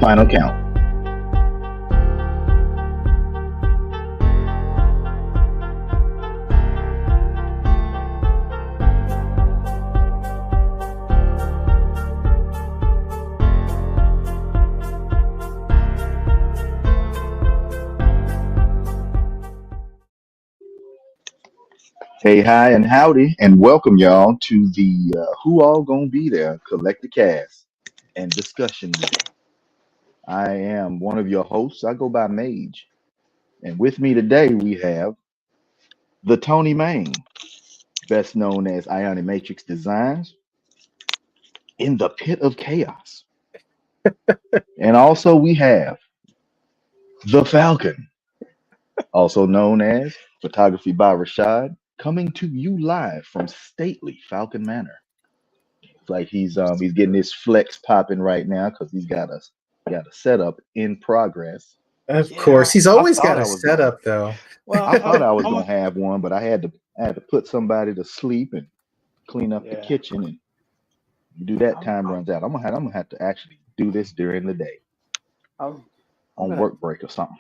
final count. Hey, hi, and howdy, and welcome y'all to the Who All Gonna Be There Collector Cast and Discussion Meeting. I am one of your hosts. I go by Mage, and with me today we have the Tony Main, best known as Ionic Matrix Designs, in the Pit of Chaos. And also we have the Falcon, also known as Photography by Rashad, coming to you live from stately Falcon Manor. It's like he's getting his flex popping right now because he's got a setup in progress. Of Yeah, course, he's I always thought got I a was gonna setup though. Well, I thought I was I'm gonna a, have one, but I had to put somebody to sleep and clean up the yeah. kitchen and do that. I'm, Time I'm, runs out. I'm gonna have to actually do this during the day I'm, I'm on gonna, work break or something.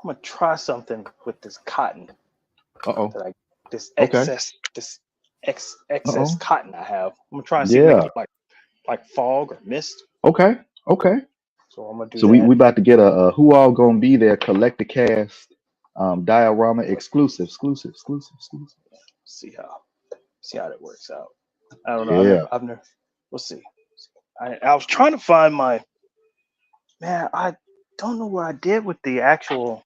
I'm gonna try something with this cotton Uh-oh. that I, this Okay. excess Uh-oh. cotton I have. I'm gonna try and see if make Yeah. it look like fog or mist. Okay. Okay. So I'm gonna do So we that. about to get a Who All Gonna Be There Collector Cast diorama exclusive. See how that works out. I don't know. Yeah. I've never. We'll see. I was trying to find my man. I don't know what I did with the actual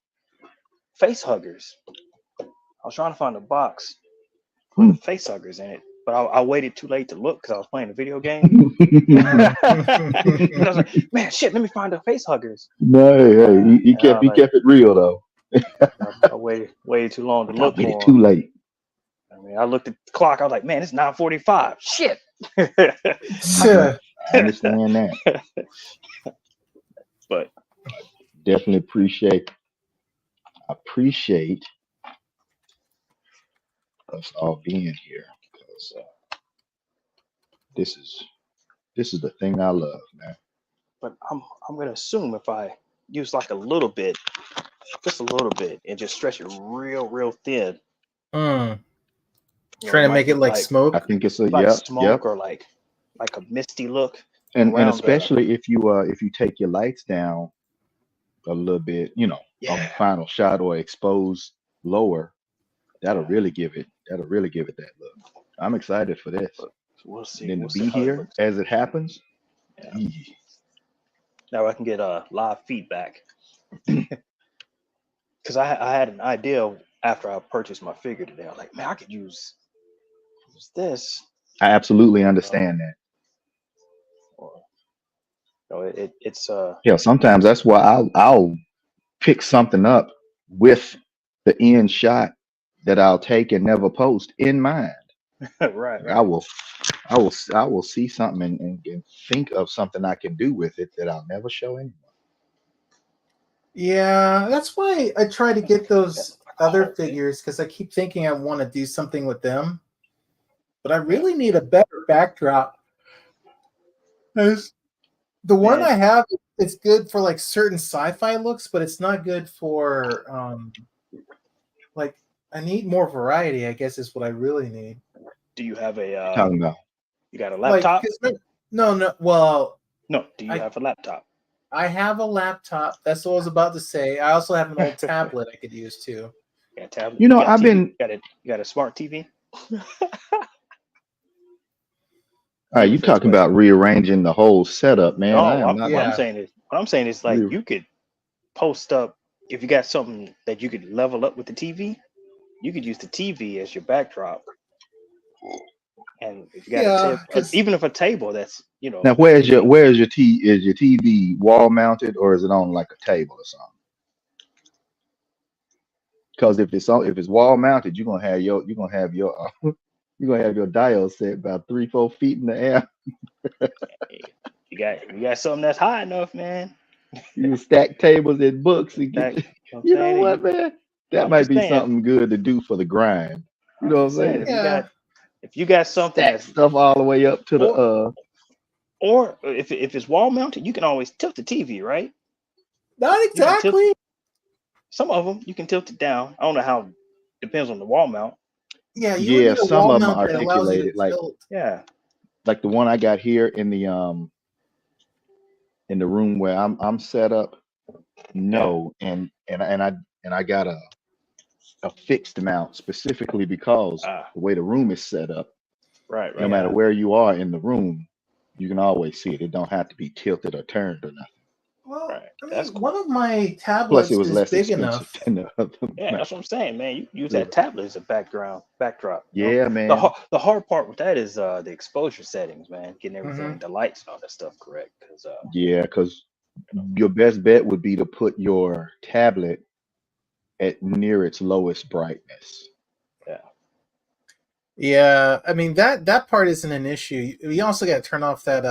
face huggers. I was trying to find a box for Hmm. the face huggers in it, but I waited too late to look because I was playing a video game. But I was like, man, shit, let me find the face huggers. No, hey, he And I kept was he like, kept it real though. I waited too long to But I look waited for too them. late. I mean, I looked at the clock. I was like, man, it's 9:45. Shit. I understand that. But Definitely appreciate us all being here because this is the thing I love, man. but I'm gonna assume if I use like a little bit, just a little bit, and just stretch it real thin, Mm. you know, Trying it to make might it look like I smoke. think it's a like yep. smoke or like a misty look And around the especially if you take your lights down a little bit, on the yeah. final shot or expose lower, that'll Yeah. really give it that look. I'm excited for this. But we'll And see. then to We'll see be how it here looks. as it happens, Yeah. yee. Now I can get live feedback because I had an idea after I purchased my figure today. I was like, man, I could use this, I absolutely you know, understand that. or it's Hell, sometimes that's why I'll pick something up with the end shot that I'll take and never post in mind. Like, I right. will I will see something and think of something I can do with it that I'll never show anyone. Yeah, that's why I try to get Yeah, those like a other whole thing. figures because I keep thinking I want to do something with them, but I Yeah, really need a better backdrop. 'Cause the one man. I have, it's good for like certain sci-fi looks, but it's not good for like I need more variety, I guess is what I really need. Do you have What you a talking about? you got a Like, laptop? no, well, No. Do you I have a laptop? I have a laptop. That's what I was about to say. I also have an old tablet I could use too. You got a tablet? You You know, got I've TV? been You got a smart TV? you Uniface talking question. about rearranging the whole setup, man. I No, am not what I'm Yeah. saying is like re- you could post up if you got something that you could level up with the TV. You could use the TV as your backdrop, and if you got a Yeah, table, because even if a table that's now where's your TV wall mounted or is it on like a table or something? Because if it's wall mounted, you're gonna have your dial set about 3-4 feet in the air. you got something that's high enough, man. You can stack tables and books In and get fact, the, you know what I'm you know saying? what, man? That I'm might just be saying. something good to do for the grind. You I'm know just what I'm saying saying? yeah, if you got something Stack that's stuff all the way up to the or if it's wall mounted, you can always tilt the TV, right? Not You can tilt exactly. some of them. You can tilt it down. I don't know how. Depends on the wall mount. Yeah, you would Yeah, need a some wall of them are mount that allows you to articulated, tilt. Yeah. like the one I got here in the room where I'm set up. Yeah. No, and I got a fixed mount specifically because Ah. the way the room is set up, Right. no Right. matter Yeah. where you are in the room, you can always see it. It don't have to be tilted or turned or nothing. Well, Right. I That's mean, one cool. of my Plus, it tablets was is less big expensive enough. than the other Yeah, mount. that's what I'm saying, man. You use Yeah, that tablet as a backdrop. You know, yeah, man. the hard part with that is the exposure settings, man. Getting Hmm. everything, the lights and all that stuff correct. Because Yeah, because you know, your best bet would be to put your tablet at near its lowest brightness. yeah, Yeah, I mean that part isn't an issue. You also got to turn off that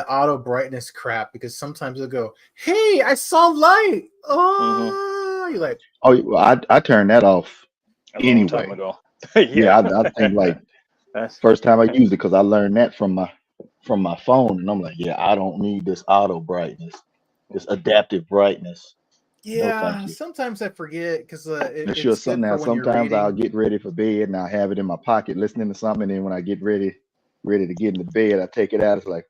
auto brightness crap because sometimes it'll go, "Hey, I saw light." mm-hmm. Oh, you're like, Oh, well, I turned that off A long time anyway. ago. Yeah, Yeah, I think like that's first time I used it because I learned that from my phone, and I'm like, yeah, I don't need this auto brightness, this adaptive brightness. No, thank yeah. you. Sometimes I forget because It's it's just good something now. for when you're Sometimes I'll reading, get ready for bed and I'll have it in my pocket listening to something, and then when I get ready to get into bed, I take it out. It's like,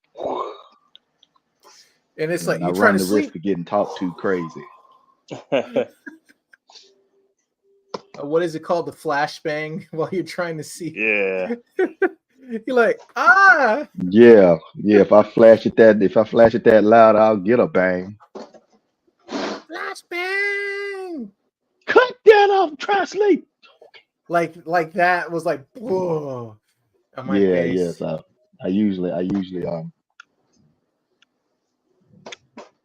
and it's like and I you trying run to the risk sleep. of getting talked to crazy. What is it called? The flashbang while you're trying to see. yeah. You're like, ah, Yeah, yeah. If I flash it that loud, I'll get a bang. flashbang. Cut that off. Try to sleep. Like that was like, whoa, on my Yeah, yes. face. I usually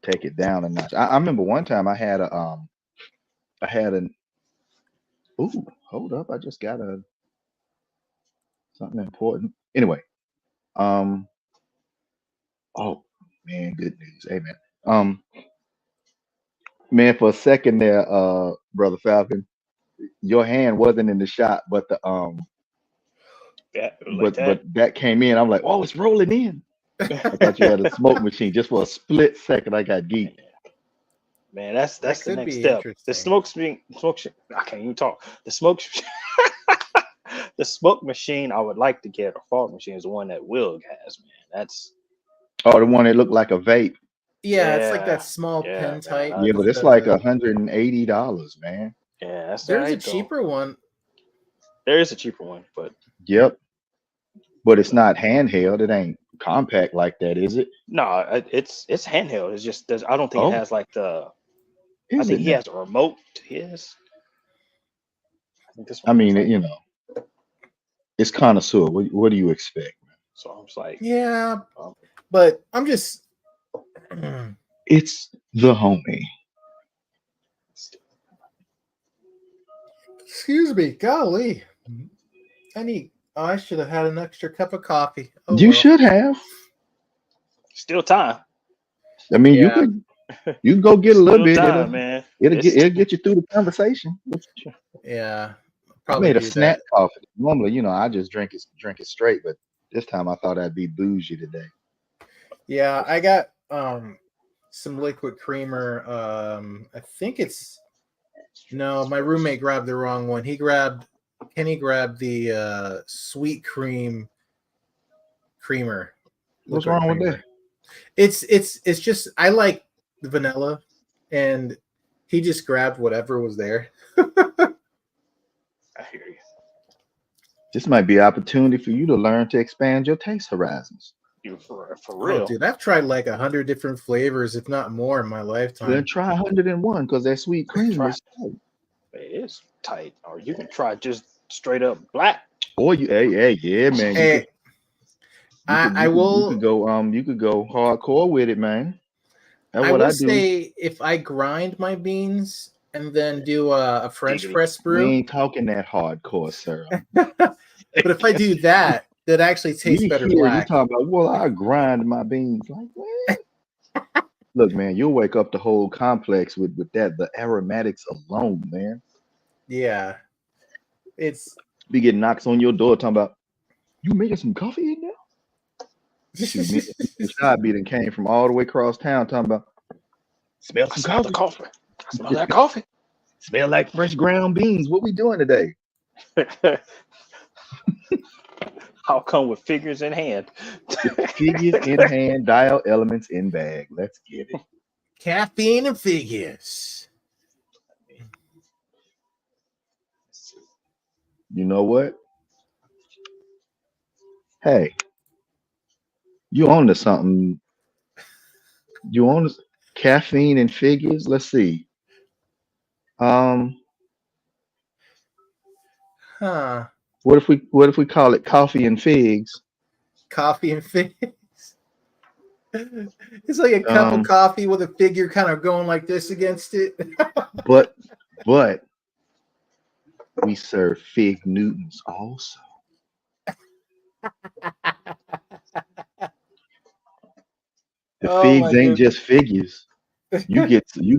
take it down a notch. I remember one time I had an ooh, hold up, I just got a something important. Anyway, um, oh man, good news. Amen. Um, man, for a second there, brother Falcon, your hand wasn't in the shot, Yeah, like but that. that came in. I'm like, oh, it's rolling in. I thought you had a smoke machine. Just for a split second, I got geeked. Man, that's That the could next be step. interesting. I can't even talk. The smoke the smoke machine I would like to get, or fog machine, is the one that Will has, man. That's Oh, the one that looked like a vape. Yeah, it's like that yeah, small yeah, pen man. type I, Yeah, but with it's like the. $180, man. yeah, that's all There's a right though. cheaper one. There is a cheaper one, but Yep, but you it's know, not handheld. It ain't compact like that, is it? no, it's handheld. It's just I don't think it Oh, has like the. I is think it he now? has a remote to his. I think this I one has mean, like. it's connoisseur. What do you expect? So I was like, Yeah, um, but I'm just. It's the homie. Excuse me, golly. I need. Oh, I should have had an extra cup of coffee. Oh You well. should have. still time. I mean, Yeah, you can go get a little Still bit. time, man. It'll get you through the conversation. yeah. I Probably made a do snack that. coffee. Normally, I just drink it straight, but this time I thought I'd be bougie today. Yeah, I got some liquid creamer. I think it's no. My roommate grabbed the wrong one. Kenny grabbed the sweet creamer, What's liquid wrong with that? creamer. It's just I like the vanilla, and he just grabbed whatever was there. I hear you. This might be an opportunity for you to learn to expand your taste horizons. You for Oh, real. dude, I've tried like 100 different flavors, if not more, in my Then lifetime. try 101 because that sweet cream Try is tight. it is tight, or you can try just straight up black. Or hey, yeah, man. You could Hey, I will you could go hardcore with it, man. That's I what will I do. say if I grind my beans and then do a French Giggity. press We brew, ain't talking that hardcore, sir. but if I do that, that actually tastes We better hear you black. talking about, well, I grind my beans. Like, what? Look, man, you'll wake up the whole complex with that, the aromatics alone, man. Yeah, it's Be getting knocks on your door talking about, you making some coffee in there? Shoot, me, the side beating came from all the way across town talking about, Smell I some smell the coffee. coffee. I smell that coffee. Smell like fresh ground beans. What we doing today? I'll come with figures in hand. Figures in hand, dial elements in bag. Let's get it. Caffeine and figures. You know what? Hey, you on to something. You on to caffeine and figures? Let's see. Um, Huh. what if we call it coffee and figs? Coffee and figures. It's like a cup of Um, coffee with a figure kind of going like this against it. but but we serve fig Newtons also. The Oh my figs ain't goodness. just figures. You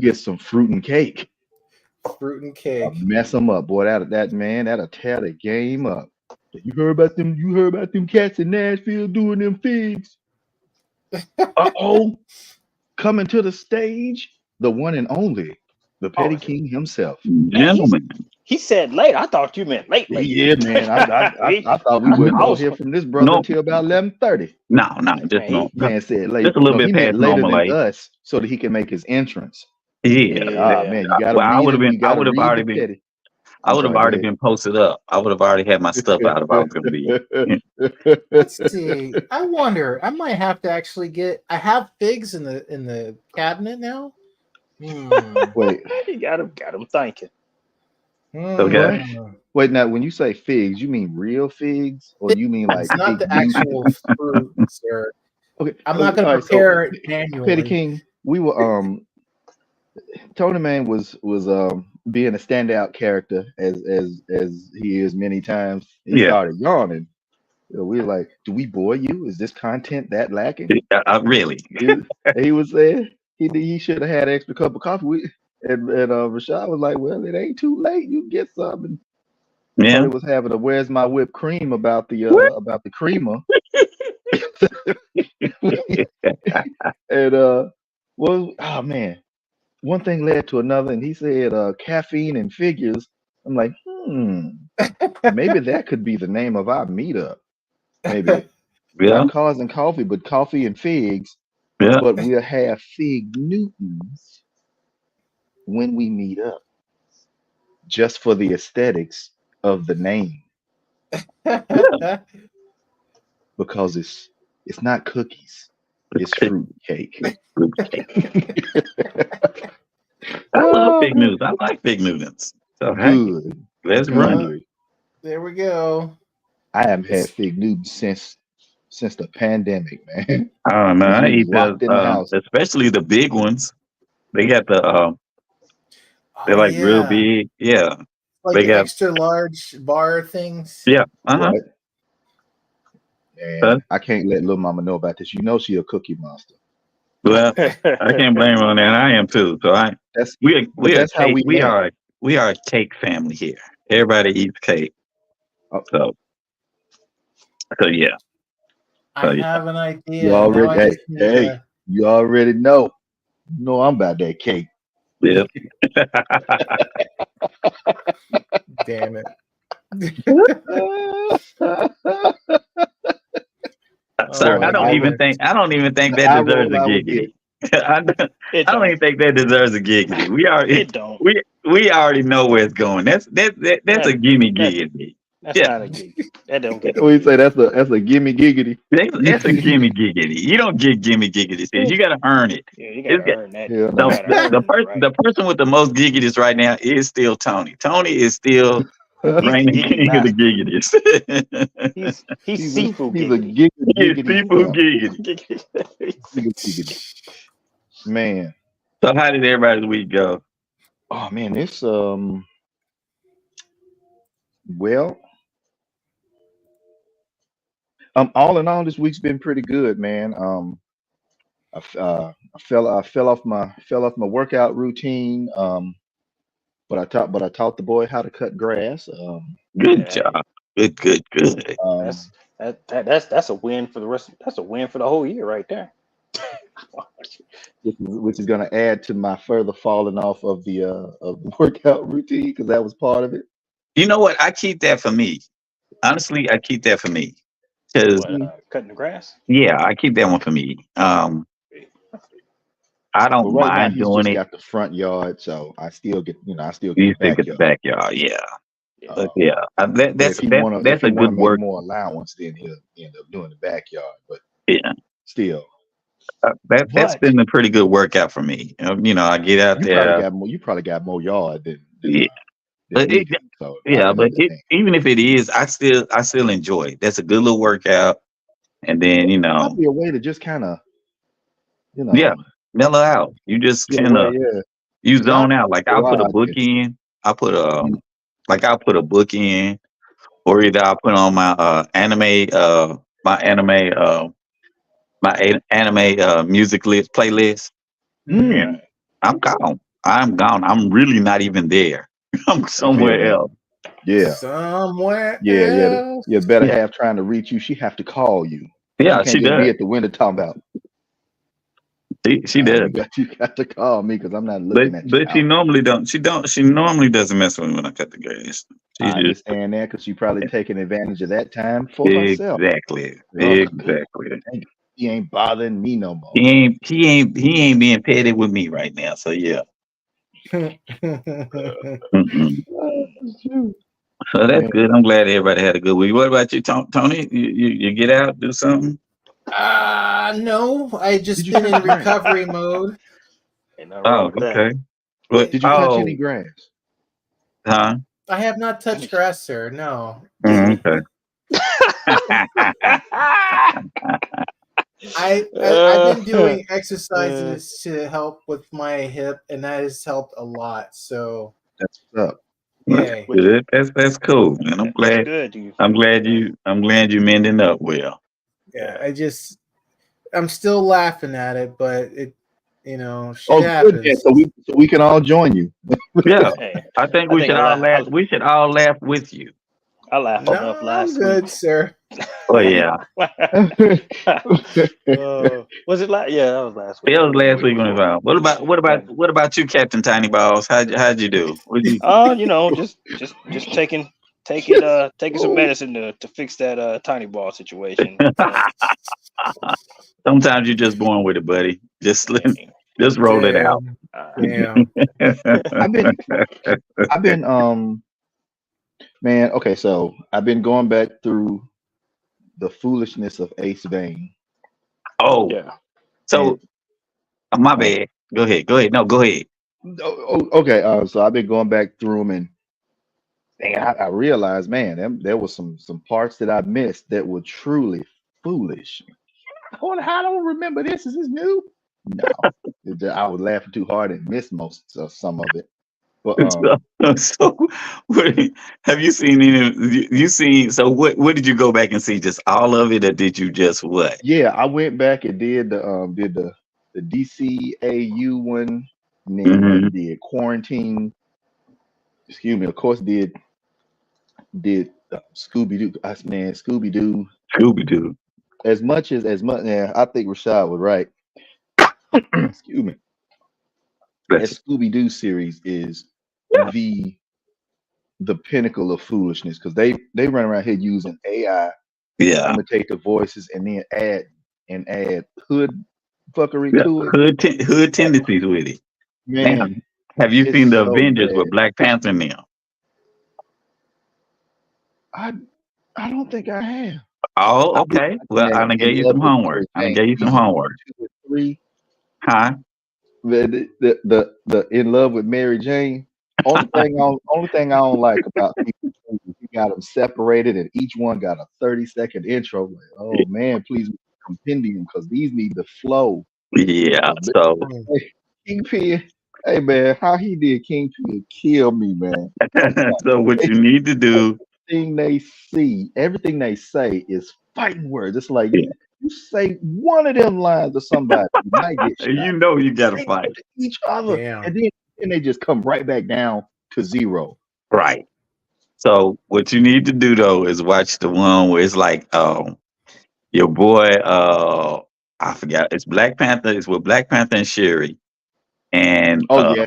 get some fruit and cake. Fruit and cake. Mess them up, boy. That'll tear the game up. You heard about them? You heard about them cats in Nashville doing them figs? Uh-oh, coming to the stage, the one and only, the Petty Oh, King himself. man, Gentlemen, he said late. I thought you meant late. Yeah, man. I thought we I wouldn't go was, hear from this brother no, until about 11:30. no, just man, no, Man said late. just a little No, he bit meant past later normal than age. us so that he can make his entrance. Yeah, Ah, yeah. man, you gotta well, I read would have it. been, You I gotta would have read the already been, Petty. I I'm would have sorry. Go already ahead. been posted up. I would have already had my stuff out if I was going to be. Let's see. I wonder. I might have to actually get. I have figs in the cabinet now. Wait, You got him thinking. what? Hmm. Wait, now when you say figs, you mean real figs, or you mean like It's not fig the Newton? actual fruit, sir. Okay, I'm not going all to right. So, prepare it Petty manually. King, we were Tony Man was being a standout character as he is many times. He Yeah, started yawning. We were like, "Do we bore you? Is this content that lacking?" really. He was saying he should have had an extra cup of coffee. And Rashad was like, "Well, it ain't too late. You can get some." And Yeah. Tony was having a "Where's my whipped cream" about What? the creamer. And well, oh man, one thing led to another, and he said caffeine and figures. I'm like, maybe that could be the name of our meetup. Maybe Yeah, not cars and coffee, but coffee and figs. yeah. But we'll have fig Newtons when we meet up, just for the aesthetics of the name, because it's not cookies, it's fruit cake. Fruit cake. I love Oh, big news. I like big noodles. So hey, good, let's run it. Uh, good. there we go. I haven't had fig Newtons since the pandemic, man. I don't know. Since I we was eat locked in the house. especially the big ones. They got they're Oh like real yeah, big. Yeah, like they the got extra large bar things. yeah. Right. Uh, And I can't let little mama know about this. You know she a cookie monster. well, I can't blame her on that. I am too. So That's we but are that's how cake. we met. We are a cake family here. Everybody eats cake. Oh, So yeah. I So yeah. have an you idea. Now already I just need hey, you already know. You know I'm about that cake. Yeah. damn it. Sir, Oh Boy, my goodness. I don't even think the that eye deserves roll a I would get. giggity. It I don't don't. even think that deserves a giggity. It don't. We already know where it's going. That's That a gimme that giggity. that's Yeah. not a gig. That don't get a We say gig. that's a gimme giggity. That's a gimme giggity. You don't get gimme giggity. You gotta earn it. Yeah, you It's gotta got, earn that. Hell You no. gotta earn it, right? the person with the most giggities right now is still Tony. Tony is still He's the reigning giggity king of the master. giggities. He's seafood He's a giggity. He is giggity seafood pimp. giggity. Giggity, giggity. Man. So how did everybody's week go? Oh man, it's well, all in all, this week's been pretty good, man. I fell off my workout routine. But I taught the boy how to cut grass. Good Hey, job. Good. Um, that's that's a win for the rest. That's a win for the whole year right there. which is going to add to my further falling off of the workout routine because that was part of it. You know what? I keep that for me. Honestly, I keep that for me because What, cutting the grass? yeah, I keep that one for me. I But don't right now mind he's doing just it. got the front yard, so I still get You the still get the backyard. backyard, yeah. Yeah. But yeah, But if that's he a good wanna make work. more allowance, then he'll end up doing the backyard. But Yeah, still, that's But been a pretty good workout for me. I get out there. you probably got more yard Yeah, than but me. So I yeah, can but understand. even if it is, I still enjoy it. That's a good little workout. And then Probably a way to just kind of, you yeah, know, mellow out. You just get kind of away. Yeah, you because I zone out. Like I'll put a garage book is. in. I put Mm, I'll put a book in, or either I'll put on my my anime anime music list playlist, Mhm. and I'm gone. I'm gone. I'm really not even there. I'm I feel somewhere that. else. Yeah, Somewhere yeah. else. You better Yeah, half trying to reach you. She have to call you. She yeah, can't she just be does. at the window talking about. She Nah, does. you got to call me because I'm not But looking at your she house. normally don't. She normally doesn't mess with me when I cut the grass. She I just understand that because she probably taking advantage of that time for herself. exactly, Oh, good. exactly. Dang it. He ain't bothering me no more. He ain't being petty with me right now. So yeah. Mm-mm. Oh, shoot. So that's Man, good. I'm glad everybody had a good week. What about you, Tony? You get out, do something? No, I did just you been touch in grass? recovery mode. ain't nothing wrong Oh, with that. okay. What? Did you touch any Oh, grass? huh? I have not touched grass, sir. No. Okay. I've been uh, doing exercises to help with my hip, and that has helped a lot. So That's what's up. That's yay. which good. That's cool, man. that's good. You I'm glad you mending up well. Yeah, yeah. I'm still laughing at it, but shit Oh, good. Yeah, happens. so we can all join you. Yeah, Hey, I think I we think should all laugh. We should all laugh with you. I laughed No, enough I'm last good, week. sir. Oh yeah, Was it last? Yeah, that was last it week. was Or the last week week when it before. was on. Yeah. What about you, Captain Tiny Balls? How'd you do? What you? Just taking some Oh, medicine to fix that tiny ball situation. Sometimes you're just born with it, buddy. Just roll it out. Damn. Uh, Damn. I've been I've been man, okay, so I've been going back through the foolishness of Ace Vane. Oh, yeah. And so my bad. Go ahead. Go ahead. No, go ahead. okay, so I've been going back through them and I realized, man, there was some parts that I missed that were truly foolish. I don't remember this. Is this new? No, I was laughing too hard and missed most of some of it. But So, what, have you seen any? You seen? So, what did you go back and see? Just all of it, or did you just what? yeah, I went back and did the DCAU one, and then Mm-hmm. did quarantine. Excuse me. Of course, did Scooby Doo. Man, Scooby Doo. Scooby Doo. As much. Yeah, I think Rashad was right. Excuse me. That's That Scooby Doo series is the the pinnacle of foolishness because they run around here using AI to yeah. imitate the voices and then add hood fuckery Yeah. to it. Hood Like, tendencies with it. Now, man, have you seen it's the so Avengers bad. with Black Panther now? I I don't think I have. Oh, I've been okay. watching Well, I that done In gave you Love some with homework. Mary I done Jane gave you some season homework. 2 and 3. Huh? The In Love with Mary Jane. Only thing I don't like about these movies, you got them separated and each one got a 30-second intro. Like, oh man, please compendium because these need to flow. Yeah. But So, hey, Kingpin, hey man, how he did Kingpin kill me, man. so what you need to do? Everything they say is fighting words. It's like Yeah, you say one of them lines to somebody, you might get shot. you know you got to Say fight. it to each other, Damn. and then they just come right back down to zero. Right. So what you need to do though is watch the one where it's like your boy I forgot. It's Black Panther. It's with Black Panther and Shuri. And Oh yeah,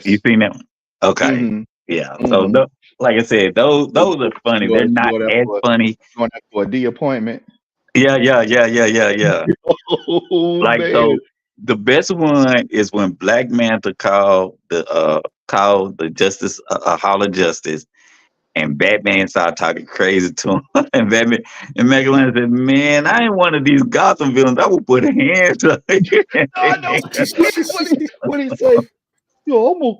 you yes. seen that one? Okay. Mm-hmm. Yeah. So Mm-hmm. like I said, those are funny. They're You not go there as for funny. a D appointment. Yeah. Oh Like man, so the best one is when Black Manta called the Justice Hall of Justice, and Batman started talking crazy to him. And Batman and Megalon said, "Man, I ain't one of these Gotham villains. I will put hands on you." I know what he say. Yo, I'm a,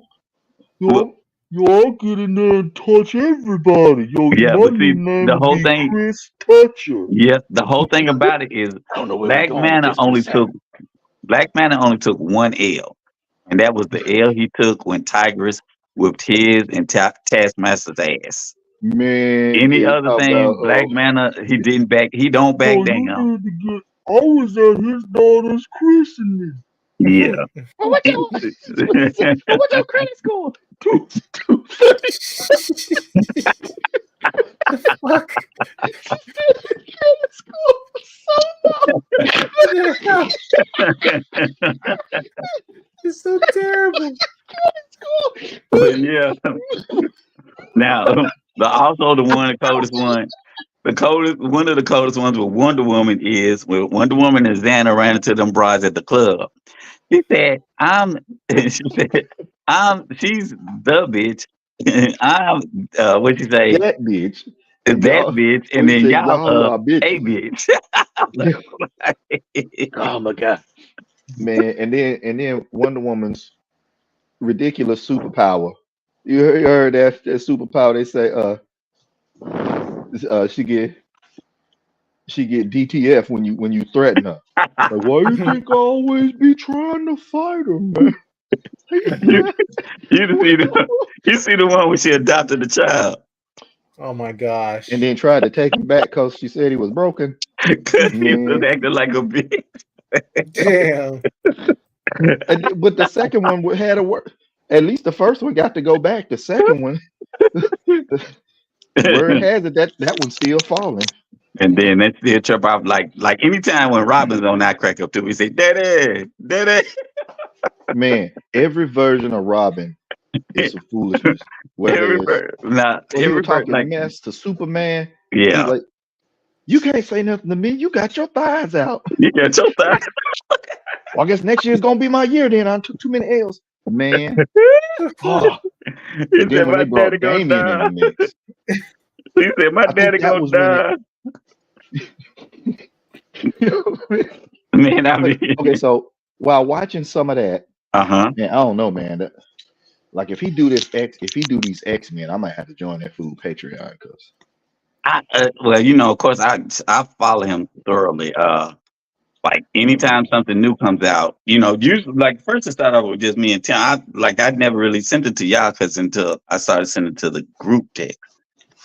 But, yo, I'll get in there and touch everybody. Yo, yeah, my but new see, name the will whole be thing, Chris Toucher. yes, the whole thing about it is I don't know where we're Black going with Manta this, but only it took sounds. Black Manta only took one L, and that was the L he took when Tigress whipped his and Taskmaster's ass. Man, Any it's other thing, about Black Manta, he don't back yo, you down. need to get. I was at his daughter's christening. Yeah. Well, what's He- your what's your credit score? Two. The fuck? Credit score was so low. What the hell? It's so terrible. but yeah. Now, also the coldest one. One of the coldest ones with Wonder Woman is when Wonder Woman and Xana ran into them bras at the club. She said, she's the bitch. I'm, what you say, That bitch. And that y'all, bitch. And we then say y'all, y'all are a bitches. bitch. Oh my god. Man, and then Wonder Woman's ridiculous superpower. You heard that superpower? They say she get DTF when you threaten her. Like, why you think I always be trying to fight her, man? you, you see the one where she adopted the child. Oh my And gosh. then tried to take him back because she said he was broken. Because he was Man, acting like a bitch. Damn. but the second one had a word. At least the first one got to go back. The second one, word has it that one's still falling. And then that still trip out like anytime when Robin's on that crack up too, we say, Daddy, Daddy. Man, every version of Robin is some foolishness. Whether it's when he was Every talking like mess to Superman, he's yeah, like, "You can't say nothing to me. You got your thighs out." you got your thigh. Well, I guess next year's gonna be my year. Then I took too many L's, man. Oh. He And then said when my they daddy brought gonna Damien in the die. mix, He said my I think daddy that gonna was when it. die. Man, I But mean okay, so while watching some of that, uh-huh. man, I don't know, man. Like if he do these X Men, I might have to join that food Patreon because Well, of course I follow him thoroughly. Like anytime something new comes out, usually like first it started off with just me and Tim. I'd never really sent it to y'all because until I started sending it to the group text.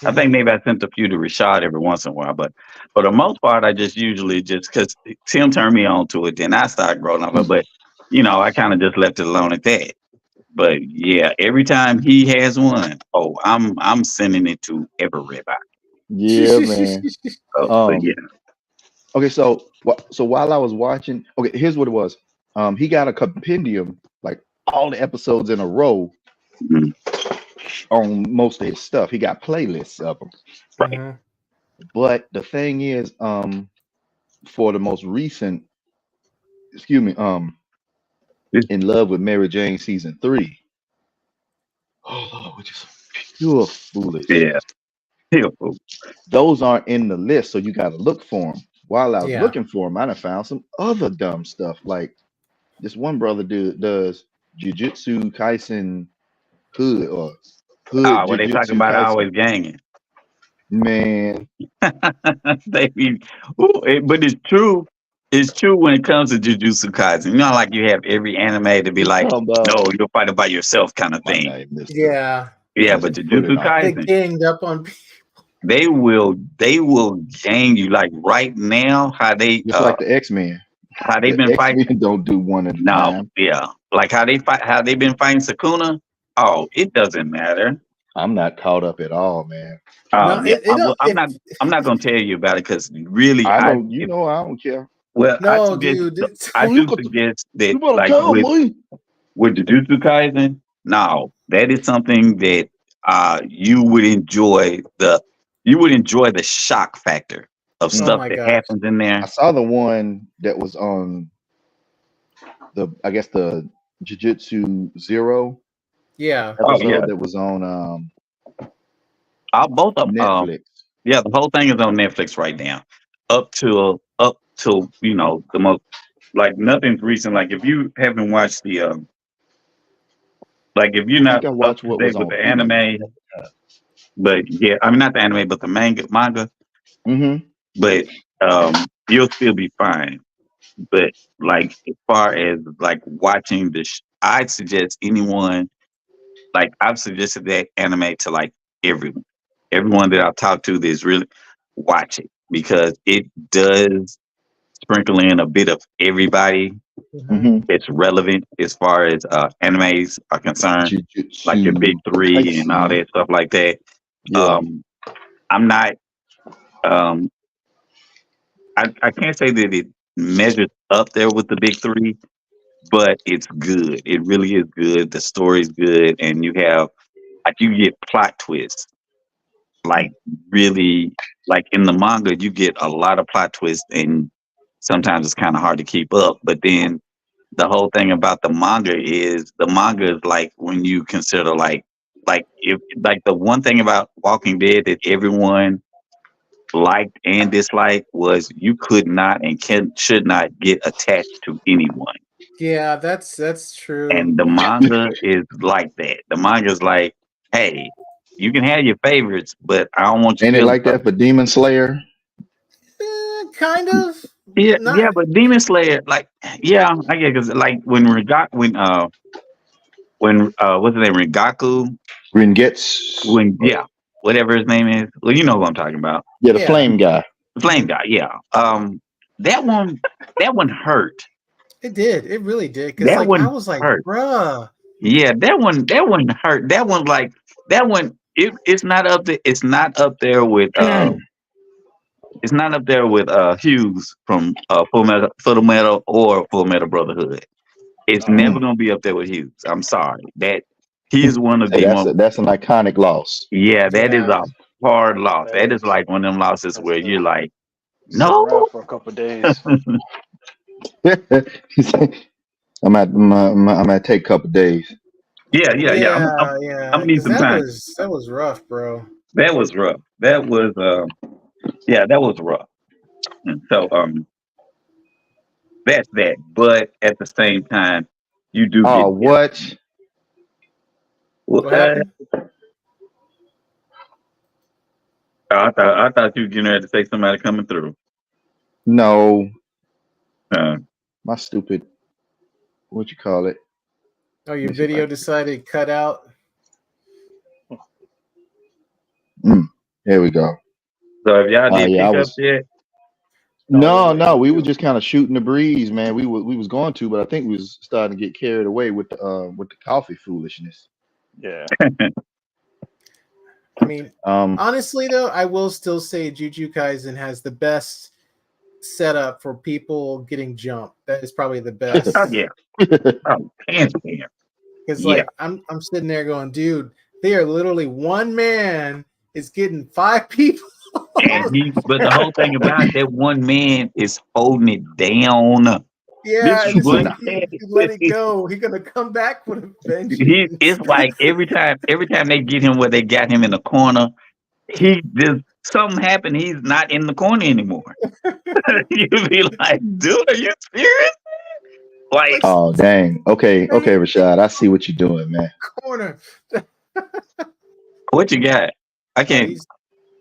I think maybe I sent a few to Rashad every once in a while, but for the most part, I just usually just because Tim turned me on to it, then I started growing up. But I kind of just left it alone at that. But yeah, every time he has one, oh, I'm sending it to everybody. yeah, man. But yeah, Okay, so while I was watching, okay, here's what it was. He got a compendium like all the episodes in a row mhm, on most of his stuff. He got playlists of them. right. Mhm. But the thing is, for the most recent, excuse me, It's- In Love with Mary Jane season 3. Oh Lord, which is pure foolish. Yeah, helpful. Those aren't in the list, so you got to look for them. While I was Yeah. looking for them, I done found some other dumb stuff. Like this one brother does Jujutsu Kaisen Hood or Hood When they talking Jujutsu about Kaisen. always ganging, Man, they be, but it's true. It's true when it comes to Jujutsu Kaisen. Like you have every anime to be he like, talking about no, you'll fight it by yourself kind of my thing. name, Mister. Yeah. Yeah, but Doesn't put it Jujutsu on. They Kaisen, ganged up on people. they will gang you like right now. Just like the X Men. How they The been X fighting? Men don't do one at a No, time. yeah, like how they fight, how they been fighting Sakuna. Oh, it doesn't matter. I'm not caught up at all, man. No, Yeah, it don't. I'm not. I'm not gonna tell you about it because really, I don't. You know, I don't care. Well, No, dude. I Oh, you do got suggest you that, better like tell me. with Jujutsu Kaisen, no, that is something that you would enjoy the shock factor of Oh Mm. stuff my that gosh. happens in there. I saw the one that was on I guess the Jujutsu Zero Yeah. Oh yeah, episode that was on both of Netflix. yeah, the whole thing is on Netflix right now. Up to the most, like, nothing's recent. Like, if you haven't watched the like, if you're I think not I up watched to what date was with on the Hulu. anime, but yeah, I mean, not the anime, but the manga, Mm-hmm. but you'll still be fine. But, like, as far as like watching I'd suggest anyone, like, I've suggested that anime to, like, everyone that I've talked to that's really watch it, because it does sprinkle in a bit of everybody. Mhm. Mm-hmm. It's relevant as far as animes are concerned, like your Jujutsu big three and all Kaisen. that stuff like that. Yeah. Um, I'm not. Um, I can't say that it measures up there with the big three, but it's good. It really is good. The story's good, and you get plot twists. Like, really, like in the manga, you get a lot of plot twists, and sometimes it's kind of hard to keep up. But then the whole thing about the manga is like, when you consider, like if like the one thing about Walking Dead that everyone liked and disliked was you could not and should not get attached to anyone. Yeah, that's true. And the manga is like that. The manga is like, hey, you can have your favorites, but I don't want you Ain't it feeling. like that for Demon Slayer? Kind of. Yeah, Not. yeah, but Demon Slayer, like, yeah, I get, because, like, when what's his name, Rengaku, Rengetsu. yeah, whatever his name is, well, you know who I'm talking about, Yeah, the Yeah. flame guy. the Flame guy, yeah. That one, that one hurt. It did. It really did. Because That like I one was like, hurt. bruh. Yeah, that one hurt. That one, like, that one. It's not up there. It's not up there with. It's not up there with Hughes from Full Metal or Full Metal Brotherhood. It's Oh, never gonna be up there with Hughes. I'm sorry. That he is one of Hey, the most. that's an iconic loss. Yeah, that is Yeah. a hard loss. that That is is like one of them losses that's where the you're like, sit no. around for a couple of days. I'm gonna take a couple days. Yeah. Yeah, I'm yeah. gonna need Because some time. that was rough, bro. That was rough. That was yeah, that was rough. And so that's that. But at the same time, you do Oh, get better. what? What happened? I thought you were getting ready to say somebody coming through. No, Uh, my stupid. What you call it? Oh, Let your me see if I video can. decided to cut out. There we go. so if y'all did Yeah, I pick up was. yet, No, we're No, waiting on we were you. just kind of shooting the breeze, man. We was going to, but I think we was starting to get carried away with the coffee foolishness. Yeah. I mean, Um, honestly though, I will still say Jujutsu Kaisen has the best setup for people getting jumped. That is probably the oh best. yeah, oh, hands down, Because yeah. like I'm sitting there going, dude, they are literally one man is getting 5 people. But the whole thing about that one man is holding it down. This Yeah, and it's one like nah, he man, let it go. He's gonna come back with a it's vengeance. like every time they get him where they got him in the corner, he just something happened. He's not in the corner anymore. You be like, dude, are you serious? Like, Like oh dang. Okay, stay in Rashad. I see what you're doing, man. the corner. what you got? I Oh, can't.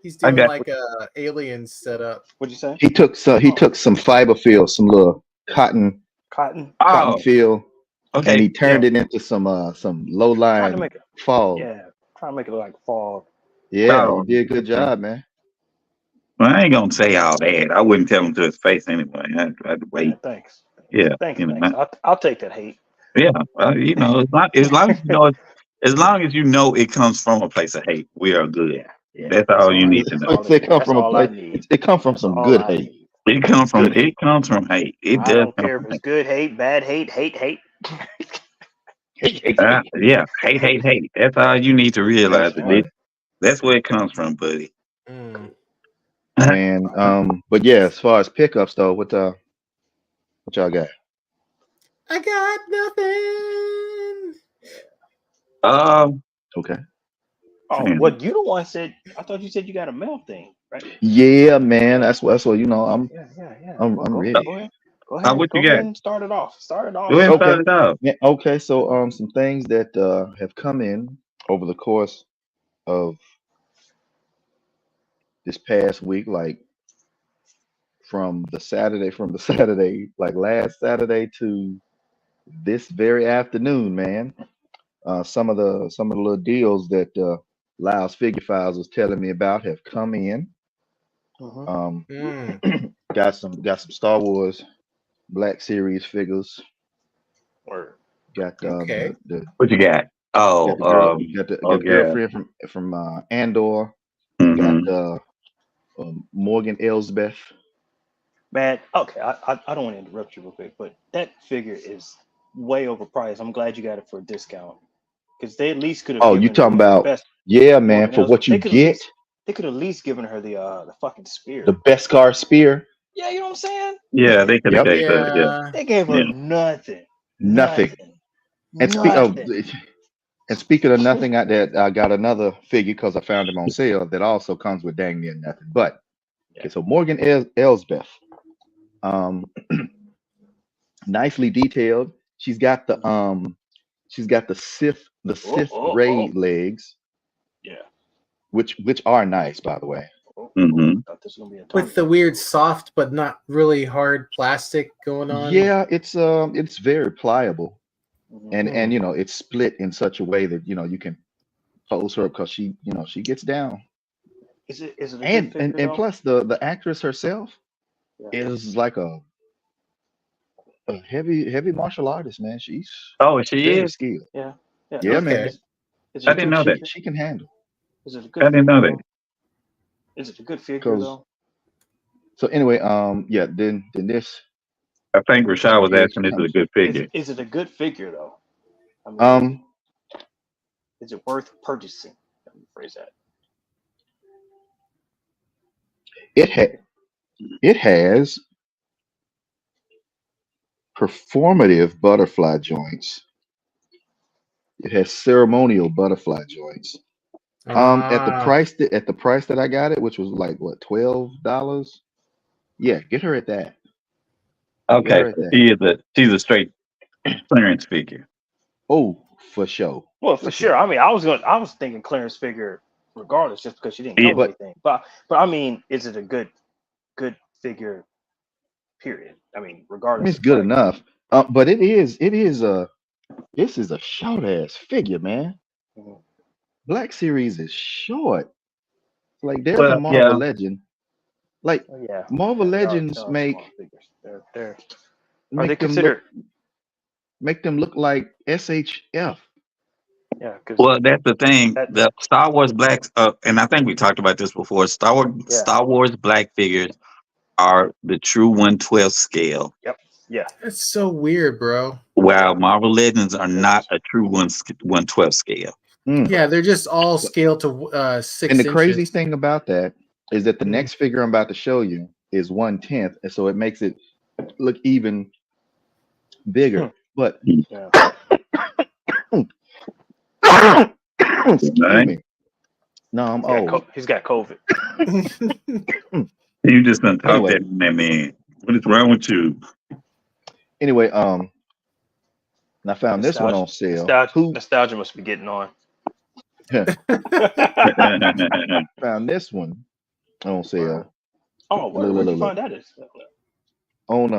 he's I doing got. like a alien setup. What'd you say? He Oh, took some fiber field, some little cotton. cotton Oh, field, and okay. he Yeah. turned it into some low Trying to lying make it. fog. Yeah. Trying to make it look like fall. Yeah, you Oh, did a good okay. job, man. Well, I ain't gonna say all that. I wouldn't tell him to his face anyway. I'd Yeah. wait. Thanks. Yeah, Thanks. you know. Thanks. I'll take that hate. Yeah, as long as you know, as long as you know it comes from a place of hate, we are good. Yeah. Yeah. That's That's all all you I. need to That's know. all. It come That's from a all I place. need. It come from That's some all good I hate. need. It comes from Good hate. hate. It I does don't come care from if it's hate. good hate, bad hate, hate. Yeah, hate. That's all you need to That's realize. funny, That's where it comes from, buddy. Mm. man. But yeah, as far as pickups though, what y'all got? I got nothing. Um, Okay. Oh, man. what you the one said? I thought you said you got a mail thing, right? Yeah, man. That's what you know. Yeah. I'm Well, I'm go ready. ahead. What Go you ahead got? and start it off. Start it Go off. ahead and Okay. start it off. Yeah, okay. So some things that have come in over the course of this past week, like from the Saturday, like last Saturday to this very afternoon, man. Some of the little deals that Lyle's Figure Files was telling me about have come in. Mhm. Um, Mm. got some Star Wars Black Series figures. Word. Got Okay. the What you got? Oh, got the girl got the okay. girlfriend from Andor. Got Mm-hmm. Morgan Elsbeth. Man, okay. I don't want to interrupt you real quick, but that figure is way overpriced. I'm glad you got it for a discount because they at least could have Oh, you given talking the about? best Yeah, man. Morgan For Hills. what you get, They could at least given her the fucking the spear. best car spear. Yeah, you know what I'm saying? Yeah, they could have Yep, gave that. Yeah, Yeah. They gave her yeah. nothing, nothing. nothing, And speak of nothing. and speaking of nothing, I got another figure because I found him on sale that also comes with dang near nothing. But Yeah. okay, so Morgan Elsbeth, um, nicely detailed. She's got the Sith Oh. Ray legs, Yeah. which are nice, by the way. Mm-hmm. Thought this was gonna be a With tongue. the weird soft but not really hard plastic going on. Yeah, it's very pliable, and Mhm. Hmm. it's split in such a way that you can pose her up because she gets down, Is it a good and figure and though? plus the actress herself Yeah. is like a heavy martial artist, man. She's Oh, she very is. skilled. Yeah. Yeah. Yeah, man. Okay. Is it I a She didn't can good know she that. figure? she can handle. Is it a I good didn't figure know that. though? Is it a good figure Because though? so anyway, yeah. Then I think this Rashad right was here asking, is it a comes. good figure? Is it a good figure though? I mean, Um, is it worth purchasing? Let me phrase that. it it has performative butterfly joints. It has ceremonial butterfly joints. At the Ah. price that I got it, which was like what, $12. Yeah, get her at that. Get Okay, her at so that. she's a straight clearance figure. Oh, for sure, Well, for for sure. sure. I mean, I was thinking clearance figure regardless, just because she didn't Yeah. come with But anything. But I mean, is it a good figure? Period. I mean, I mean, regardless it's of good price. enough. But it is this is a short ass figure, man. Mhm. Black Series is short. Like there's a Well, Marvel yeah. Legend. Like Oh, yeah, Marvel yeah, they Legends are small figures. They're are they make them look considered? make them look like SHF. Yeah, because Well, that's the thing. that The Star Wars Blacks, and I think we talked about this before. yeah, Star Wars Black figures are the true 1/12 scale, yep, yeah. That's so weird, bro. while Marvel Legends are That not is a true 1/12 scale. Mm. Yeah, they're just all scaled to And the 6 inches. crazy thing about that is that the Mm. next figure I'm about to show you is 1/10, and so it makes it look even bigger. But yeah. excuse Right? me. No, I'm old. He's got COVID. You just done talk Anyway, that man. What is wrong with you? anyway, and I found this one Nostalgia, on sale. Who nostalgia must be getting on. found this one on Word. sale? Oh, word. Look, look, Where'd you look, look. find that? Is On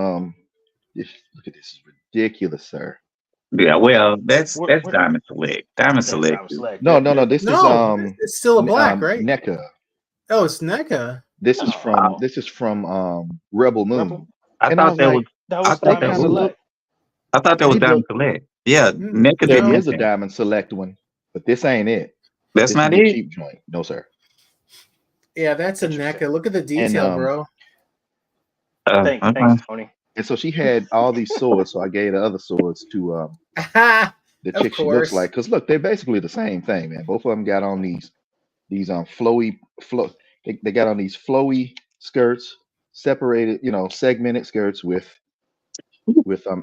look at this. Is ridiculous, sir. Yeah, well, that's what? that's Diamond Select. Diamond That's Select Diamond is Select. No, no, no. This is No, it's still a black, right? NECA. Oh, it's NECA. This is from No, this is from Rebel Rebel. Moon. I And I thought was that was like, That I was they thought that Diamond kind of was look Select. they Diamond look Select. Yeah, Mm, NECA there did no. is a mention. diamond select one, but this ain't it. That's This is not the it. cheap joint. No, sir. Yeah, that's a Interesting. NECA. Look at the And detail, bro. Thanks, Okay. Tony. And so she had all these swords. So I gave the other swords to the Of chick she looks course. like. Cause look, they're basically the same thing, man. Both of them got on these flowy they got on these flowy skirts, separated, segmented skirts with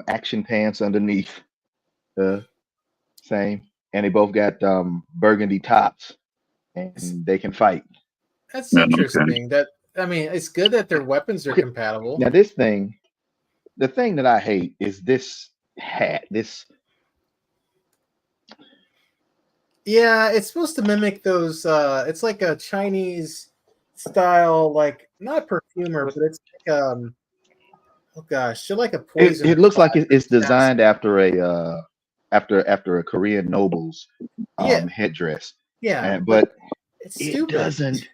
action pants underneath. Uh, Same. And they both got burgundy tops, and they can fight. That's Yeah, okay. interesting. That I mean, it's good that their weapons are Okay. compatible. Now this thing, the thing that I hate is this hat. This Yeah, it's supposed to mimic those. It's like a Chinese style, like not perfumer, Was but it's like oh gosh, they're like a it poisoner looks like class it's assassin. designed after a Korean noble's Yeah, headdress, yeah, and but but it's it stupid. doesn't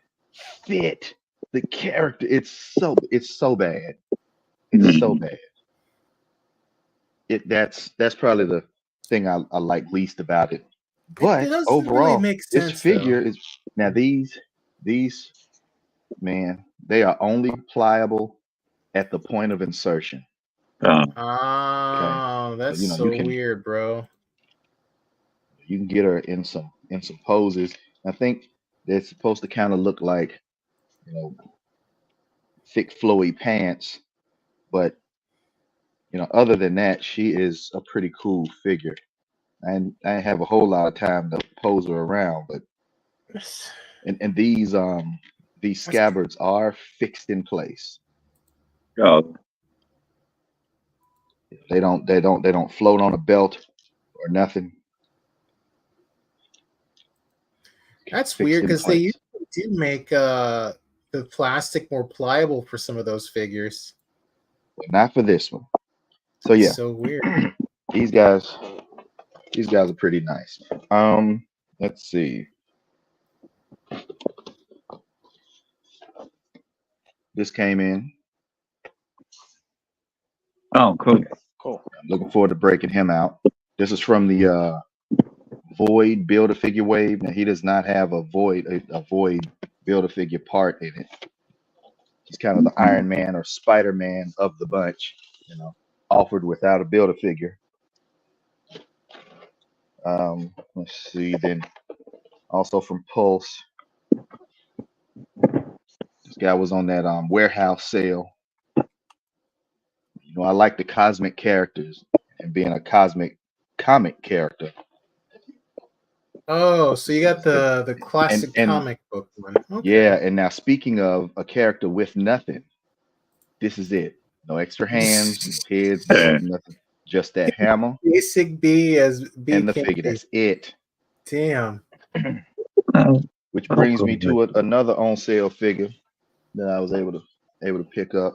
fit the character. It's so bad. It's so Mhm. bad. That's probably the thing I like least about it. It But doesn't really overall, make this sense though. figure is now these man, they are only pliable at the point of insertion. Uh, Okay. Oh, So that's you so can weird, bro. get her in some poses. I think they're supposed to kind of look like, you know, thick flowy pants, but other than that, she is a pretty cool figure. And I didn't have a whole lot of time to pose her around, but That's- and these scabbards are fixed in place. oh, They don't float on a belt or nothing. That's weird Fixed in because they place. usually do make the plastic more pliable for some of those figures. But not for this one. So That's yeah, so weird. these guys these guys are pretty nice. Let's see. This came in. oh, cool. cool. I'm looking forward to breaking him out. This is from the Void Build a Figure wave. Now he does not have a Void Build a Figure part in it. He's kind of the Iron Man or Spider Man of the bunch, offered without a Build a Figure. Let's see. Then also from Pulse, this guy was on that warehouse sale. I like the cosmic characters and being a cosmic comic character. Oh, so you got the And classic and comic book one. yeah, Okay. and now speaking of a character with nothing, this is it. No extra hands, no heads, no Uh, nothing. Just that hammer Basic B as B and the can figure. be. That's it. Damn. Which oh, brings cool. me to another on sale figure that I was able to pick up.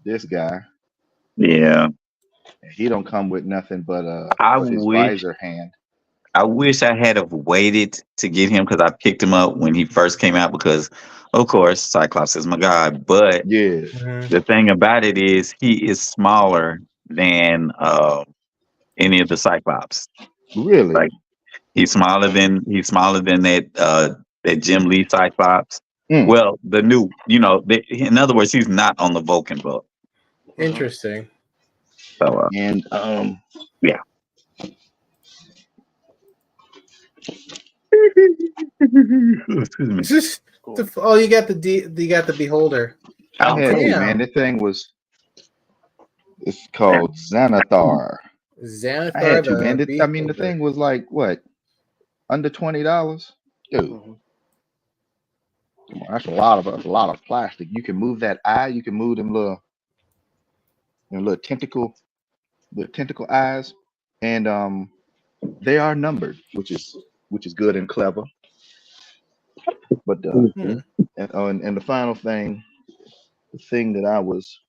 This guy. Yeah, He don't come with nothing but I his wish visor hand. I wish I had have waited to get him because I picked him up when he first came out because, of course, Cyclops is my guy. But Yeah, Mhm. the thing about it is he is smaller than any of the Cyclops. really. Like he's smaller than that Jim Lee Cyclops. Mm. Well, the new, in other words, he's not on the Vulcan book. Interesting. So And yeah. Excuse me. Cool. Oh, you got you got the beholder. I Oh, had cool. to, man. Damn. The thing was, it's called Xanathar. I Xanathar had to, man. the I mean, the beholder. thing was like what, under $20, dude. Mhm. Come on, that's a lot of plastic. You can move that eye. You can move them little tentacle eyes, and they are numbered, which is good and clever. But Hmm. and the final thing, the thing that I was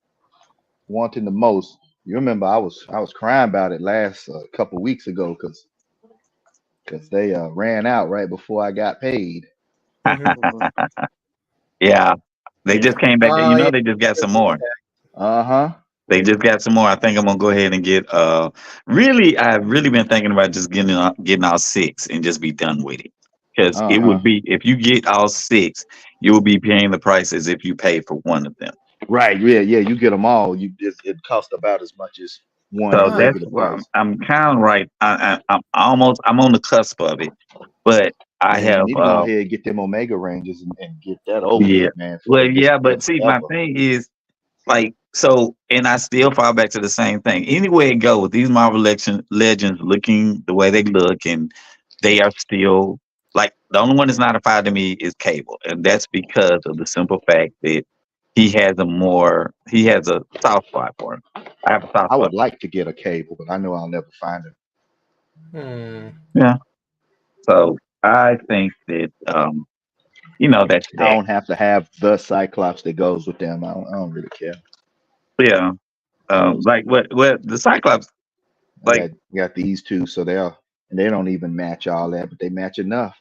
wanting the most. You remember I was crying about it last couple weeks ago because they ran out right before I got paid. Mhm. Mhm. Yeah. They just came back. Oh yeah. They just got some more. Uh huh. They just got some more. I think I'm gonna go ahead and get. Really, I've really been thinking about just getting all six and just be done with it. Because Uh it huh. would be if you get all six, you will be paying the price as if you paid for one of them. Right. Yeah. Yeah. You get them all. It costs about as much as one So Ah, that's regular why price. I'm kind of right. I'm on the cusp of it, but I Man, you have need to go ahead and get them Omega ranges and get that over yeah. with, man, before Well, they yeah, disappear but see, my forever. thing is like so, and I still fall back to the same thing. Anywhere it go with these Marvel legends looking the way they look, and they are still like the only one that's not a fire to me is Cable, and that's because of the simple fact that he has a soft spot for him. I have a soft I spot would like to get a cable, but I know I'll never find it. hmm. for him. Yeah. So I think that that's I that. don't have to have the Cyclops that goes with them. I don't really care. Yeah. Like what the Cyclops I like got these two, so they don't even match all that, but they match enough.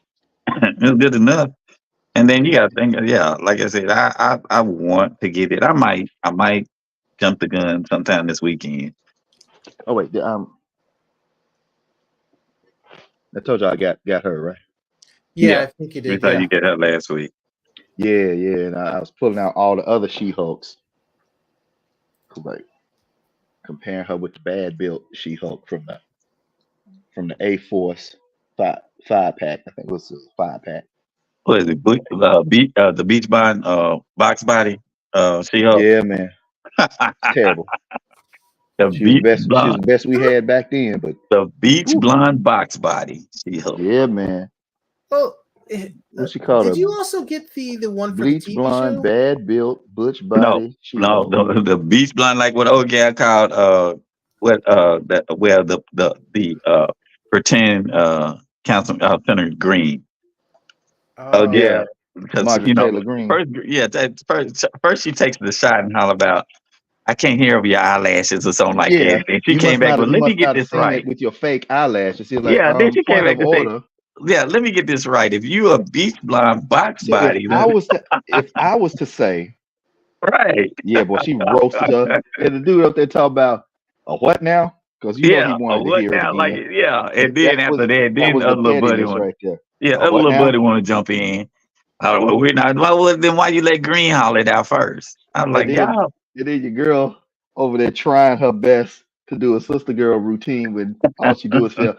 is good enough. And then you got to think, yeah, like I said, I want to get it. I might jump the gun sometime this weekend. Oh wait, I told you I got her right. Yeah, Yeah, I think you we did. thought Yeah. you get her last week. Yeah, yeah, and I was pulling out all the other She-Hulks, like comparing her with the bad built She-Hulk from the A-Force five pack. I think it was a 5 pack. What is it? The Beach Bond box body. She Hulk. Yeah, man, it's terrible. the She was the beach best. She was blonde, the best we had back then. But the beach whew, blonde box body. She Hulk. yeah, man. Well, What she called did her? you also get the one for the Bleach TV blonde, show? bad built, butch No, body no, She-Hulk. the beach blonde like what old guy called what that where the pretend council Senator Green. Oh Oh, Yeah, yeah, because Marjorie Taylor Greene. first she takes the shot and holler about I can't hear over your eyelashes or something like that. Yeah, And she came back with you let me must get not have this seen it right. with your fake eyelashes. She's like, Yeah, then she came point back of and said, order. yeah, let me get this right. If you a beach blonde box So if body, I was to say, right? yeah, boy, she roasted her. And the dude up there talking about a what now? Because you know he Yeah, wanted to what hear it now? Like again. yeah, and That then after was that, that then the was the other little buddy pettiness want right there. yeah, A other what little now? buddy want to jump in. Well, we're not. Well, then why you let Green holler it out first? I'm And like, then y'all, your girl over there trying her best to do a sister girl routine when all she do is say,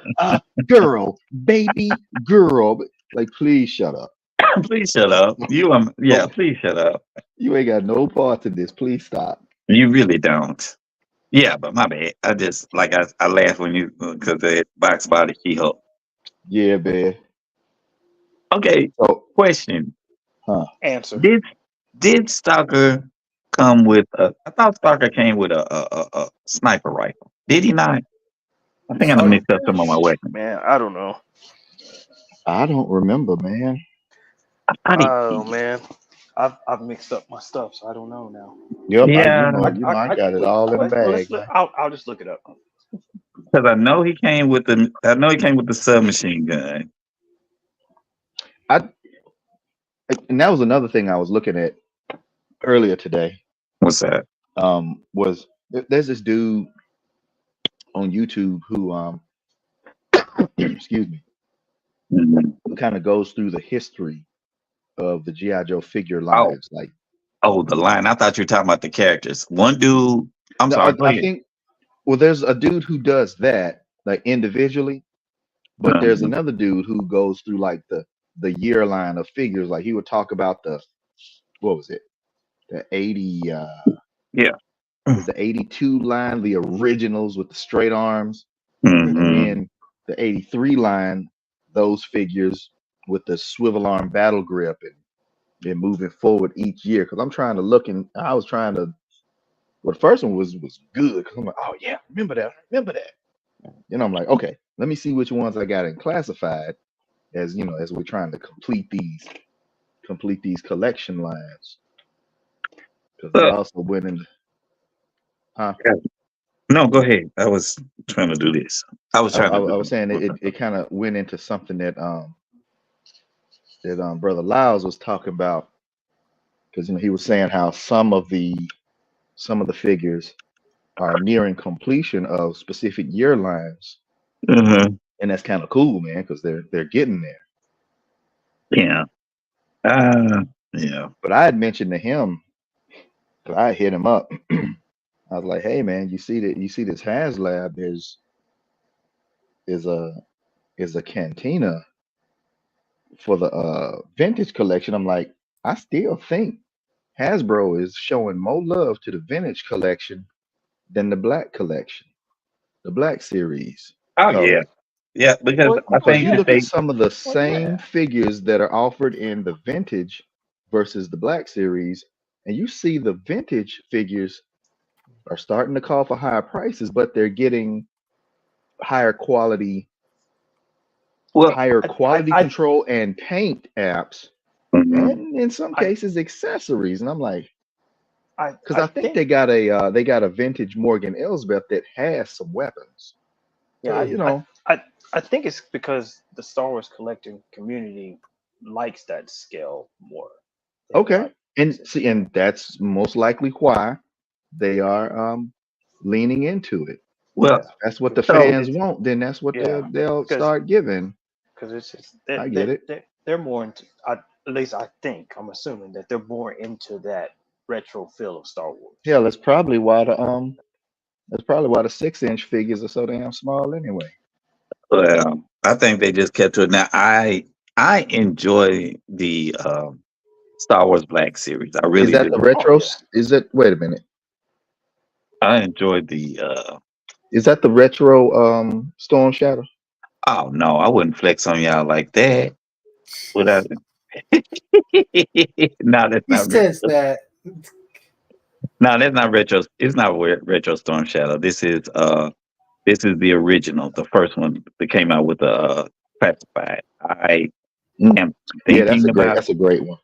girl, baby girl. Like, please shut up. please shut up. Yeah, Oh, please shut up. you ain't got no part to this. Please stop. You really don't. Yeah, but my bad. I just like I laugh when you because the box body She Hulk. Yeah, man. Okay, So, question: huh? Answer. Did did Stalker come with a? I thought Stalker came with a sniper rifle. Did he not? I think I done mixed up some of my weapons. Man, I don't know. I don't remember, man. I thought he Oh did. man, I've mixed up my stuff, so I don't know now. Yep, Yeah, I got it all in the bag, man. I'll just look it up. because I know he came with the. I know he came with the submachine gun. I and that was another thing I was looking at earlier today. What's that? Was there's this dude on YouTube who excuse me, Mhm. who kind of goes through the history of the GI Joe figure Oh, lines. Like, oh, the line. I thought you were talking about the characters. One dude. I'm no, sorry. Go I ahead. think well, there's a dude who does that like individually, but there's Uh, another dude who goes through like the year line of figures. Like he would talk about the what was it, the 80 yeah. was the 82 line, the originals with the straight arms, and hmm. Hmm. then the 83 line, those figures with the swivel arm battle grip and moving forward each year. Because I'm trying to look and I was trying to. Well, the first one was good because I'm like, oh yeah, remember that. You know, I'm like, okay, let me see which ones I got in classified as as we're trying to complete these collection lines. Because they Uh, also went in, huh? no, go ahead. I was trying to do this. I was trying to do I was saying it kind of went into something that brother Lyles was talking about because he was saying how some of the figures are nearing completion of specific year lines, uh and that's kind of cool, man, because they're getting there. Yeah. Uh, yeah. But I had mentioned to him 'Cause I hit him up. I was like, "Hey man, you see this HasLab is a cantina for the vintage collection." I'm like, I still think Hasbro is showing more love to the vintage collection than the black collection, the black series Oh yeah, colors. yeah. Because Well, I well, Because think you yeah. that look at they some of the Well, same yeah. figures that are offered in the vintage versus the black series, and you see the vintage figures are starting to call for higher prices, but they're getting higher quality, well. higher I, I, quality I, control and paint apps, Mhm. and in some I, cases accessories. And I'm like, because I I think think, they got a vintage Morgan Elsbeth that has some weapons. So yeah, you Hmm. know, I think it's because the Star Wars collecting community likes that scale more than a lot okay, of and pieces. see, Yeah. and that's most likely why they are leaning into it. Well, Yeah. That's what the Because so fans want. Then that's what yeah, they'll because start giving. it's just I get it. they're more into, at least I think, I'm assuming that they're more into that retro feel of Star Wars. Hell, that's probably why the 6-inch figures are so damn small anyway. I think they just kept to it. Now, I enjoy the Star Wars Black series. I Is really that the do. Oh retro? yeah. Is it? Wait a minute. I enjoy the. Is that the retro Storm Shadow? Oh no, I wouldn't flex on y'all like that. Without. No, that's He not says retro. that. No, that's not retro. It's not retro Storm Shadow. This is the original, the first one that came out with the classified. I Mm. am Yeah, thinking about that's a great one.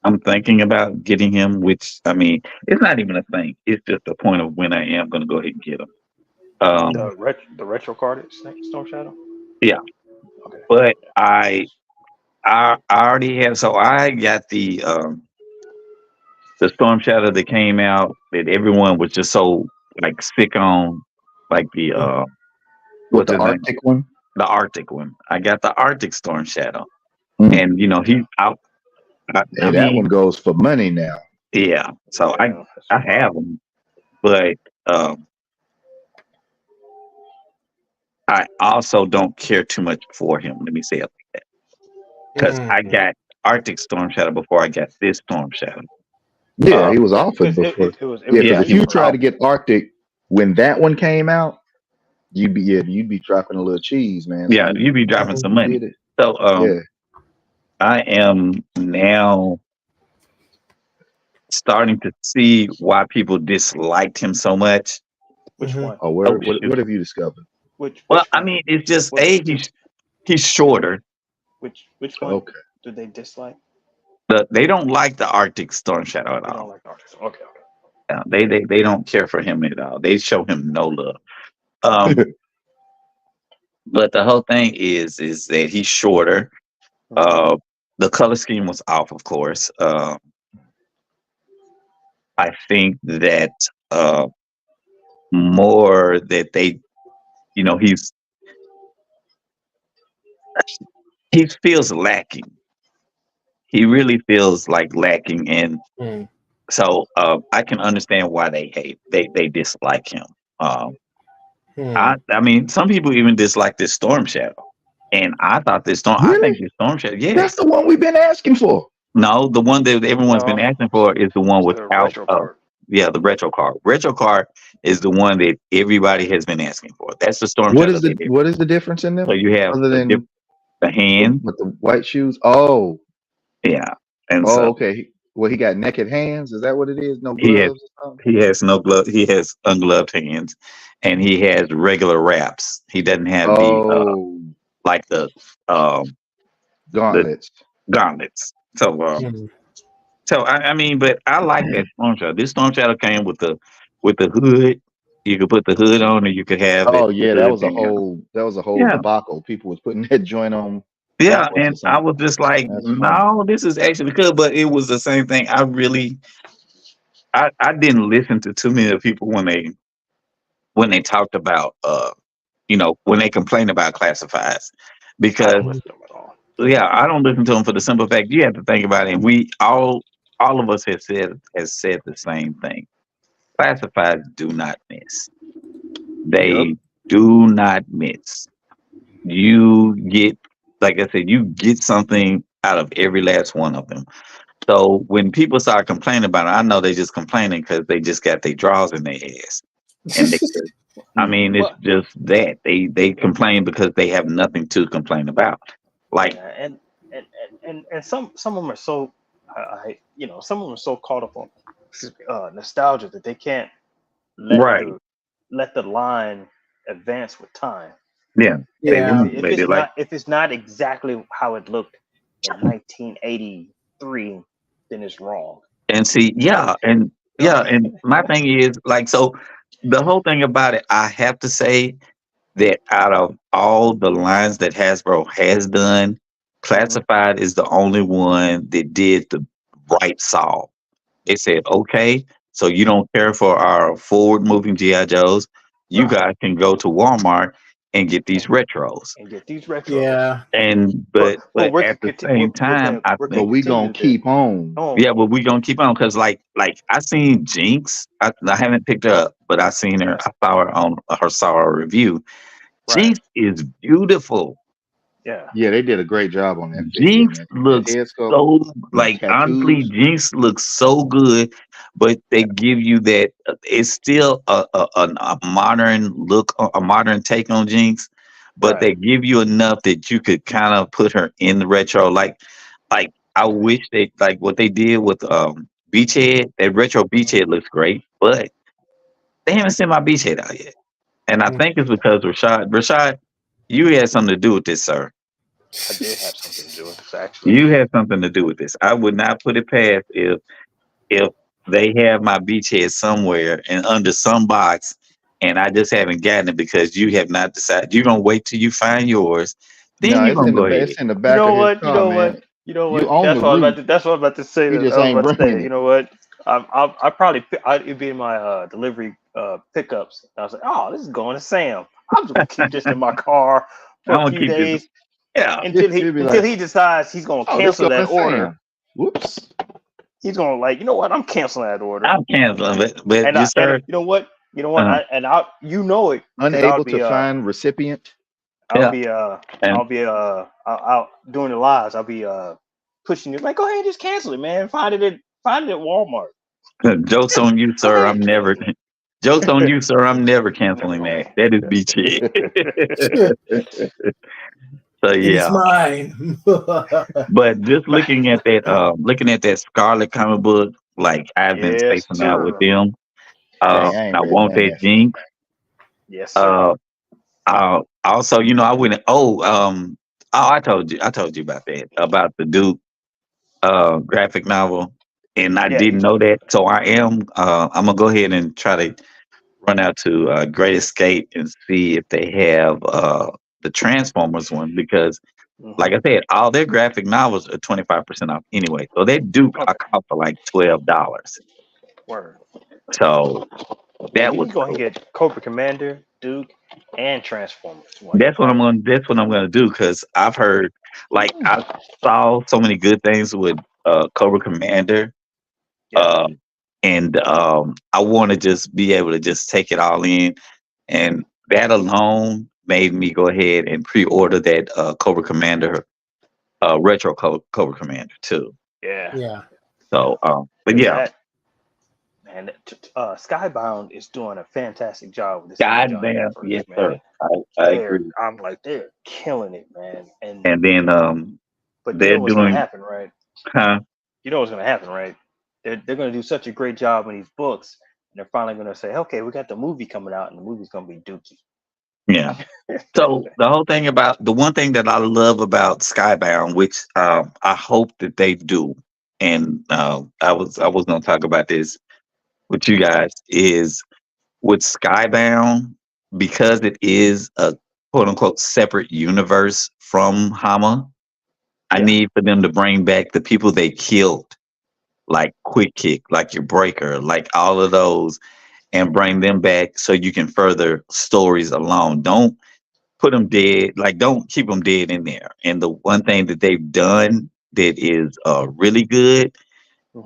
I'm thinking about getting him, which I mean, it's not even a thing. It's just a point of when I am going to go ahead and get him. Hmm. Um, The retro card is Storm Shadow. yeah, Okay. but I already have. So I got the Storm Shadow that came out that everyone was just so like sick on, like the With what's the his name, Arctic one. the Arctic one. I got the Arctic Storm Shadow, Mm. and you know Yeah. he out. I Hey, that one mean, goes for money now. yeah. So Yeah. That's I wild. have him, but um, I also don't care too much for him. Let me say it because I Hmm. got Arctic Storm Shadow before I got this Storm Shadow. Yeah, Uh, he was Yeah. offered Because before. it Yeah, was because yeah, if he initially you was try purchased. to out. get Arctic when that one came out, you'd be dropping a little cheese, man. So Yeah, you be dropping some you money. did it. So Yeah. I am now starting to see why people disliked him so much. Which Hmm. one? Oh, Oh what shoot. have you discovered? Well, Which I one? mean, it's just What? he's shorter. Which one Okay. do they dislike? They don't like the Arctic Storm Shadow at They don't all. like the artist. Okay. Okay. They don't care for him at all. They show him no love. Um, but the whole thing is that he's shorter. Hmm. Uh, the color scheme was off, of course. I think that uh, more that they, you know, he feels lacking. He really feels like lacking, and Hmm. so I can understand why they dislike him. Um, Hmm. I mean, some people even dislike this Storm Shadow, and I thought this Storm. I think Really? this Storm Shadow. That's Yes, the one we've been asking for. no, the one that everyone's been No, asking for is the one it's the without. retro card. Yeah, the retro card. Retro card is the one that everybody has been asking for. That's the Storm Shadow they did. What is the difference in So them you have other than the hand, the white shoes? Oh, yeah, and oh, so okay. Well, he got naked hands. Is that what it is? No he has gloves or something? he has no glove. He has ungloved hands, and he has regular wraps. He doesn't have the Oh, like um the gauntlets. gauntlets. So Hmm. I mean, but I like that Storm Shadow. This Storm Shadow came with the hood. You could put the hood on, or you could have it Oh the yeah, hood being that was a whole yeah. debacle. People was putting that joint on Yeah, backwards or and I something. was just like, That's funny. no, this is actually good, but it was the same thing. I didn't listen to too many of people when they talked about you know, when they complained about classifieds. I Because don't listen to them at all. yeah, I don't listen to them for the simple fact you have to think about it. And we all all of us has said the same thing. Classifieds do not miss. Yep. They do not miss. You get, like I said, you get something out of every last one of them. So when people start complaining about it, I know they just complaining because they just got their drawers in their ass, and I Mm. mean, it's Well, just that they complain because they have nothing to complain about. Like, yeah, and some of them are so, some of them are so caught up on nostalgia that they can't let right, the line advance with time. yeah, they Yeah. won't. They like, If it's not exactly how it looked in 1983, then it's wrong. and see, Like, yeah, and my thing is like, so the whole thing about it, I have to say that out of all the lines that Hasbro has done, hmm Classified is the only one that did the right solve. They said, okay, so you don't care for our forward moving GI Joes, you right, guys can go to Walmart and get these retros. and get these retros. Yeah. And But but we're at the same time, I we're But gonna think, we gonna continue to keep on. own. yeah, but we gonna keep on because like I seen Jinx. I haven't picked her up, but I seen her. I saw her on saw her review. Right. Jinx is beautiful. Yeah. Yeah, they did a great job on that figure, Jinx man. That looks head sculpt so, and the like, honestly, tattoos. Jinx looks so good, but they Yeah. give you that it's still a modern look, a modern take on Jinx, but Right. they give you enough that you could kind of put her in the retro. Like I wish they like what they did with Beachhead. That retro hmm Beachhead looks great, but they haven't sent my Beachhead out yet, and I Mm. think it's because Rashad, you had something to do with this, sir. I did have something to do with this, actually. You had something to do with this. I would not put it past if they have my beachhead somewhere and under some box, and I just haven't gotten it because you have not decided. You're gonna wait till you find yours, then No, you're gonna go ahead. it's in the You back know of his what? You car, know man. what? You know You what? own the route. That's what I was about to say. He just I was ain't about to bringing say. You it. know what? I probably it'd be in my delivery pickups. I was like, oh, this is going to Sam. I'm just gonna keep this in my car for I'm a gonna few keep this. days Yeah, He'd be until like, he decides he's gonna "Oh, this cancel going that to order. Sam." Whoops. He's gonna like, you know what? I'm canceling that order. I'm canceling it, but And you, and sir. you know what? You know what? Uh, I because I'll Unable be to find recipient. I'll yeah, be and out doing the lives. I'll be pushing you like, go ahead, just cancel it, man. Find it at Walmart. jokes on you, Go sir. ahead, I'm never. Jokes on you, sir. I'm never canceling that. That is beachhead. So It's yeah. mine. But just Man, looking at that Scarlet comic book, like I've been yes, spacing out with sir. them. Dang, I I ain't read want none of that that stuff. Jinx. Yes, sir. Uh, also, I went. I told you about that, about the Duke graphic novel, and I Yeah, didn't know that. So I'm gonna go ahead and try to run out to Great Escape and see if they have the Transformers one because, hmm like I said, all their graphic novels are 25% off anyway. So they do Okay, cost for like $12. word. So Yeah, that you was can go ahead cool. and get Cobra Commander, Duke, and Transformers while you're at it. That's what I'm gonna do because I've heard, like, I saw so many good things with Cobra Commander, Yeah. uh, and I want to just be able to just take it all in, and that alone made me go ahead and pre-order that Cobra Commander retro Cobra Commander too. Yeah. Yeah. So, but Because yeah, that man, Skybound is doing a fantastic job with this Energon goddamn, universe, yes, sir. man. I agree. They're killing it, man. And And then but you they're know what's gonna doing, happen, right? huh? You know what's gonna happen, right? They're gonna do such a great job in these books, and they're finally gonna say, okay, we got the movie coming out, and the movie's gonna be Dookie. Yeah. So the whole thing about the one thing that I love about Skybound, which I hope that they do, and I was going to talk about this with you guys, is with Skybound, because it is a quote unquote separate universe from Hama. I Yeah. need for them to bring back the people they killed, like Quick Kick, like your Breaker, like all of those, and bring them back so you can further stories along. Don't put them dead. Like, don't keep them dead in there. And the one thing that they've done that is really good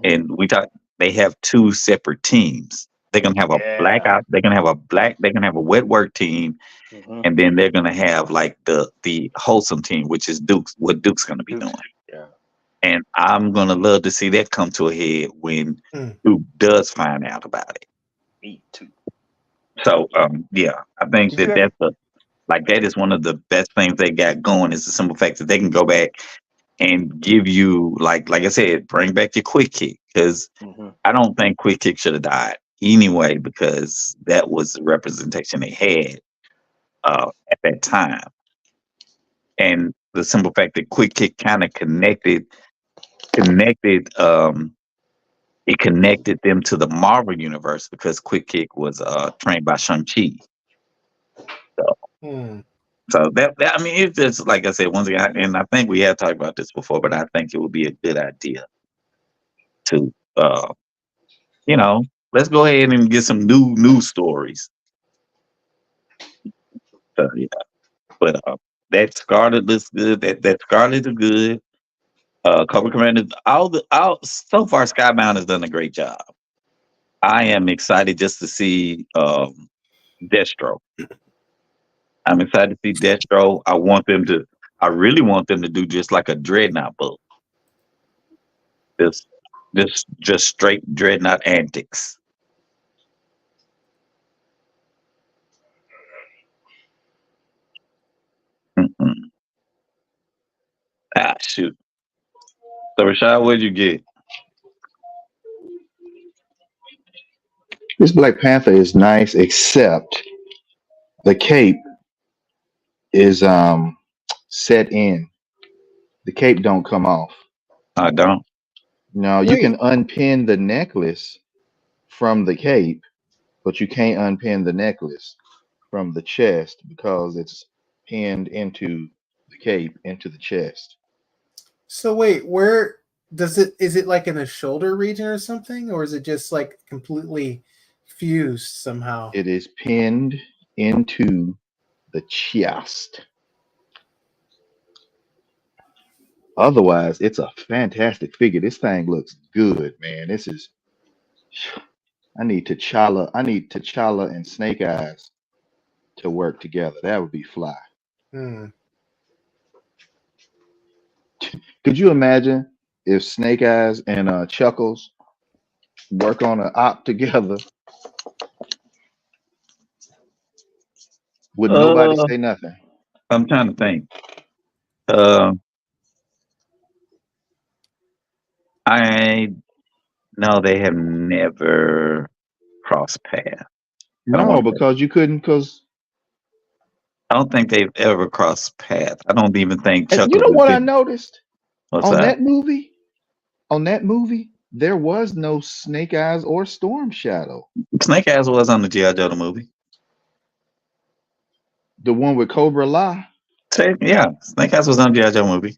and we talk. They have two separate teams. They're gonna have a black Yeah. out. They're gonna have a black. They're gonna have a wet work team, Hmm. and then they're gonna have like the wholesome team, which is Duke's. What Duke's gonna be Duke's. doing. Yeah. And I'm gonna love to see that come to a head when Hmm. Duke does find out about it. Me too. So yeah, I think Did you that ever? like that is one of the best things they got going is the simple fact that they can go back and give you like I said, bring back your quick kick because Hmm. I don't think quick kick should have died anyway because that was the representation they had at that time, and the simple fact that quick kick kind of connected it connected them to the Marvel universe because quick kick was trained by Shang-Chi. So Hmm. So I mean, it's just like I said once again, and I think we have talked about this before, but I think it would be a good idea to, you know, let's go ahead and get some new news stories. Yeah, but that Scarlet looks good. That Scarlet is good. Cobra Commander, all so far, Skybound has done a great job. I am excited just to see Destro. I'm excited to see Destro. I really want them to do just like a Dreadnought book. Just just straight dreadnought antics. Mm-mm. Ah, shoot. So Rashad, what'd you get? This Black Panther is nice, except the cape is set in. The cape don't come off. I don't. No, you Wait. can unpin the necklace from the cape, but you can't unpin the necklace from the chest because it's pinned into the cape into the chest. So wait, where does it? Is it like in the shoulder region or something, or is it just like completely fused somehow? It is pinned into the chest. Otherwise, it's a fantastic figure. This thing looks good, man. This is I need T'Challa. I need T'Challa and Snake Eyes to work together. That would be fly. Hmm. Could you imagine if Snake Eyes and Chuckles work on an op together? Would nobody Uh, say nothing? I'm trying to think. Uh, I no, they have never crossed paths. I don't No, want to say. because you couldn't. Because I don't think they've ever crossed paths. I don't even think and you Chuckles know has what I been. noticed What's on that? that movie? On that movie, there was no Snake Eyes or Storm Shadow. Snake Eyes was on the G.I. Joe movie. The one with Cobra La. Yeah, Snake Eyes was on G.I. Joe movie.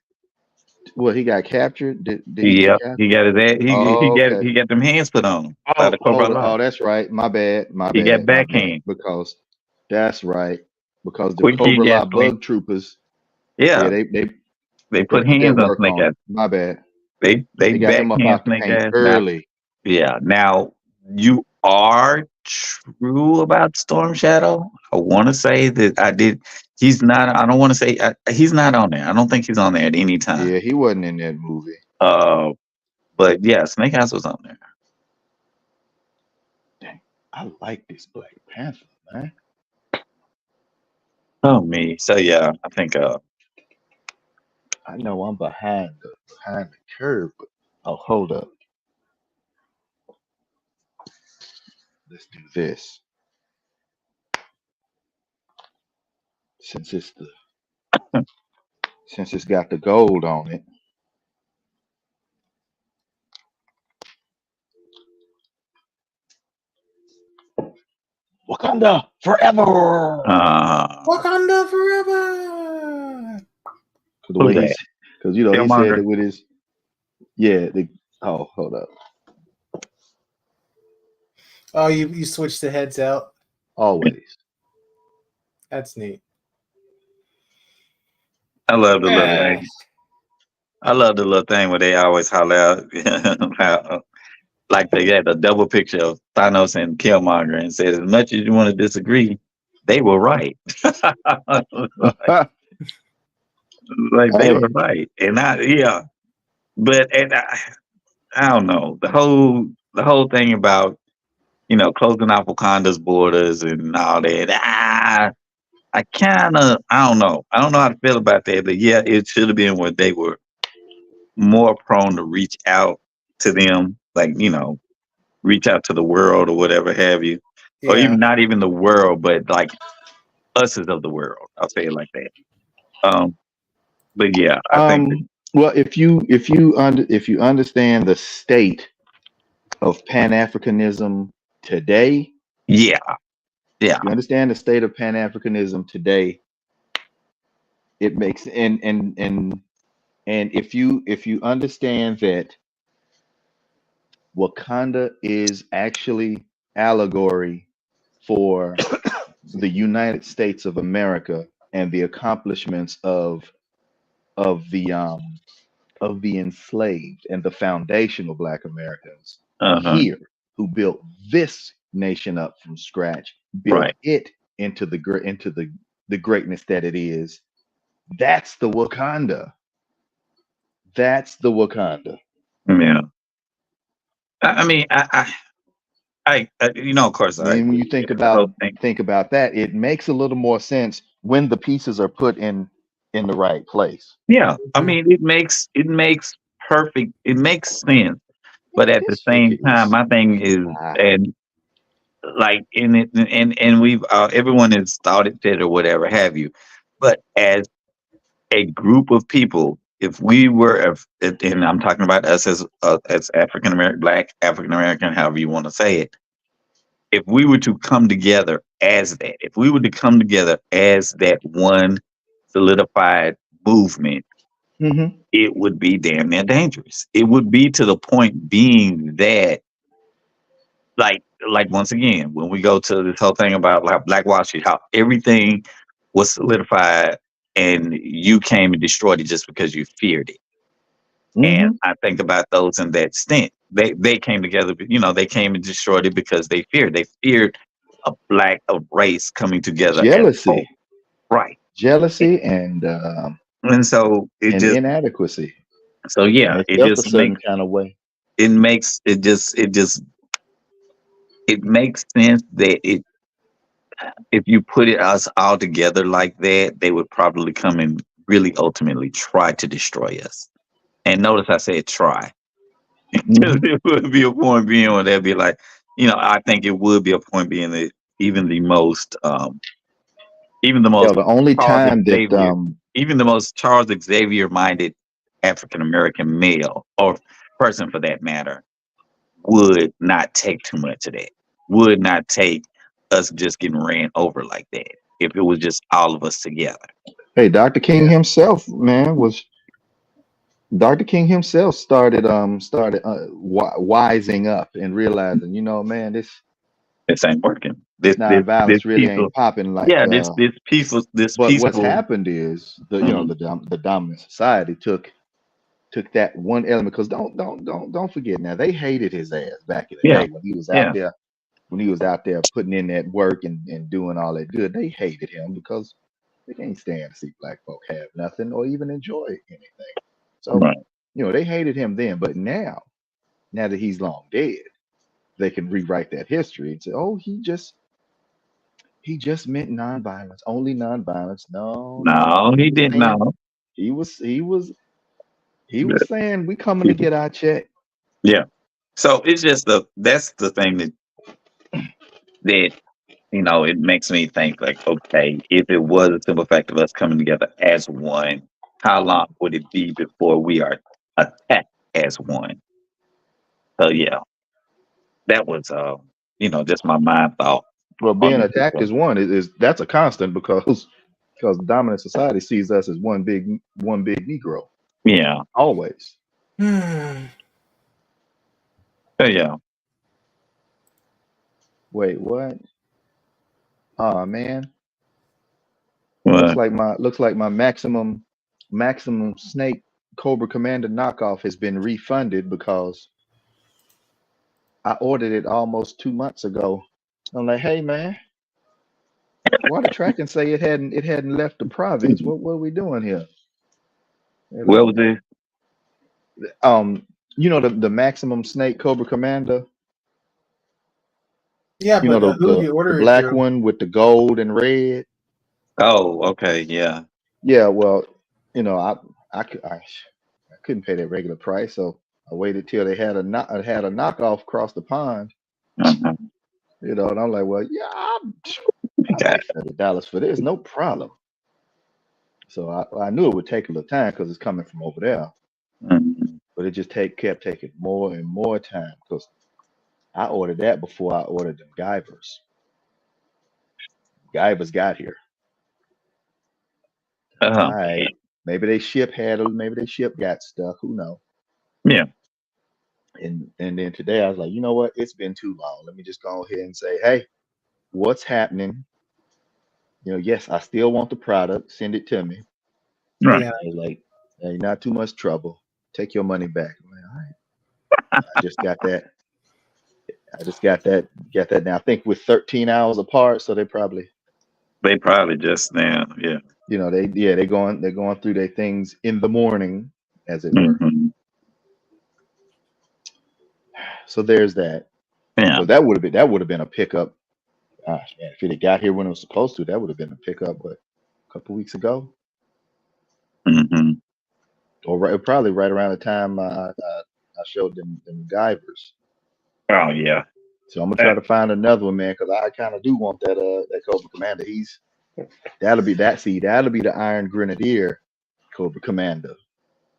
Well, he got captured. Did he get Yep, captured? he got his ass, Oh, okay. he got them hands put on him by Oh, the Cobra hold on. Line. Oh, that's right. My bad. My He got bad. My bad. backhand. Because that's right. Because the Quick, he Cobra got La bug troopers, yeah, yeah. They they put put that hands on work Snake on Eyes. him. My bad. They They got him up backhand out the Snake paint Eyes. Now, early. yeah. Now you are true about Storm Shadow. I want to say that I did. He's not. I don't want to say he's not on there. I don't think he's on there at any time. Yeah, he wasn't in that movie. Uh, but yeah, Snake Eyes was on there. Dang, I like this Black Panther, man. Oh me. So yeah, I think I know I'm behind the curve, but oh, hold up. Let's do this. Since it's the since it's got the gold on it. Wakanda forever. Wakanda forever. The way who's that? because you know he said Killmonger. it with his yeah. Oh, hold up. Oh, you switched the heads out. Always. That's neat. I love the little Ah, lady. I love the little thing where they always holler out how, like they had a double picture of Thanos and Killmonger and said, as much as you want to disagree, they were right. Like they were Hey, right. And yeah. But I don't know. The whole thing about, closing off Wakanda's borders and all that. I don't know. I don't know how to feel about that. But yeah, it should have been where they were more prone to reach out to them, like, reach out to the world or whatever have you. Or Yeah. even not even the world, but like us as of the world. I'll say it like that. Um, but yeah, I think that, well, if you understand the state of Pan Africanism today, yeah, yeah, if you understand the state of Pan Africanism today, it makes and if you understand that Wakanda is actually allegory for the United States of America and the accomplishments of of the enslaved and the foundational Black Americans uh-huh, here who built this nation up from scratch, built right, it into the greatness that it is. That's the Wakanda. That's the Wakanda. yeah. I mean, of course, I I mean, when agree. you Yeah, the whole thing. think about that, it makes a little more sense when the pieces are put in the right place. Yeah, I Mhm. mean, it makes perfect. It makes sense, but at the This same figure time, is my thing is, ah, and like in it, and we've everyone has thought it fit or whatever have you, but as a group of people, if we were, and I'm talking about us as African American, Black African American, however you want to say it, if we were to come together as that, if we were to come together as that one solidified movement, mhm. it would be damn near dangerous. It would be to the point being that, like once again, when we go to this whole thing about like Black Wall Street, how everything was solidified and you came and destroyed it just because you feared it. And Mhm. I think about those in that stint. They came together, they came and destroyed it because they feared. They feared a race coming together as a whole. Jealousy, Right. jealousy, And so it and just inadequacy. so And yeah, they it felt a just certain makes kind of way. it makes sense that if you put it us all together like that, they would probably come and really ultimately try to destroy us. And notice I said try. Because Mhm. it would be a point being where they'd be like, I think it would be a point being that even the most even the Hell, most the only Charles time that Xavier, even the most Charles Xavier minded African American male or person for that matter would not take too much of that. Would not take us just getting ran over like that if it was just all of us together. hey, Dr. King Yeah. himself, man, was Dr. King himself started wising up and realizing, man, This ain't working. this This nonviolence really peaceful, ain't popping like yeah, this but what's peaceful. happened is Mhm. the dominant society took that one element because don't forget now they hated his ass back in the Yeah, day when he was out yeah, there putting in that work and doing all that good. They hated him because they can't stand to see black folk have nothing or even enjoy anything. So, right. they hated him then, but now that he's long dead, they can rewrite that history and say, oh, he just meant nonviolence, only nonviolence. No, no, No, he didn't know. he was he was he was saying we coming to Yeah. get our check. Yeah. So it's just that's the thing that it makes me think like, okay, if it was a simple fact of us coming together as one, how long would it be before we are attacked as one? So yeah, that was just my mind thought Well, on being the attacked is situation. one is that's a constant because dominant society sees us as one big Negro Yeah. always. So yeah. Wait, what? Oh man, Well, looks like my maximum snake Cobra Commander knockoff has been refunded because I ordered it almost 2 months ago. I'm like, hey man, why the tracking say it hadn't left the province? What are we doing here? They're What like, was this? um, the maximum snake Cobra Commander. Yeah, You know but who did you the order it black through? one with the gold and red. Oh, okay, yeah. Yeah, well, I couldn't pay that regular price, so I waited till they had a knockoff across the pond. Uh-huh. And I'm like, well, yeah, I'll pay Got $30 for this, no problem. So I knew it would take a little time because it's coming from over there, mhm. but it just kept taking more and more time because I ordered that before I ordered them Guyvers. Guyvers got here. All Oh, right, maybe they ship got stuck. Who knows? yeah. And then today I was like, you know what? It's been too long. Let me just go ahead and say, hey, what's happening? Yes, I still want the product. Send it to me. Right. Yeah, I was like, hey, not too much trouble. Take your money back. I'm like, all right. I just got that. I just got that now. I think with 13 hours apart, so they probably, They probably just now, yeah. they're going through their things in the morning, as it were. Hmm. So there's that. Yeah. So that would have been a pickup. Gosh, man, if it had got here when it was supposed to, that would have been a pickup. But a couple weeks ago, Hmm. or probably right around the time I showed them divers. Oh, yeah. So I'm gonna Uh, try to find another one, man, because I kind of do want that Cobra Commander. That'll be the Iron Grenadier Cobra Commander.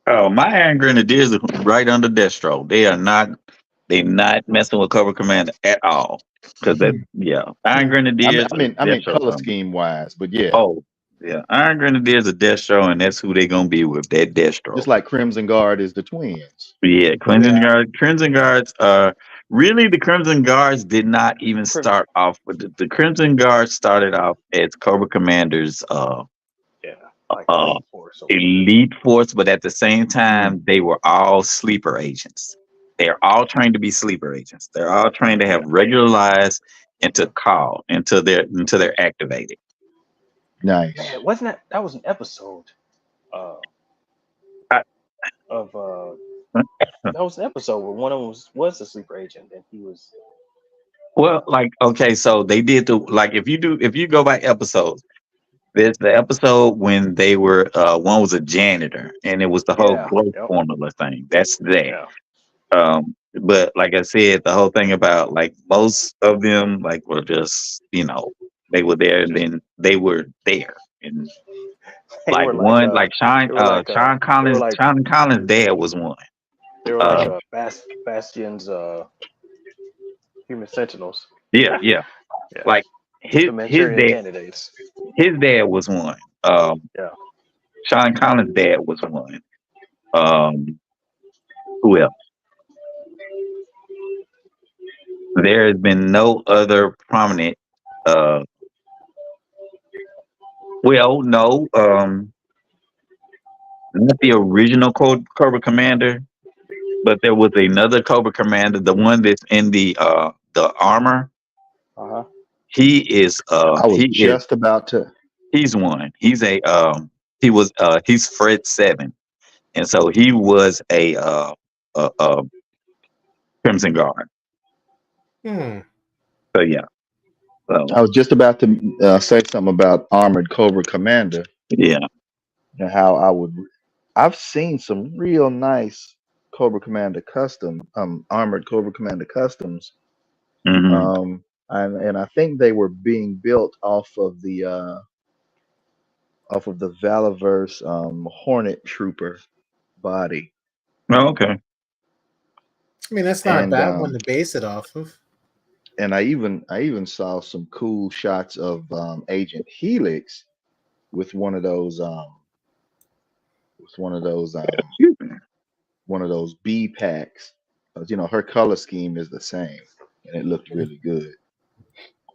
Oh, my Iron Grenadiers are right under Destro. They not messing with Cover Commander at all. Because that, yeah, Iron hmm. Grenadiers are I mean Destro color something. scheme wise, but yeah, Oh, yeah, Iron Grenadiers are Destro, and that's who they gonna be with. That just Destro. like Crimson Guard is the twins. Yeah, Yeah. Crimson Guards are really the Crimson Guards did not even Crimson. start off with the Crimson Guards started off as Cobra Commanders Yeah, like uh Elite Force or whatever. elite force, but at the same Mm, time, they were all sleeper agents. They're all trained to be sleeper agents. They're all trained to have Yeah, regular lives and to call until they're activated. nice. man, wasn't that was an episode uh, I- of that was an episode where one of them was a sleeper agent and he was well, like okay, so they did the like if you go by episodes, there's the episode when they were one was a janitor and it was the whole yeah, growth yep, formula thing. That's there. yeah. But like I said, the whole thing about like most of them like were just they were there and Just then they were there and they like were like one like they were like they were like Sean Collins' dad was one. they were like Uh, Bastion's human sentinels. yeah, yeah. Yeah, Like the his Manchurian dad candidates. was one. Yeah, Sean Collins' dad was one. Um, who else? There has been no other prominent. Uh, well, no. Not the original Cobra Commander, but there was another Cobra Commander, the one that's in the armor. uh huh. He is I was just about to. he's one. He's Fred 7, and so he was a Crimson Guard. Hmm. So yeah, so I was just about to say something about Armored Cobra Commander yeah. and how I've seen some real nice Cobra Commander Armored Cobra Commander customs. Hmm. And I think they were being built off of the Valaverse Hornet Trooper body. Oh, okay. I mean, that's not a And bad one to base it off of. I even saw some cool shots of Agent Helix with one of those Excuse me. one of those B packs. Her color scheme is the same, and it looked really good.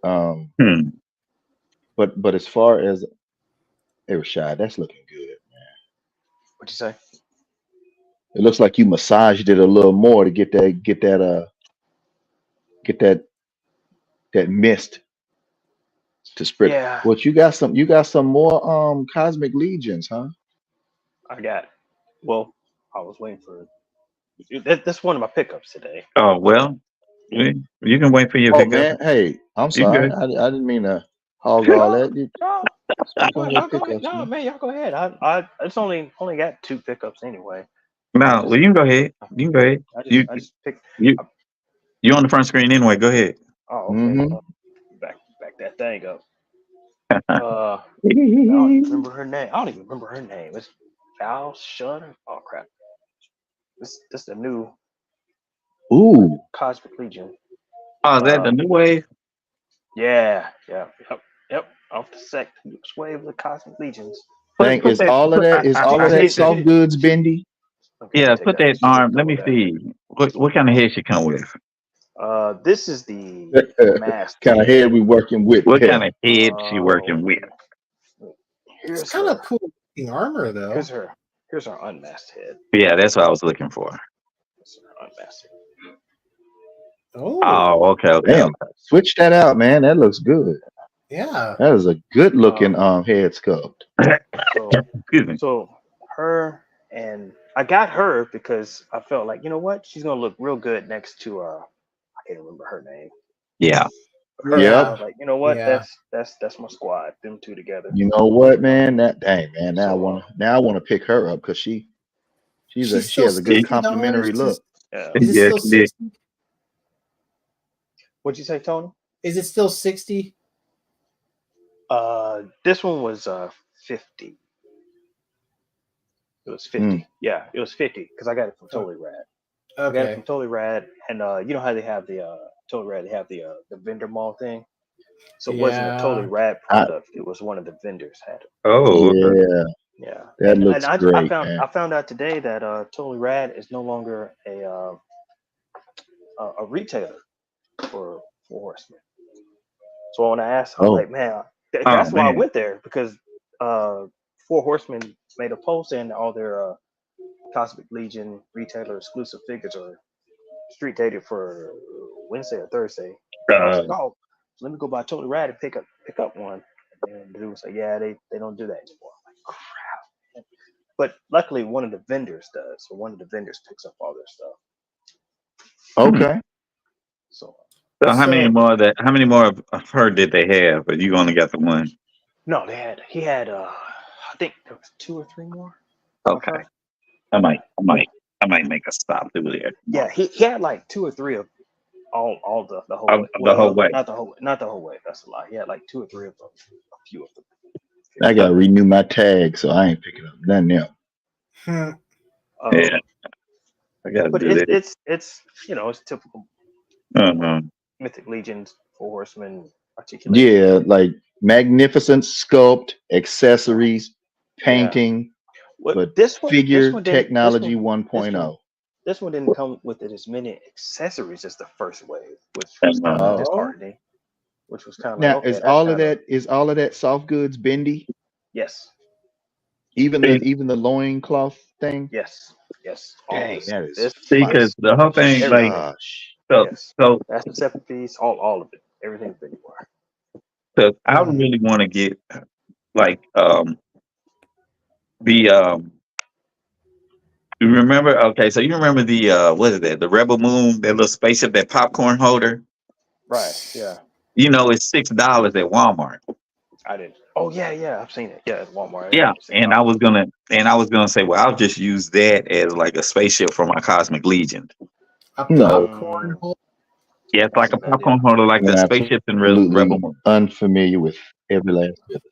Um, Hmm. but as far as Rashad, that's looking good. What'd you say? It looks like you massaged it a little more to get that mist to spread. Yeah, But you got some more cosmic legions, huh? I got. Well, I was waiting for that's one of my pickups today. Oh well, you can wait for your Oh pickup. man, hey, I'm You sorry. good? I didn't mean to hog all No, that. You no, speak on your y'all go ahead. pickups, No, man. man, y'all go ahead. I it's only got two pickups anyway. I No, well just you can go ahead. You can go ahead. I just picked. You I, you're on the front screen anyway. Go ahead. oh, okay. Mm-hmm. Back that thing up. I don't even remember her name. I don't even remember her name. It's Val Shutter. Oh crap. This is the new Ooh, Cosmic Legion. Oh, is that the new wave? Yeah, yep. Off the next wave of the Cosmic Legions. dang, Put that. is She, all of that she, soft she, goods she, bendy? okay, Yeah, take put that. that Take arm. Let all me that. see. What kind of head she come with? This is the masked Kind of head head. we working with What kind there. of head she working with? It's Here's kind of her. cool looking armor though. Here's her unmasked head. Yeah, that's what I was looking for. This is her unmasked head. Oh, Oh, okay. Damn, switch that out, man. That looks good. yeah. That is a good looking Um, head sculpt. so Excuse me. so her and I got her because I felt like, you know what, she's gonna look real good next to I can't remember her name. Yeah. Her, I Yep. was like, you know what, Yeah. that's my squad, them two together. You know what, man? That dang, man. So Now I want to pick her up because she She's she still has a good $60. complementary look. yeah. Is it Yeah, still yeah. 60? What'd you say, Tony? Is it still 60? This one was 50. It was Mm. 50. Yeah, it was 50 because I got it from Totally Rad. I got it from Okay. Totally Rad, and you know how they have the Totally Rad, they have the vendor mall thing. So it wasn't a Totally Yeah. Rad I, product. It was one of the vendors had it. Oh, okay. yeah, Yeah, that and looks great, man. I found out today that Totally Rad is no longer a retailer for Horsemen. So when I asked, I was Oh, like, man, Oh that's why I man. went there because Four Horsemen made a post saying all their Cosmic Legion retailer exclusive figures are street dated for Wednesday or Thursday. And I was Uh, like, oh, so let me go by Totally Rad and pick up one. And the dude was like, yeah, they don't do that anymore. I'm like, crap. But luckily, one of the vendors does. So one of the vendors picks up all their stuff. okay. So so So how many more of her did they have? But you only got the one. no, he had I think there was two or three more of Okay. her. I Yeah, might make a stop through there yeah, tomorrow. he had like two or three of all the whole way. Of the whole Well, way. not the whole way. That's a lie. He had like two or three of them, a few of them. I Figures. gotta renew my tag, so I ain't picking up nothing else. hmm, Yeah, Um, I gotta but do that. it's it's typical Uh-huh. Mythic Legions, Four Horsemen, articulated. Yeah, like magnificent sculpt, accessories, Yeah. painting, What but this figure one didn't this technology one this one 1.0. this one didn't come with it as many accessories as the first wave, which was kind of Uh-huh. Oh, disheartening. Which was kind of like, now okay, that kind of is all of that soft goods bendy? yes, See, Even the loin cloth thing? yes, all Dang, this that is this because this the whole thing, like, everything. gosh. so, Yes, so, that's the separate piece. All of it, everything's been more. so I hmm. really want to get like the you remember? Okay, so you remember the what is that? The Rebel Moon, that little spaceship, that popcorn holder. Right? Yeah, You know, it's $6 at Walmart. I did. Oh yeah, I've seen it. Yeah, at Walmart, it's Yeah, like and I was gonna say, well, I'll just use that as like a spaceship for my Cosmic Legion. A Hmm. popcorn hole. Yeah, it's That's like a a good idea. popcorn holder, like the I'm spaceships in Rebel absolutely Moon. unfamiliar with every last bit of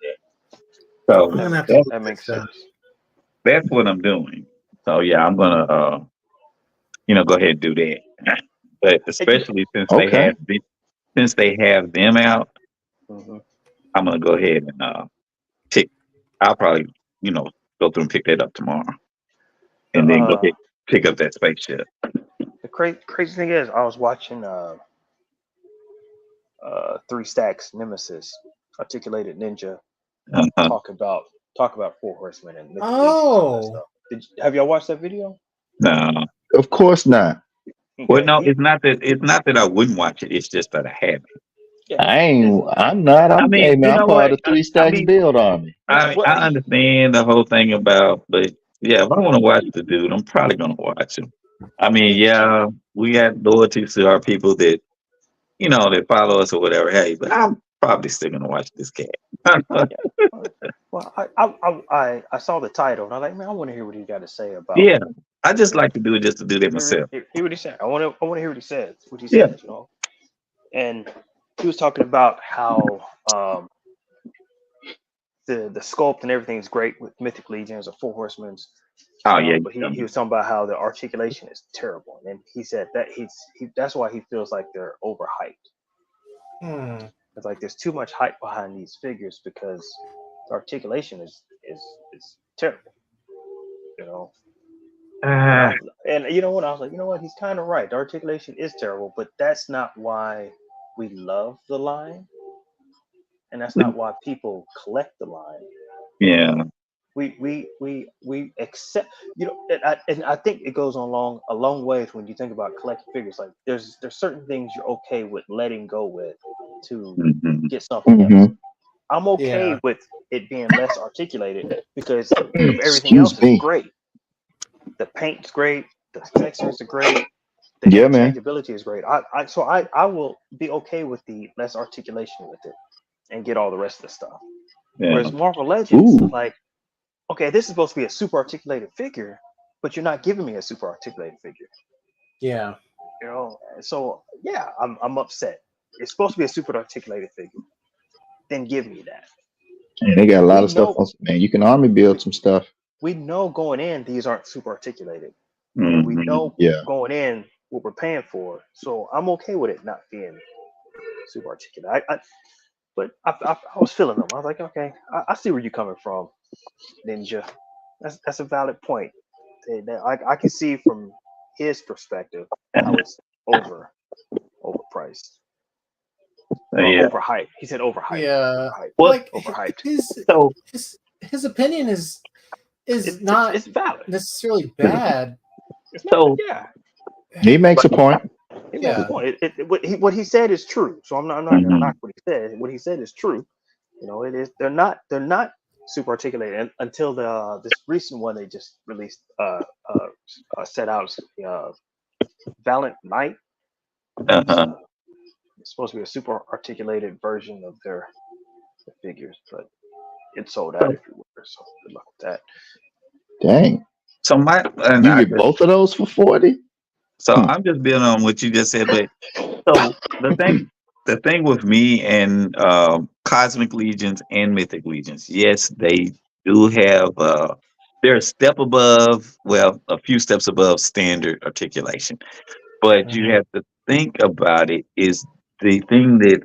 I'm So gonna have to that's put That this makes down. sense. what I'm doing. So yeah, I'm gonna go ahead and do that. But And you, especially that. Okay. since they have them out, hmm I'm gonna go ahead and pick. I'll probably go through and pick that up tomorrow, the and then go ahead pick up that spaceship. crazy thing is, I was watching Three Stacks Nemesis, Articulated Ninja, Uh-huh. talk about Four Horsemen and Mythic Legions and all that Oh, stuff. Have y'all watched that video? No. Of course not. Well, Okay. no, it's not that I wouldn't watch it. It's just that I haven't. Yeah. I ain't. I'm not. I I'm. mean, Hey man, you I'm know part what? of Three I Stacks mean, Build Army. Well, I understand the whole thing about, but yeah, if I want to watch the dude, I'm probably gonna watch him. I mean, yeah, we got loyalty to our people that that follow us or whatever. Hey, but I'm probably still gonna watch this cat. yeah. Well, I saw the title and I'm like, man, I want to hear what he got to say about Yeah, I just this. like to do it just to do that myself. Hear what he said. I want to hear what he says. What he Yeah. says, And he was talking about how the sculpt and everything is great with Mythic Legions or Four Horsemen's. Oh yeah. But he was talking about how the articulation is terrible, and he said that that's why he feels like they're overhyped. Hmm. It's like there's too much hype behind these figures because the articulation is terrible. You know, Uh, and you know what? I was like, you know what? He's kind of right. The articulation is terrible, but that's not why we love the line, and that's not why people collect the line. yeah. We accept, and I think it goes on a long way when you think about collecting figures. Like there's certain things you're okay with letting go with to Mhm. get something else. Mm-hmm. I'm okay Yeah. with it being less articulated because of everything else Excuse is me. great. The paint's great, the textures are great, the Yeah, man. interchangeability is great. I will be okay with the less articulation with it and get all the rest of the stuff. Yeah. Whereas Marvel Legends, Ooh. like, okay, this is supposed to be a super articulated figure, but you're not giving me a super articulated figure. Yeah. So yeah, I'm upset. It's supposed to be a super articulated figure. Then give me that. And they got a lot We of stuff know on. Man, you can army build we, some stuff. we know going in these aren't super articulated, and we Mhm. know Yeah. going in what we're paying for. So I'm okay with it not being super articulate. But I was feeling them. I was like, okay, I see where you're coming from, Ninja. That's a valid point. I can see from his perspective how it's overpriced or Yeah. overhyped. He said overhyped. Yeah. Overhyped. Well, Like Overhyped. so his opinion is not It's valid. necessarily bad. It's not. so Yeah. He makes a point. He makes a Yeah. point. What he said is true. So I'm not gonna mhm. knock what he said. What he said is true. It is. They're not super articulated until the this recent one they just released. Set out Valiant Knight. It's, Uh-huh. it's supposed to be a super articulated version of their figures, but it sold out So, everywhere. So good luck with that. Dang. so my and You I get just both of those for 40? so Hmm. I'm just building on what you just said, but so the thing with me and Cosmic Legions and Mythic Legions, yes, they do have they're a step above, well, a few steps above standard articulation. But you Mhm. have to think about it is the thing that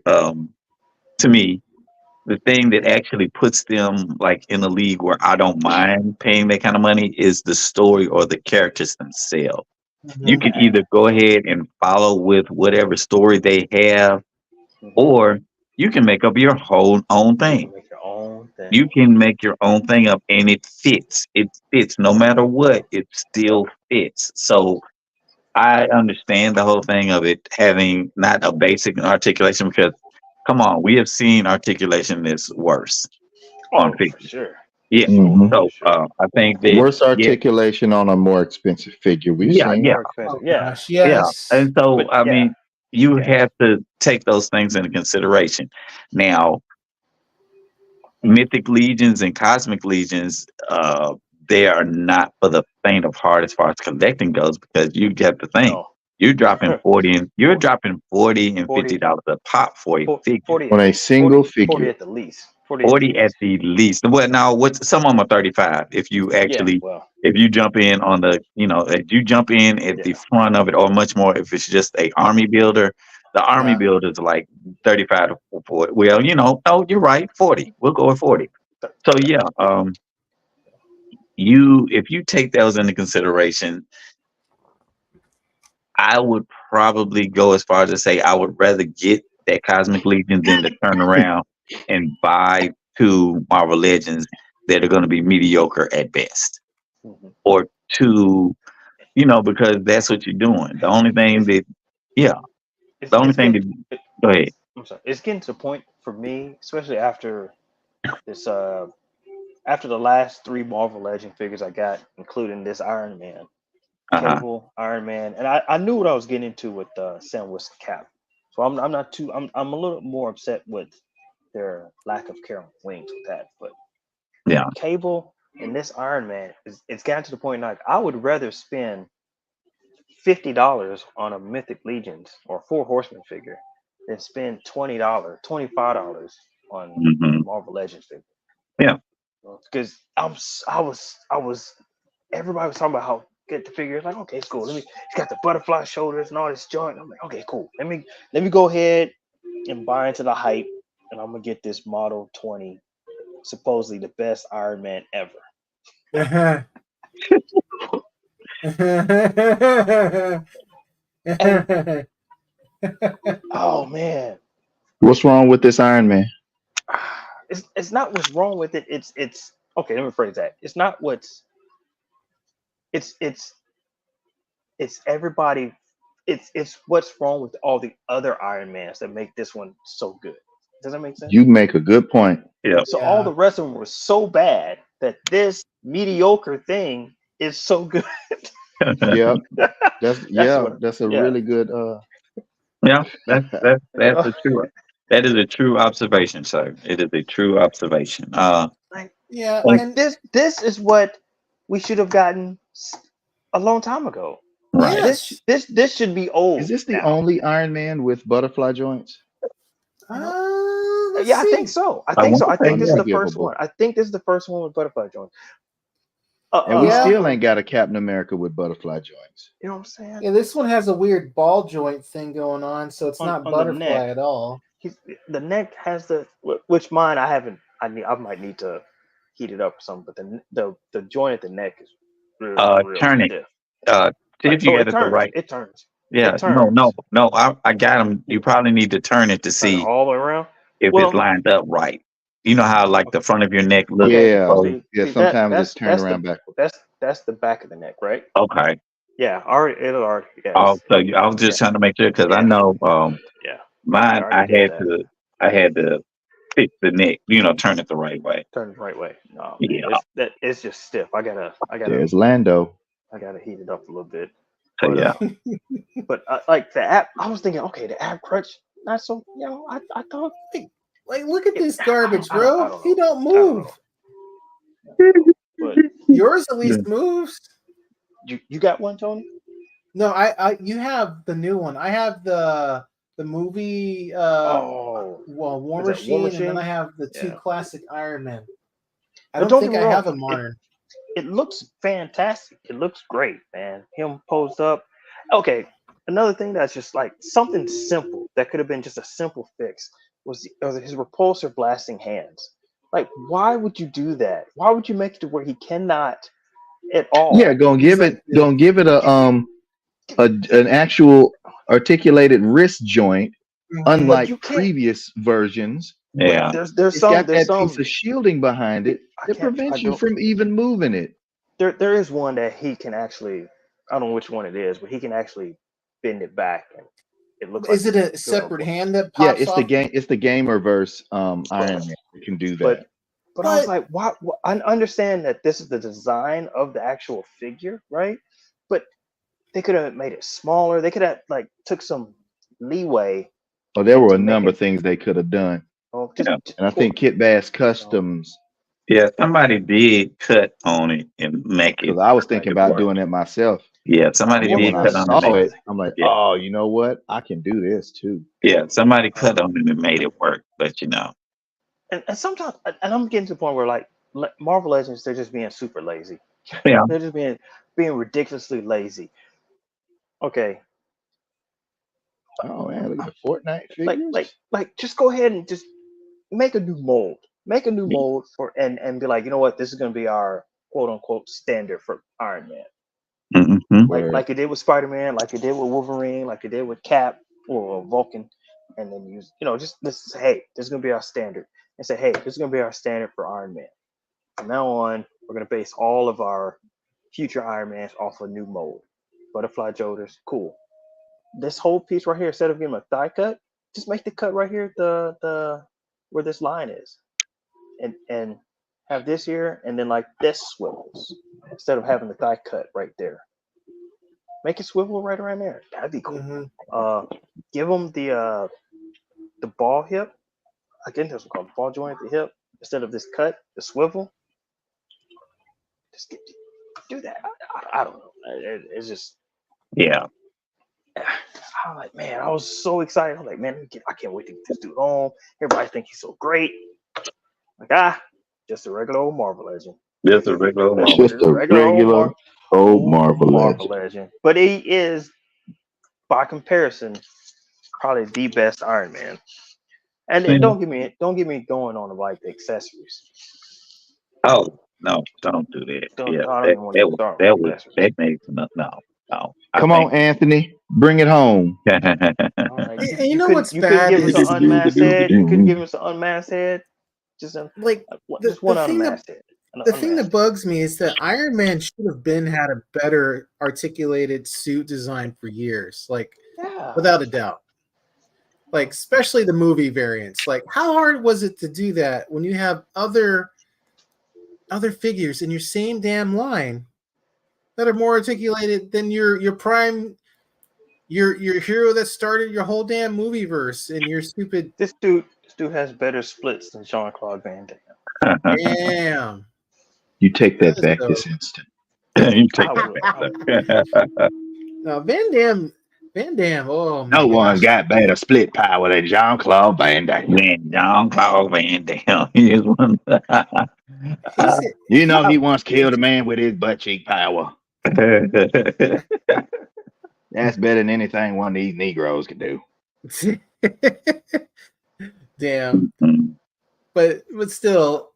to me, the thing that actually puts them like in a league where I don't mind paying that kind of money is the story or the characters themselves. You Mhm. can either go ahead and follow with whatever story they have, Hmm. or you can make up your whole own You thing. can make your own thing. You can make your own thing up and it fits. It fits no matter what, it Yep. still fits. So I understand the whole thing of it having not a basic articulation because come on, we have seen articulation that's worse on Oh, for figures. sure. Yeah. Oh, Hmm. for So sure. I think that Worse yeah, articulation on a more expensive figure we've yeah, seen. yeah. More Oh expensive. Yeah. gosh, Yeah. yes. And so, But I yeah. mean, you Yeah. have to take those things into consideration. Now, Mythic Legions and Cosmic Legions, they are not for the faint of heart as far as collecting goes because you get the thing. No. You're For- dropping 40 and 40, $50 a pop for a figure. 40 On at a the single 40 figure. at the least. 40 at the 40 at least. the least. Well, now what some of them are 35 if you Yeah. actually Well. if you jump in on the if you jump in at the Yeah. front of it or much more if it's just a army builder. The army Yeah. builder is like 35 to 40. Well, no, you're right, 40. We'll go with 40. So Yeah. yeah, you if you take those into consideration, I would probably go as far as to say I would rather get that Cosmic Legion than to turn around and buy two Marvel Legends that are going to be mediocre at best, Hmm. or two, you know, because that's what you're doing. The only thing It's that, yeah, it's, the only it's thing getting that, it, go ahead. I'm sorry. It's getting to the point for me, especially after this after the last three Marvel Legend figures I got, including this Iron Man, Uh-huh. Cable, Iron Man, and I knew what I was getting into with Sam Wilson Cap. So I'm not too I'm a little more upset with their lack of care on wings with that. But Yeah. Cable and this Iron Man it's gotten to the point like I would rather spend $50 on a Mythic Legions or Four Horsemen figure than spend $25 on a Hmm. Marvel Legends figure. Yeah. Because I was everybody was talking about how good the figure is. Like, okay, it's cool. He's got the butterfly shoulders and all this joint. I'm like, okay, cool. Let me go ahead and buy into the hype, and I'm gonna get this Model 20, supposedly the best Iron Man ever. And oh man, What's wrong with this Iron Man? it's not what's wrong with it. It's okay. Let me phrase that. It's not what's it's it's it's everybody. It's what's wrong with all the other Iron Mans that make this one so good. Does that make sense? You make a good point. Yeah. So all Yeah. the rest of them were so bad that this mediocre thing is so good. Yep. That's what. That's a Yeah. really good Yeah. You That's know, a true, that is a true observation, sir. It is a true observation. like Yeah, Like, and this is what we should have gotten a long time ago. right. yes. This should be Is old this the now. only Iron Man with butterfly joints? You know. Let's Yeah, I think see. so. I I think want so. I to say think this is the yes. first one. Unforgivable. I think this is the first one with butterfly joints. And we Yeah. still ain't got a Captain America with butterfly joints. You know what I'm saying? Yeah, this one has a weird ball joint thing going on, so it's not On the neck, butterfly at all. the neck has which mine I haven't. I might need to heat it up or something. But the joint at the neck is real Turn it. stiff. See Like if you so, got it the right. It turns. Yeah. It No. turns. I got him. You probably need to turn it to Turn it see all the way around. if it's Well, lined up right. You know how like the front of your neck looks okay. exposed. Yeah. See that Sometimes it's turned around backwards. that's the back of the neck, right? Okay. Yeah. Already. It'll already. Yeah. I was Yeah. just trying to make sure because I Yeah. know Yeah. I mine. already did that. I had to fix the neck. You know, turn it the right way. Turn the right way. No man, Yeah. it's just stiff. There's Lando. I gotta heat it up a little bit. So But yeah. like the app, I was thinking, okay, the app crutch, not so. I thought Like, look at this garbage, I don't bro. know. He don't I don't move. know. But Yours at Yeah. least moves. you got one, Tony? No, you have the new one. I have the movie Oh, War is that War Machine, and then Machine? I have the two Yeah. classic Iron Man. I But don't don't get think me I wrong, have a modern. it looks fantastic. It looks great, man. Him posed up. Okay, another thing that's just like something simple that could have been just a simple fix was his repulsor blasting hands. Like, why would you do that? Why would you make it to where he cannot at Yeah, all? He's like this. gonna give it an actual articulated wrist joint, Mhm. But unlike you can't. previous versions. But Yeah. there's It's got there's that piece some of shielding behind it I that can't I prevents you don't from even moving it. there is one that he can actually I don't know which one it is, but he can actually bend it back and it looks like Is it a it's separate durable. hand that Yeah, pops off? it's the gamer verse But Iron Man that can do but that. but I was But like, why? I understand that this is the design of the actual figure, right? But they could have made it smaller. They could have like took some leeway Oh, there were into a number making of things they could have done. Yeah. And I well, think Kit Bass you know, Customs, Yeah. Somebody did cut on it and make because it I was like thinking it about work. doing it myself. Yeah. I Somebody And then was when did I cut gonna on it and saw make it. it, say, I'm like, Yeah. oh, you know what? I can do this too. Yeah. Somebody uh, cut on it and made it work. But you know. and sometimes, and I'm getting to the point where like Marvel Legends, they're just being super lazy. Yeah. They're just being ridiculously lazy. Okay, Oh man, look at the Fortnite figures. just go ahead and just make a new mold. Make a new mold for and be like, you know what, this is gonna be our quote unquote standard for Iron Man. Mm-hmm. Where Like it did with Spider Man, like it did with Wolverine, like it did with Cap or Vulcan, and then use just this is hey, this is gonna be our standard. And say, hey, this is gonna be our standard for Iron Man. From now on, we're gonna base all of our future Iron Mans off a new mold. butterfly shoulders, cool. This whole piece right here, instead of giving him a thigh cut, just make the cut right here, the where this line is, and have this here, and then like this swivels instead of having the thigh cut right there. Make it swivel right around there. That'd be cool. Mm-hmm. Give him the ball hip. Again, that's what called the ball joint at the hip instead of this cut, the swivel. Just do that. I don't know. It's just Yeah. I'm like, man, I was so excited. I'm like, man, I can't wait to get this dude home. Everybody think he's so great. Like, just a regular old Marvel legend. Just a regular That's Marvel. just a regular old Marvel legend. legend. But he is, by comparison, probably the best Iron Man. And don't get me going on like the accessories. Oh no, don't do that. I Yeah, don't even want to start with accessories. that makes no. Come on, Anthony, bring it home. And you know couldn't- what's you couldn't bad give him is some unmasked head. You couldn't give him some unmasked head. Just like just one the thing that unmasked head. the thing that bugs me is that Iron Man should have had a better articulated suit design for years, like without a doubt. Like especially the movie variants. Like how hard was it to do that when you have other figures in your same damn line that are more articulated than your prime your hero that started your whole damn movie verse and your stupid This dude has better splits than Jean-Claude Van Damme. damn. You take that Yes, back though. this instant. You take I No, Van Damme. Oh my No one gosh. got better split power than Jean-Claude Van Damme. Man, Jean-Claude Van Damme. He is one. You know he once killed a man with his butt cheek power. That's better than anything one of these Negroes can do. Damn. But still,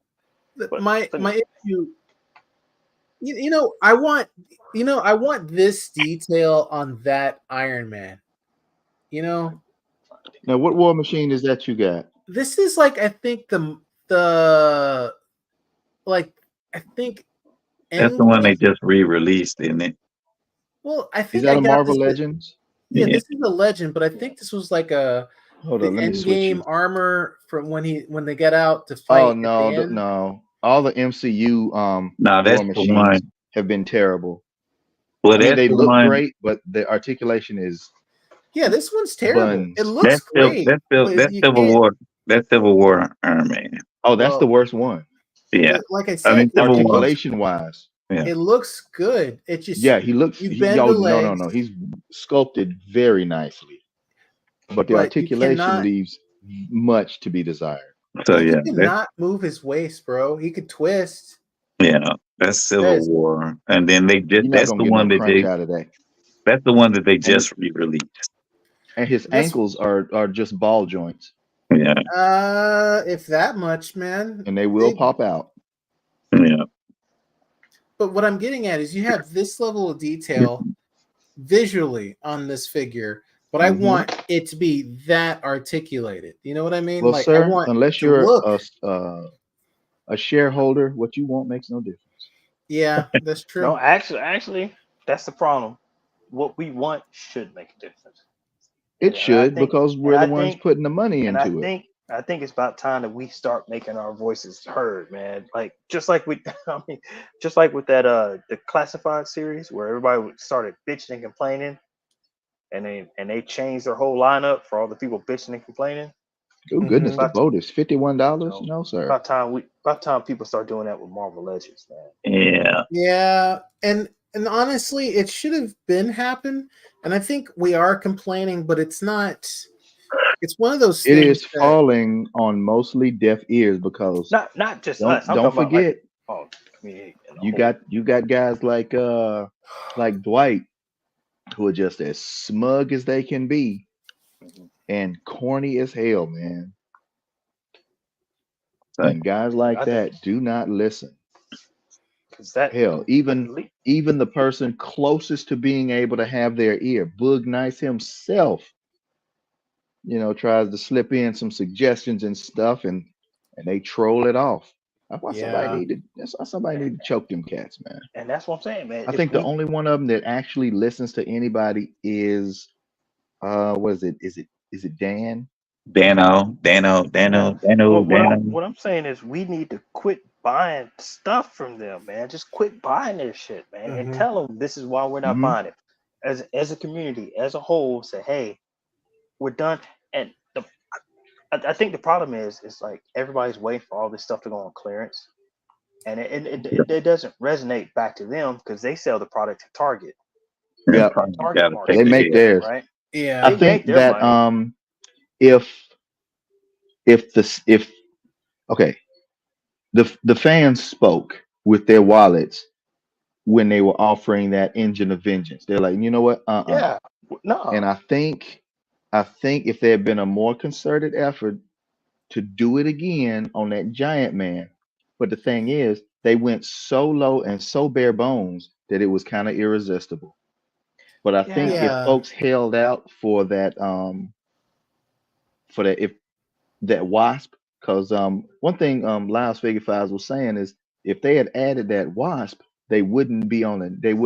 my issue. I want this detail on that Iron Man. Now, what War Machine is that you got? This is like I think That's the one they just re-released, isn't it? Well, I think Is that I a got Marvel this. Legends? Yeah, this is a legend, but I think this was like the Endgame armor from when they get out to fight. Oh no, no! All the MCU that's War the Machines one. have been terrible. Well, I mean, they look one. great, but the articulation is. Yeah, this one's terrible. Buns. It looks great. That's Civil War. That's Civil War Iron Man. Oh, that's the worst one. Yeah, like I said, articulation wise, it looks good. It just he looks. No. He's sculpted very nicely, but the articulation leaves much to be desired. So he could not move his waist, bro. He could twist. Yeah, that's Civil War, and then they just that's the one that they out of that. That's the one that they just re-released. And his ankles are just ball joints. Yeah. If that much, man. And they will pop out. Yeah. But what I'm getting at is you have this level of detail visually on this figure, but I want it to be that articulated. You know what I mean? Well, sir, unless you're a shareholder, what you want makes no difference. Yeah, that's true. No, actually, that's the problem. What we want should make a difference. It should, because we're the ones putting the money into it. I think it's about time that we start making our voices heard, man. Like just like with that the Classified series where everybody started bitching and complaining, and they changed their whole lineup for all the people bitching and complaining. Oh goodness, the vote is $51. No, sir. About time people start doing that with Marvel Legends, man. Yeah. Yeah, and honestly, it should have been happened. And I think we are complaining, but it's not. It's one of those things. It is falling on mostly deaf ears because not just us. Don't forget. You got guys like Dwight who are just as smug as they can be and corny as hell, man. And guys like that do not listen. Hell, even the person closest to being able to have their ear, Boog Nice himself, tries to slip in some suggestions and stuff, and they troll it off. That's why somebody Yeah. need to. That's why somebody need to choke them cats, man. And that's what I'm saying, man. I If think the we, only one of them that actually listens to anybody is what is it? Is it Dan? no, Dano. what I'm saying is we need to quit buying stuff from them, man. Just quit buying their shit, man, and Hmm. tell them this is why we're not Hmm. buying it. As a community, as a whole, say, hey, we're done. And I think the problem is, it's like everybody's waiting for all this stuff to go on clearance, and it doesn't resonate back to them because they sell the product to Target. Yeah, Yep, probably Target gotta take they markets the it, make hit. theirs. right? I They Yeah. think make their that money. if if okay, the fans spoke with their wallets when they were offering that engine of vengeance. They're like, you know what? Yeah, And no, I think if there had been a more concerted effort to do it again on that giant man, but the thing is, they went so low and so bare bones that it was kind of irresistible. But I think yeah, if Yeah. folks held out for that if that wasp, because one thing Lyles Figure Fives was saying is if they had added that wasp, they wouldn't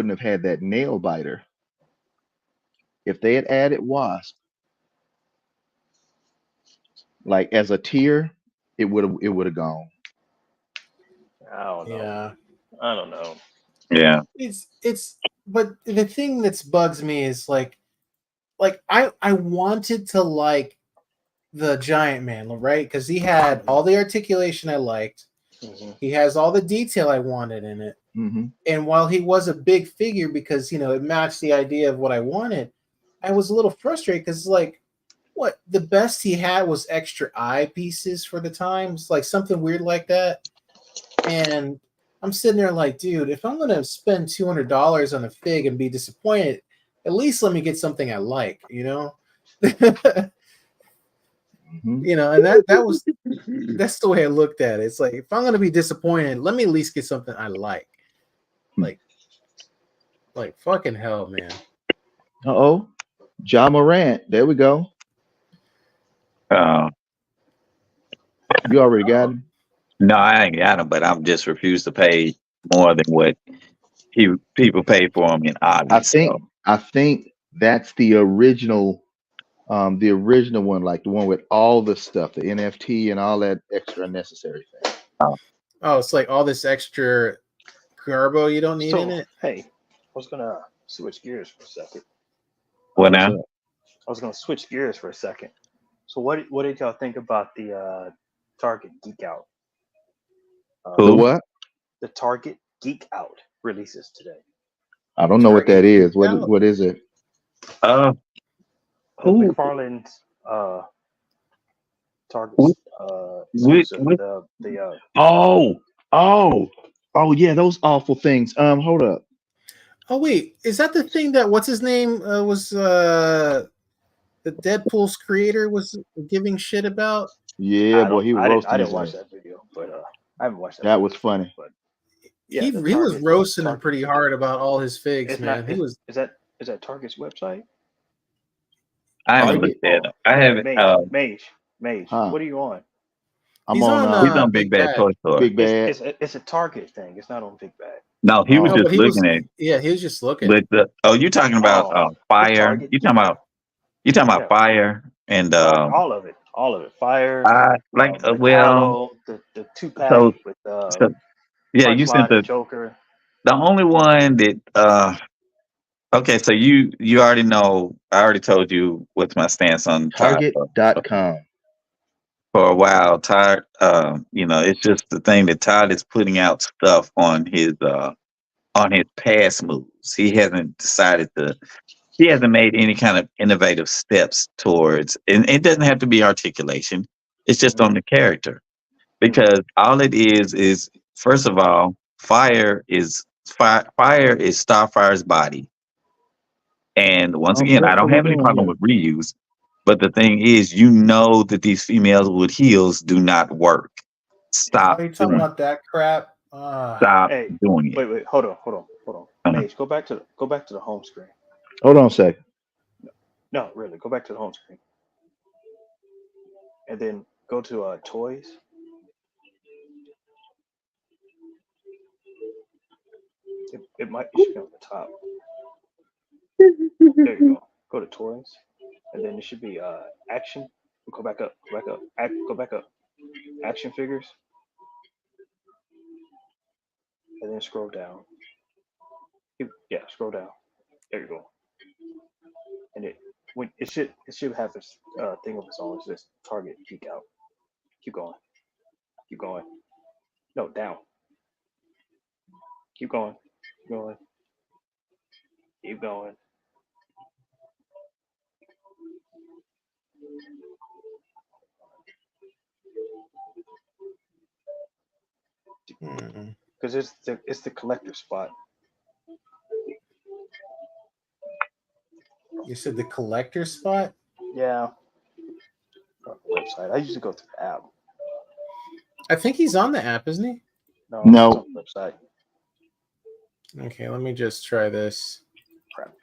have had that nail biter. If they had added wasp like as a tier, it would have gone. I don't know. Yeah. I don't know. Yeah. It's but the thing that's bugs me is like I wanted to like the giant man, right? Because he had all the articulation I liked. Hmm. He has all the detail I wanted in it. Hmm. And while he was a big figure because it matched the idea of what I wanted, I was a little frustrated because like what the best he had was extra eye pieces for the times, like something weird like that. And I'm sitting there like, dude, if I'm gonna spend $200 on a fig and be disappointed, at least let me get something I like, Hmm. and that's the way I looked at it. It's like if I'm gonna be disappointed, let me at least get something I like. Like like fucking hell, man. Uh-oh. Ja Morant. There we go. Uh, You already got Oh, him. no, I ain't got him, but I'm just refused to pay more than what people pay for him in I obbies. So think I think that's the original one, like the one with all the stuff, the NFT and all that extra unnecessary thing. uh, oh, it's like all this extra garbo you don't need in So, it. hey, I was gonna switch gears for a second. what Um, What's now? up? I was gonna switch gears for a second. So, what did y'all think about the Target Geek Out? The Um, Who? what? the Target Geek Out releases today. I don't know what that Target is. geeked What out. what is it? Uh, who? McFarlane's We, Target's exclusive. we, The Oh, oh, oh yeah, those awful things. Hold up. Oh wait, is that the thing that what's his name was the Deadpool's creator was giving shit about? Yeah, boy, he was I roasting didn't his watch ass. that video, but I haven't watched that That video was before. funny. But yeah, He was roasting him Target pretty Geek Out. hard about all his figs, It's not man. He was is that Target's website? I haven't Target, looked at Oh, him. I haven't. Mage. huh? What are you on? I'm he's on on He's on Big Big Bad Bad. Toy Store. Big Bad. It's a Target thing. It's not on Big Bad. No, he was No, Oh, just but looking at. he was just looking. But you talking about Oh, the fire? Target Geek Out. You talking about Yeah, fire and all of it. Fire, I like well, Metallo, the 2-pack so with so yeah, you sent Punchlines and Joker. the only one that okay, so you already know. I already told you what's my stance on Todd Target.com. for a while. Todd, it's just the thing that Todd is putting out stuff on his past moves. He hasn't decided to. He hasn't made any kind of innovative steps towards, and it doesn't have to be articulation. It's just Hmm. on the character Hmm. because all it is first of all, fire is Starfire's body. And once again, I What don't are we have any doing problem here? with reuse, but the thing is, you know that these females with heels do not work. Oh, Stop you talking doing, about that crap? stop Hey, doing it. wait, hold on. Uh-huh. Mage, go back to the home screen. Hold on a second. No, really, go back to the home screen, and then go to toys, It should be on the top. There you go. Go to toys, and then it should be action. Go back up. Go back up. Go back up. Action figures, and then scroll down. Yeah, scroll down. There you go. And it should have this thing of its own. It says target geek out. Keep going. Keep going. No, down. Keep going. Keep going. Keep going. Because it's the collector spot. You said the collector spot? Yeah. Website. I usually go through the app. I think he's on the app, isn't he? No. No. It's on the website. Okay, let me just try this. Crap.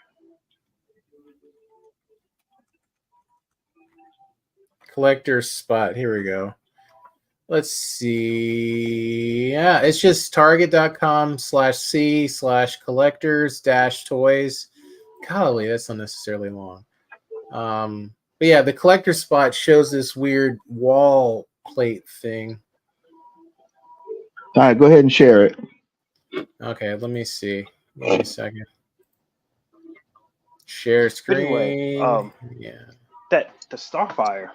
Collector spot. Here we go. Let's see. Yeah, it's just target.com/c/collectors-toys. Golly, that's unnecessarily long. But yeah, the collector spot shows this weird wall plate thing. All right, go ahead and share it. Okay, let me see. Give me a second. Share screen. Anyway, yeah. The Starfire.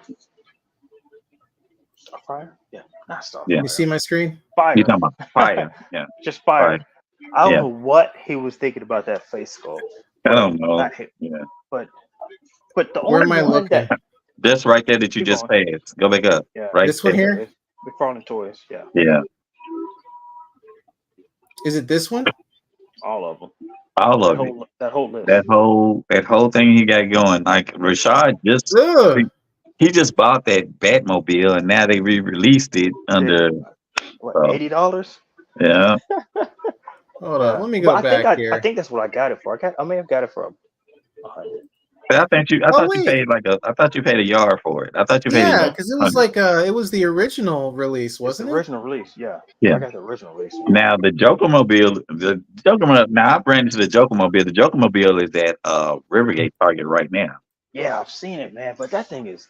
Starfire? Yeah, not Starfire. Yeah. You see my screen? Fire. You talking about fire? Yeah. Just fire. Fire. I don't Yeah. know what he was thinking about that face sculpt. I don't know. Not him, Yeah. but the Where only am I one looking? that That's right there that you Keep just going. passed. Go back up. yeah, Right This one there. here? We're crawling toys. Yeah, Yeah. Is it this one? all of them. All That of it. whole list. That whole thing he got going. Like Rashad Ugh. he just bought that Batmobile and now they re-released it under What, $80? yeah. Hold up. Let me But go back here. I think that's what I got it for. I may have got it for $100. But I thought you wait. paid I thought you paid a yard for it. I thought you paid a Yeah, yard. because it was like it was the original release, It's wasn't the it? original release. Yeah. Yeah. I got the original release. Now the Joker-mobile, now I ran into the Joker-mobile. The Joker-mobile is at Rivergate Target right now. Yeah, I've seen it, man. But that thing is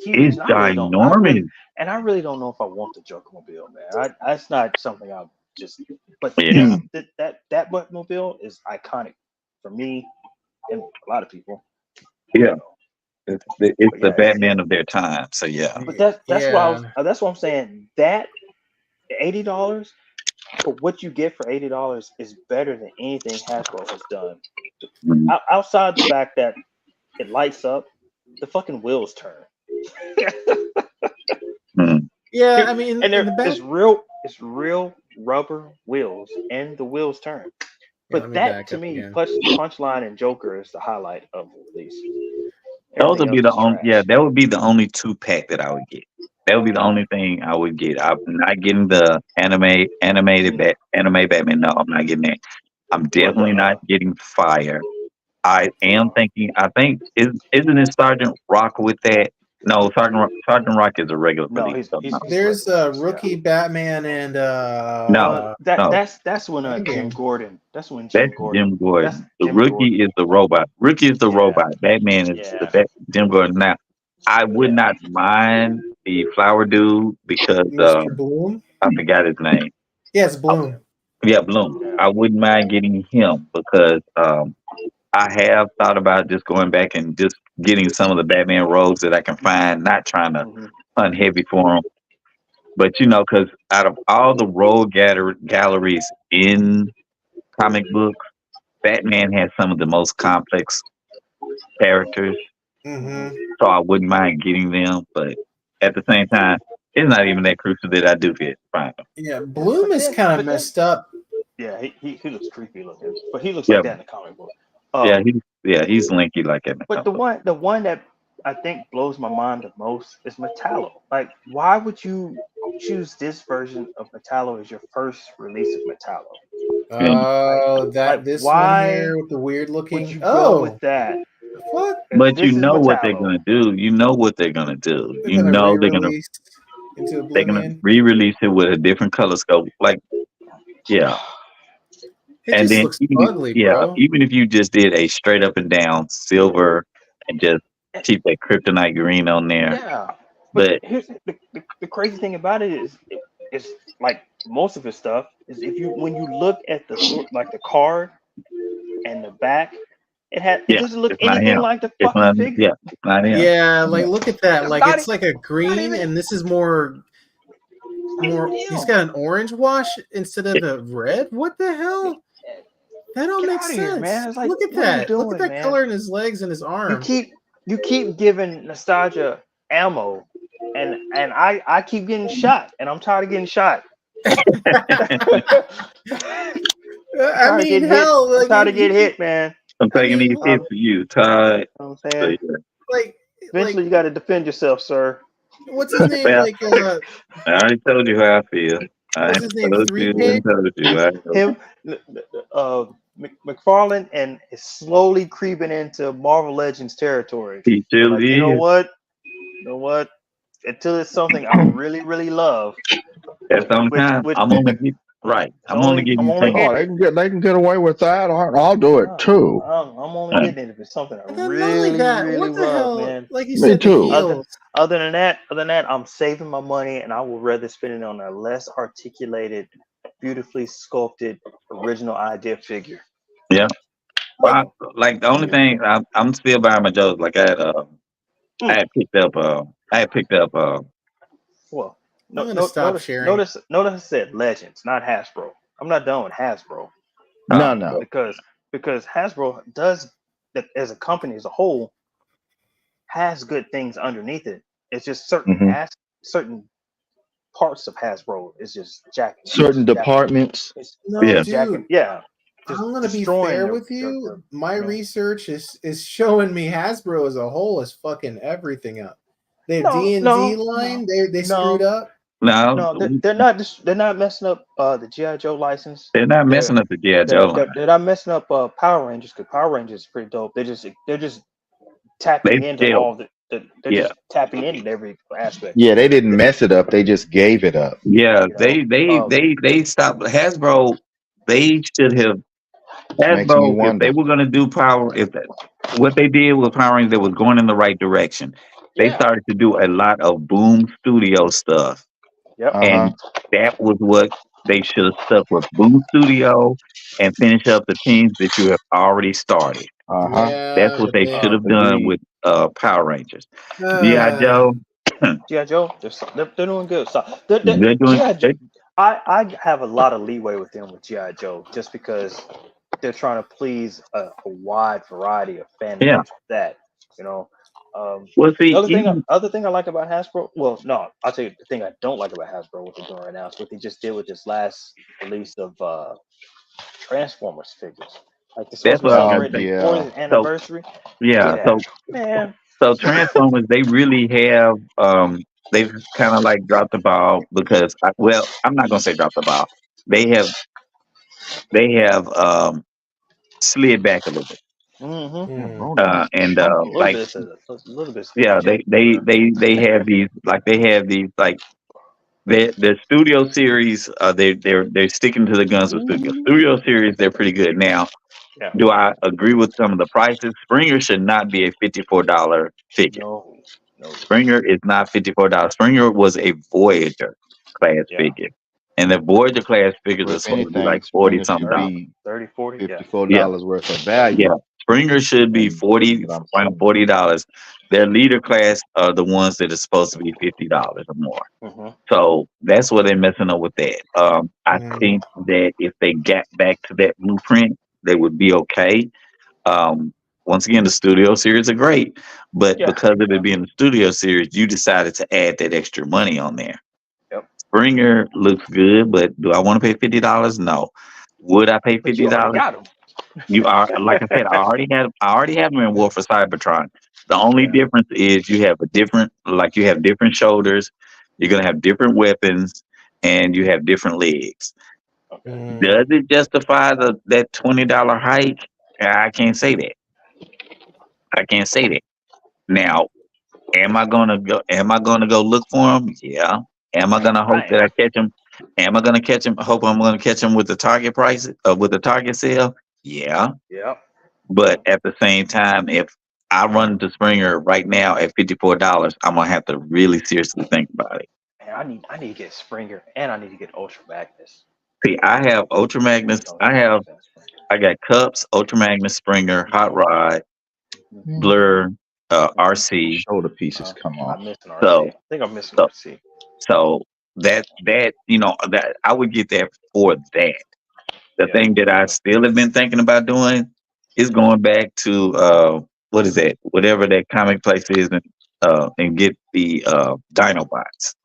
huge. It's ginormous. And I really don't know if I want the Joker-mobile, man. That's not something I'm just. But Yeah. that Batmobile is iconic for me and a lot of people. Yeah. It's the yeah, Batman of their time. So yeah. But that's Yeah. that's what I'm saying. That $80 for what you get for $80 is better than anything Hasbro has done. Mhm. Outside the fact that it lights up, the fucking wheels turn. Mhm. Yeah, I mean, And in the back. it's real rubber wheels, and the wheels turn. Yeah, let But me that back to up me, again. Punchline and Joker is the highlight of the release. Those would be the only. trash. Yeah, that would be the only 2-pack that I would get. That would be the only thing I would get. I'm not getting the animated anime Batman. No, I'm not getting that. I'm definitely not getting Fire. I am thinking. I think isn't it Sergeant Rock with that? No, Sergeant Rock is a regular No, release. he's There's regular, rookie Batman and No. that's when Endgame. Jim Gordon. That's when That's Jim Gordon. Jim Gordon. That's The Jim Rookie Gordon. is the robot. Rookie is the Yeah. robot. Batman is Yeah. Jim Gordon. Now, I would not mind the Flower Dude because Mr. Bloom. I forgot his name. Yes, Bloom. Yeah, Bloom. I wouldn't mind getting him because I have thought about just going back and just getting some of the Batman rogues that I can find, not trying to hunt heavy for them. But, because out of all the rogue galleries in comic books, Batman has some of the most complex characters. Mm-hmm. So I wouldn't mind getting them. But at the same time, it's not even that crucial that I do get find them. Yeah, Bloom is kind of messed up. Yeah, he looks creepy looking, but he looks like that in the comic book. He's linky like that. But the one that I think blows my mind the most is Metallo. Like, why would you choose this version of Metallo as your first release of Metallo? Oh, this one here with the weird looking. Would you go with that? What? But This you is know what they're Metallo. gonna do. You know what they're gonna do. They're You gonna know they're gonna re-release into they're gonna Oblivion. re-release it with a different color scope. Like, yeah. It And just then looks even ugly, yeah, bro. even if you just did a straight up and down silver and just keep that kryptonite green on there. Yeah, but But here's the crazy thing about it is it's like most of his stuff is if you when you look at the sort like the card and the back, it yeah, doesn't look it's not anything him. like the It's fucking not figure. yeah, it's not him. Yeah, like Yeah. look at that. It's Like not it's like a not green, even and this is more. He's him. got an orange wash instead of a red. What the hell? That don't Get make out of here, sense. man! It's like, Look at what are you that. Look at doing, that man? color in his legs and his You arm. keep you keep giving nostalgia ammo, and I keep getting shot, and I'm tired of getting shot. I'm I tired of mean, getting hit. hell, I'm like tired of you getting hit, man. I'm I taking mean, these hits for you, Todd. You know what I'm So, saying? yeah. like, Eventually, you got to defend yourself, sir. what's his name? Well, Like, I already told you how I feel. I what's ain't his name? told Three you K. and told you. I know. Him, McFarlane, and is slowly creeping into Marvel Legends territory. He But still like, you know is. what? You know what? Until it's something I really, really love, That's the only time which I'm only get right. it's I'm only only getting I'm you only saying. Oh, getting it. they can get away with that. I'll do it Uh, too. I'm only Uh, getting it if it's something I And then not only really, that, really what the love, hell? man. Like you Me said, the too. heels. Other than that, I'm saving my money, and I would rather spend it on a less articulated, beautifully sculpted, original idea figure. yeah. Like, Like the only thing I'm still buying my Joes. Like I Mm. had picked up I had picked up Well, I'm no, gonna no, stop sharing. notice I said Legends, not Hasbro. I'm not done with Hasbro No, uh no. because Hasbro does that as a company as a whole has good things underneath it. It's just Hmm. certain parts of Hasbro is just Certain departments. No, yeah. it's jacking, dude. yeah, just I'm gonna be destroying fair with the you. My man. research is showing me Hasbro as a whole is fucking everything up. Their No, D and D no, line, no, they screwed no, up. Now no. They're not messing up the GI Joe license. they're not They're messing up the GI Joe line. they're not messing up Power Rangers because Power Rangers is pretty dope. They're just They tapping into scaled. all they're Yeah. just tapping into every aspect. Yeah, they didn't mess it up. They just gave it up. Yeah. You know, They stopped Hasbro. They should have Makes me Hasbro, if they wonder. were going to do Power, if that, what they did with Power Rangers, they was going in the right direction. They yeah, started to do a lot of Boom Studio stuff, yep, Uh huh. and that was what they should have stuck with Boom Studio and finish up the teams that you have already started. Uh huh. That's Yeah, what but they should uh, have done Agreed. with Power Rangers. GI uh, Joe, GI Joe, they're doing good. So they're doing. GI Joe, I have a lot of leeway with them with GI Joe just because they're trying to please a wide variety of fan Yeah. base with that. You know, um, Well, the see, even other thing I like about Hasbro, well, no, I'll tell you the thing I don't like about Hasbro. What they're doing right now is what they just did with this last release of Transformers figures. Like they're supposed that's to be what I was Oh going to celebrating say. the yeah. 40th So anniversary. yeah, Get out, so man. So Transformers, they really have they've kind of like dropped the ball because well, I'm not gonna say dropped the ball. They have they have slid back a little bit. Mm-hmm. Damn, hmm. Rodon's And A little like bit, a little bit yeah, skip there. they have these like their studio series, they're sticking to the guns with studio. Studio series, they're pretty good. Now, Yeah. do I agree with some of the prices? Springer should not be a $54 figure. No. No. Springer is not $54. Springer was a Voyager class Yeah. figure. And the Voyager class figures Well, are if supposed to be anything, like 40 Springer something should 30, dollars. be 30, 40. Yeah. $54 Yeah, worth of yeah. value, Springer should be and 40 what I'm around seeing. $40. Their leader class are the ones that are supposed to be $50 or more. Mm-hmm. So that's what they're messing up with that. I hmm. think that if they got back to that blueprint, they would be okay. Um, Once again, the studio series are great, but Yeah. because of Yeah. it being a studio series, you decided to add that extra money on there. Yep. Springer looks good, but do I want to pay $50? No. Would I pay But you already $50? got them. You are like I said, I already have them in War for Cybertron. The only Yeah. difference is you have a different like you have different shoulders, you're gonna have different weapons, and you have different legs. Okay. Hmm. Does it justify that $20 hike? I can't say that. I can't say that. Now, am I gonna go look for them? Yeah. Am I gonna hope I that am. I catch them? Am I gonna catch him? Hope I'm gonna catch him with the target price, with the target sale. Yeah, Yeah. but at the same time, if I run into Springer right now at $54, I'm gonna have to really seriously think about it. Man, I need to get Springer and I need to get Ultra Magnus. See, I have Ultra Magnus. Ultra Magnus and Springer. I got Cups, Ultra Magnus, Springer, Hot Rod, Mm, Blur, RC. shoulder pieces come off. I'm missing RC. So, I think I'm missing so, RC. so that that I would get that for that. The Yeah. thing that I still have been thinking about doing is going back to what is that? Whatever that comic place is, and get the Dinobots.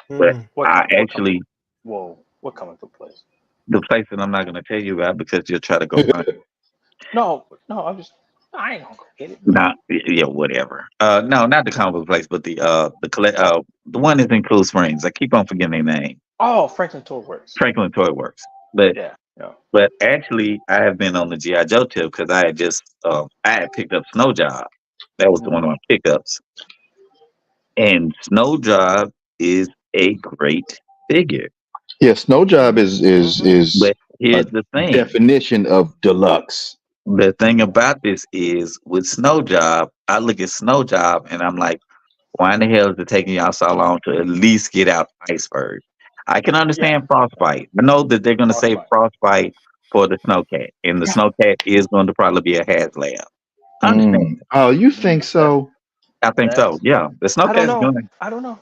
But Mm. What I what actually Whoa, what comic book place? the place that I'm not going to tell you about because you'll try to go find it. No, I ain't gonna go get it. Not yeah, whatever. No, not the comic book place, but the one that's in Cool Springs. I keep on forgetting their name. Oh, Franklin Toy Works. Franklin Toy Works. But Yeah, yeah. but actually, I have been on the GI Joe tip because I had just I had picked up Snow Job. That was one of my pickups, and Snow Job is a great figure. Yeah, Snow Job is But here's a the thing: definition of deluxe. the thing about this is with Snow Job, I look at Snow Job and I'm like, why in the hell is it taking y'all so long to at least get out Iceberg? I can Yeah. understand Frostbite. I know that they're going to say Frostbite for the Snowcat, and the Snowcat is going to probably be a Haslab. I understand. Oh, you think so? I think so. Yeah, the I don't Snowcat is know. going to. I don't know.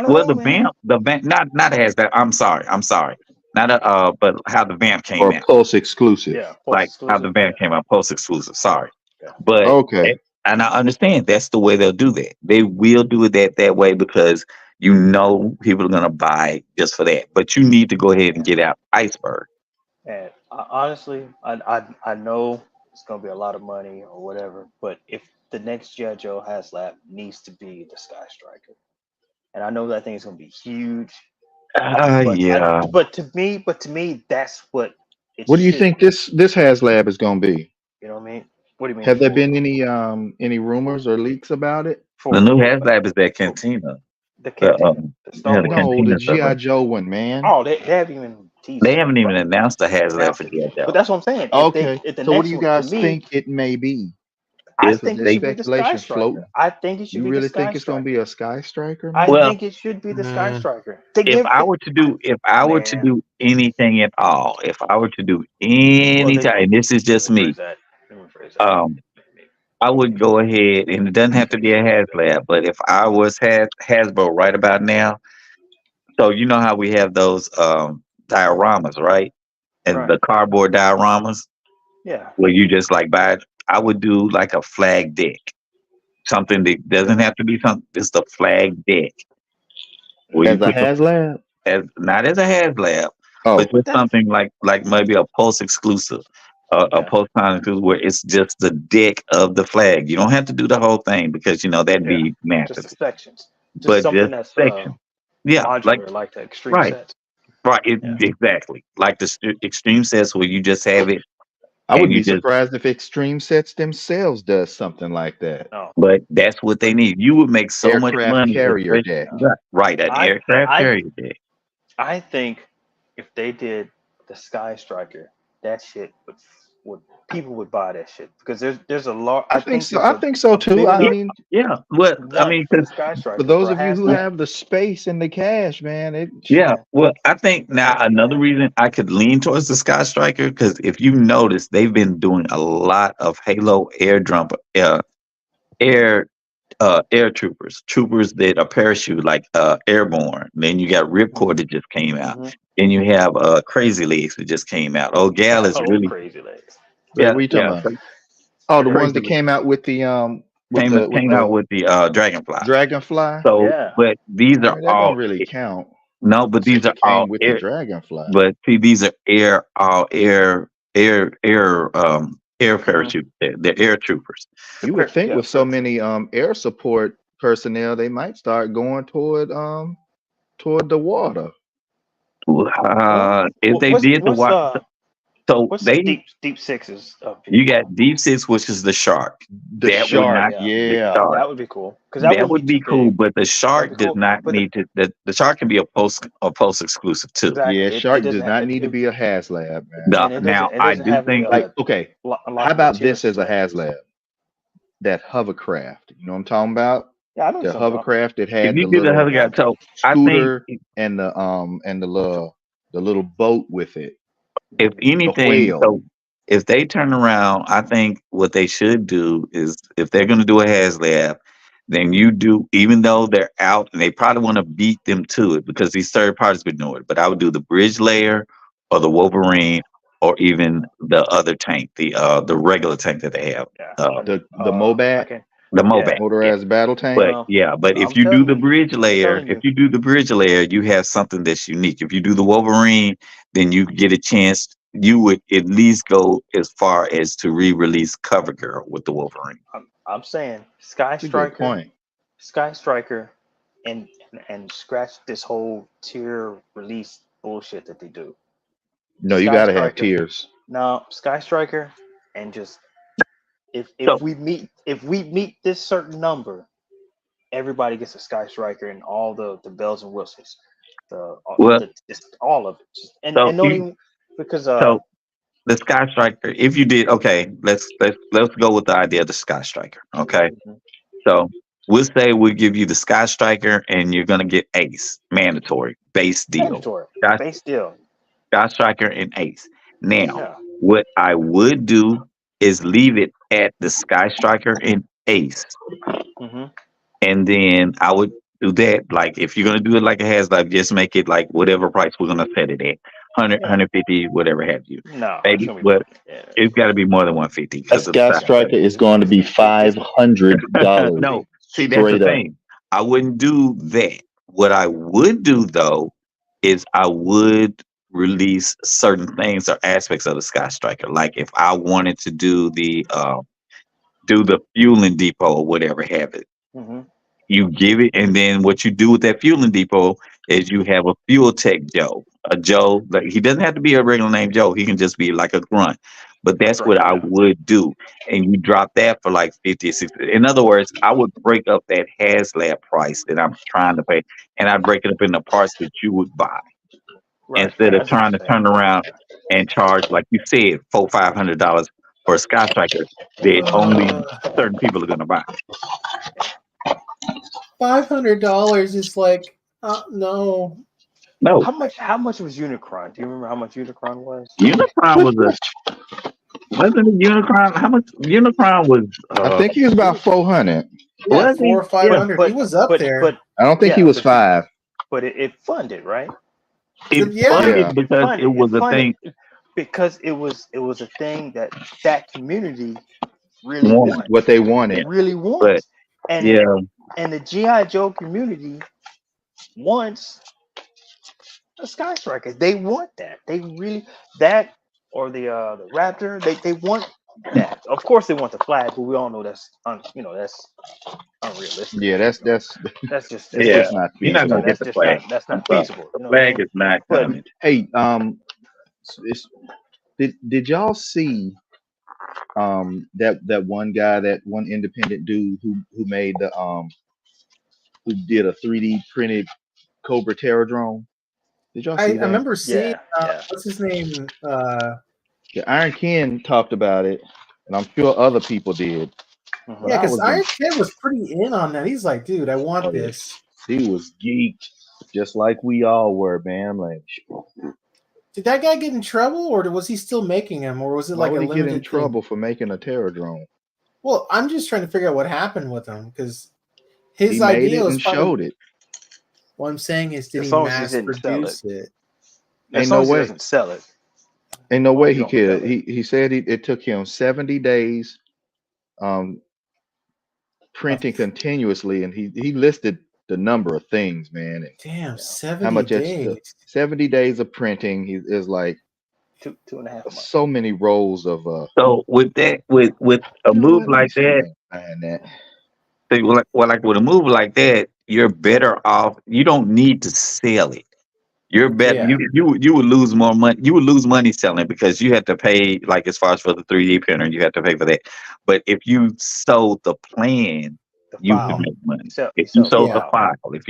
Well, Man. the vamp, not a Haslab. I'm sorry, not a. But how the vamp came Or out, Pulse exclusive? Yeah, like how the vamp came out, post exclusive. Sorry, but Okay. and I understand that's the way they'll do that. They will do it that way because you know people are going to buy just for that. But you need to go ahead and get out Iceberg. And honestly, I know it's gonna be a lot of money or whatever, but if the next G.I. Joe HasLab needs to be the Sky Striker, and I know that thing is gonna be huge, Yeah. but to me, that's what it What do you should think be. this HasLab is going to be? You know what I mean? What do you mean Have there been any rumors or leaks about it? The for new HasLab is that Cantina. the The, Cantina, the Star the Wars? No, the Cantina stuff. GI Joe one, man. Oh, they haven't even teased They it. haven't even announced the HasLab Announced for it. G.I. But Joe. that's what I'm saying. Okay. If the So what do next you one to guys me, think it may be? I If think it There's should be the Sky speculation Striker. floating. I think it should You be the really Sky think it's going to be Striker. a Sky Striker, I man? Well, think it should be the Sky Nah. Striker. To if give I it, were to man. do anything at all, if I were to do Well, any time, and this is let me just me, rephrase that. Let me rephrase that. um, I would go ahead, and it doesn't have to be a HasLab, but if I was Hasbro right about now, so you know how we have those dioramas, right? And Right. the cardboard dioramas Yeah. where you just like buy it. I would do like a flag deck, something that doesn't have to be something, just a flag deck where you As a put the HasLab? as not as a HasLab, but Oh, But just that's something like maybe a Pulse exclusive, a yeah. Pulse Con exclusive, where it's just the deck of the flag. You don't have to do the whole thing because that'd Yeah. be Just the massive. sections. Just But something just that's section, yeah, like modular, like the extreme right, sets. right, Yeah. exactly, like the extreme sets where you just have it I and would you be just. surprised if Extreme Sets themselves does something like that. No. But that's what they need. You would make so much Aircraft money, carrier especially deck. right, an I aircraft I carrier deck. I think if they did the Sky Striker, that shit would people would buy that shit because there's a lot. I I think think so. there's I think so a too. big I enough mean, Yeah, well, I want mean, for the 'cause Sky for Striker those for a of you who HasLab. have the space and the cash, man, it yeah, Yeah. well, I think now another reason I could lean towards the Sky Striker because if you notice, they've been doing a lot of Halo air air troopers that are parachute like airborne. Then you got Ripcord that just came out. Mm-hmm. Then you have Crazy Legs that just came out. Oh, Gal is Oh, really crazy legs. Wait, yeah, what are you talking yeah. about? Oh, the ones Crazy that Legs came out with came out with the Dragonfly. Dragonfly. So, Yeah. but these All are right, that don't all really count no, but these since are it all came with the air. Dragonfly. But see, these are air Mm-hmm. parachute. They're air troopers. You would think Yeah. with so many air support personnel, they might start going toward the water. Well, If they did the what's watch, So What's the they deep sixes of you people? got deep six, which is the shark. The That would shark, not Yeah, the yeah. shark. that would be cool because that That wouldn't be would too be cool, big. but the That'd be shark does cool. not But need to. The shark can be a post exclusive too. exactly, Yeah, it shark does doesn't not need to it, be a HasLab, man. and Now it I doesn't do have any think Like, okay, how unlockable about tiers this and as a stuff. HasLab? That hovercraft. You know what I'm talking about? Yeah, I know what The you're talking about. hovercraft that if had you the do the little other guy, so I think scooter and the little boat with it. if Mhm. The anything, whale. so if they turn around, I think what they should do is if they're going to do a HasLab, then you do, even though they're out and they probably want to beat them to it because these third parties been doing it. But I would do the bridge layer or the Wolverine or even the other tank, the regular tank that they have, Yeah, uh, The I Mobat, can. the Yeah, Mobat. Yeah. motorized battle tank. But well, yeah, but if I'm you do telling the you, bridge I'm layer, telling if you. you do the bridge layer, you have something that's unique. If you do the Wolverine, then you get a chance. You would at least go as far as to re-release CoverGirl with the Wolverine. I'm saying Sky That's a good Striker, point. Sky Striker, and scratch this whole tier release bullshit that they do. No, you Sky gotta have Striker, tiers. no Sky Striker, and just So, if we meet this certain number, everybody gets a Sky Striker and all the bells and whistles, well, just all of it, just, so and don't you, even because so the Sky Striker. If you did okay, let's go with the idea of the Sky Striker. Okay, mhm, so we'll say we'll give you the Sky Striker, and you're gonna get Ace mandatory base deal. mandatory Sky, base deal. Sky Striker and Ace. Now, Yeah. what I would do is leave it at the Sky Striker and Ace. Hmm. And then I would do that. Like if you're gonna do it like a has like just make it like whatever price we're gonna set it at. 100, Yeah. 150, whatever have you. No, it's Maybe gonna be more. but Yeah. it's gotta be more than 150 That because of the Sky Yeah. size. Striker is going to It's be it's $500 No, see that's the straight up. thing. I wouldn't do that. What I would do though is I would release certain things or aspects of the Sky Striker. Like if I wanted to do the fueling depot or whatever have it. hmm You give it, and then what you do with that fueling depot is you have a fuel tech Joe. A Joe, like he doesn't have to be a regular name Joe. He can just be like a grunt. But A that's what grunt. I Yeah. would do. And you drop that for like 50 or 60. In other words, I would break up that HasLab price that I'm trying to pay, and I'd break it up into parts that you would buy Right. instead I of see what trying you're to saying. turn around and charge, like you said, $400-500 for a Sky Striker that only certain people are going to buy. $500 is like, no. No, How much was Unicron? Do you remember how much Unicron was? Unicron was a wasn't it Unicron? How much Unicron was? I think he was It about was, 400. Yeah, Was he? four or five but hundred. He was up there. I don't think he yeah, was five. but it funded, right? It Yeah. Yeah. funded because it It was a funded thing. because it was a thing that community really One, What they wanted. really but wants, and yeah, and the GI Joe community wants a Sky Striker. They want that. They really that or the Raptor. They want that. Of course, they want the flag, but we all know that's that's unrealistic. Yeah, that's That's that's yeah, just not you're not feasible. gonna get the flag. that's I'm not sorry, feasible. the You know what I flag mean? is not But coming. Hey, did y'all see that one guy, that one independent dude who made the who did a 3D printed Cobra Terra drone? Did y'all I see that? remember seeing yeah. what's his name? The Iron Ken talked about it, and I'm sure other people did. But Mhm. Yeah, I because was in, Iron Kid was pretty in on that. He's like, dude, I want oh yeah, this. he was geeked just like we all were, man. Like, Did that guy get in trouble, or was he still making them, or was it why like would a he get in limited thing? trouble for making a Terra drone? Well, I'm just trying to figure out what happened with him because He his made idea it was and probably. showed it. What I'm saying is, did As he long as he mass didn't sell it. produce it? As Ain't long no as he way. doesn't sell it. Ain't no As long way as you he don't sell could. it. He said it took him 70 days um, printing continuously, and he listed the number of things, man, and Damn, Yeah. how 70 much extra. days. 70 days of printing. He is like 2.5 months. so many rolls of So with that, with a you know move what? Let me like see if that, I can find that. see, like with a move like that, you're better off. You don't need to sell it. You're better. Yeah. You would lose more money. You would lose money selling because you had to pay, like as far as for the 3D printer, you had to pay for that. But if you sold the plan, The you could file. make money. You If you sell the sold the Yeah. file. file, if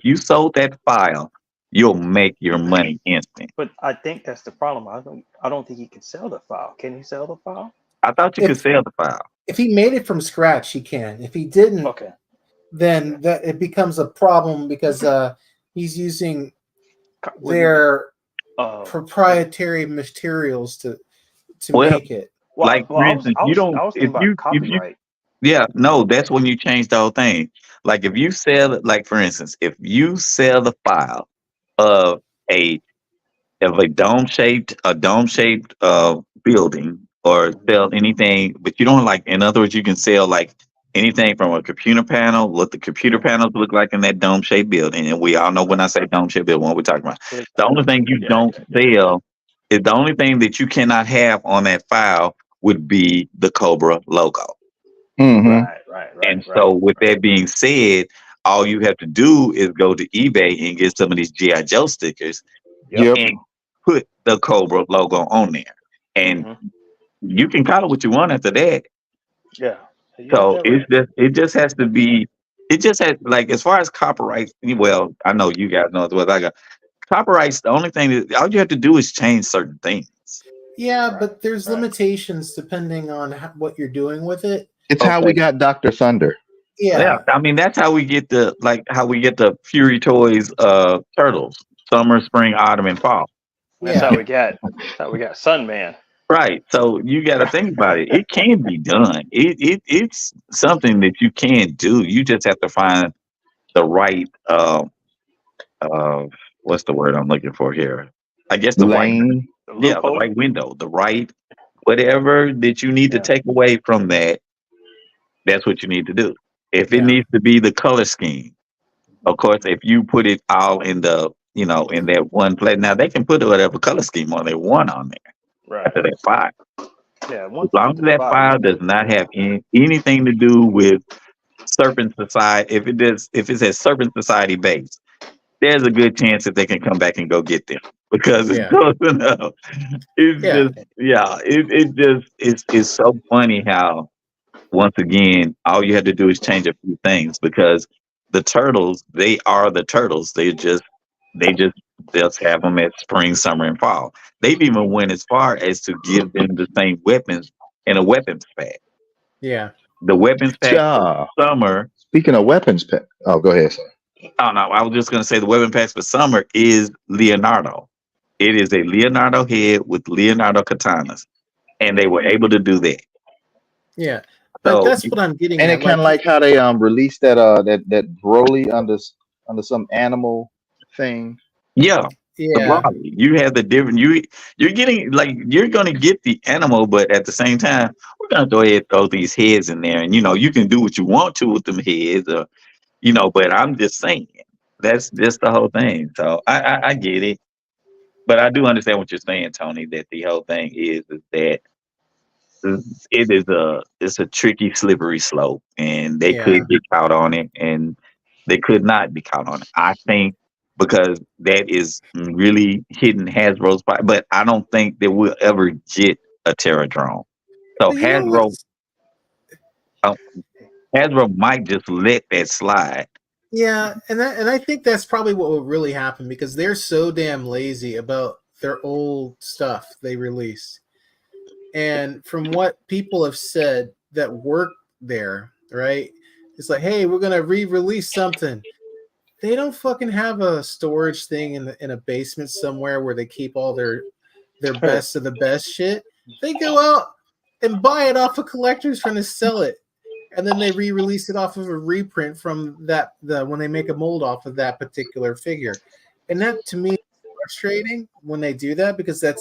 you sold that file, you'll make your money instant. But I think that's the problem. I don't think he can sell the file. Can he sell the file? I thought you could If sell the file. if he made it from scratch, he can. If he didn't, Okay. then that it becomes a problem because he's using Wouldn't it their be, proprietary materials to Well, make it. like well, for instance, you don't I was if thinking about you copyright. yeah, no, that's when you change the whole thing. Like if you sell it, like for instance, if you sell the file of a dome shaped building or sell anything, but you don't like, in other words, you can sell like anything from a computer panel, what the computer panels look like in that dome shaped building. And we all know when I say dome shaped building, what we're talking about. The only thing you don't sell is the only thing that you cannot have on that file would be the Cobra logo. Mm-hmm. And so, with that being said, all you have to do is go to eBay and get some of these GI Joe stickers Yep. Yep. and put the Cobra logo on there, and Mhm. you can call it what you want after that. Yeah. You got So that right. it just has to be, it just has, like, as far as copyright. Well, I know you guys know as well as I got copyrights. The only thing that all you have to do is change certain things. Yeah, Right, but there's right. limitations depending on what you're doing with it. It's how we Okay. got Dr. Thunder. Yeah, Yeah, I mean that's how we get the Fury Toys turtles, summer, spring, autumn, and fall. That's yeah, how we got Sunman. Right. So you got to think about it. It can be done. It's something that you can do. You just have to find the right uh what's the word I'm looking for here? I guess the right, Lane. The yeah, the loophole. right window, the right whatever that you need to Yeah. take away from that. That's what you need to do. If it yeah, needs to be the color scheme, of course, if you put it all in the in that one place, now they can put whatever color scheme on they want on there Right. after that file. Yeah. As Once long after as the that file, file does not have anything to do with Serpent Society, if it's a Serpent Society base, there's a good chance that they can come back and go get them because it's yeah, close enough. It's yeah, just, yeah, it just it's so funny how once again all you have to do is change a few things because the turtles, they are the turtles. They just have them at spring, summer, and fall. They've even went as far as to give them the same weapons in a weapons pack. yeah. The weapons pack for Ja. summer. Speaking of weapons, oh, go ahead, sir. Oh no, I was just gonna say the weapon packs for summer is Leonardo. It is a Leonardo head with Leonardo katanas, and they were able to do that. Yeah, but So that's what I'm getting And at. it kind of Like, like how they released that Broly under some animal thing. yeah, the yeah, Brawley. You have the different. You're getting, like, you're gonna get the animal, but at the same time, we're gonna go ahead and throw these heads in there, and you can do what you want to with them heads, or But I'm just saying that's just the whole thing. So I get it. But I do understand what you're saying, Tony. That the whole thing is that it's a tricky, slippery slope, and they yeah. could get caught on it, and they could not be caught on it. I think because that is really hitting Hasbro's spot, but I don't think that we'll ever get a Terra drone. So But you know what's uh, Hasbro might just let that slide. Yeah, and I think that's probably what will really happen because they're so damn lazy about their old stuff they release. And from what people have said that work there, right? It's like, hey, we're gonna re-release something. They don't fucking have a storage thing in a basement somewhere where they keep all their best of the best shit. They go out and buy it off of collectors trying to sell it, and then they re-release it off of a reprint from the when they make a mold off of that particular figure. And that to me is frustrating when they do that because they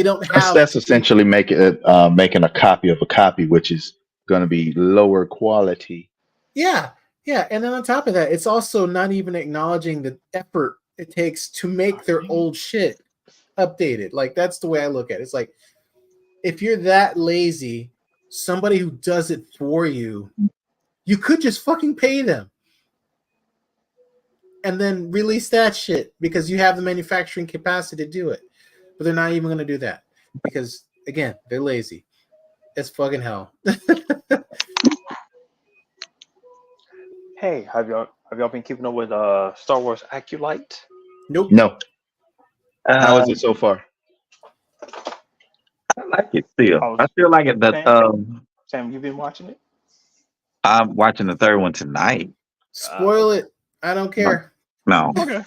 don't have That's essentially making a copy of a copy, which is going to be lower quality. yeah, yeah. And then on top of that, it's also not even acknowledging the effort it takes to make their old shit updated. Like that's the way I look at it. It's like if you're that lazy, somebody who does it for you, you could just fucking pay them. and then release that shit because you have the manufacturing capacity to do it. But they're not even going to do that because, again, they're lazy. It's fucking hell. Hey, have y'all been keeping up with Star Wars Acolyte? Nope. No. How is Uh, it so far? I like it still. I was I feel like it. That Sam. Sam, you been watching it? I'm watching the third one tonight. Spoil it. I don't care. No, Okay.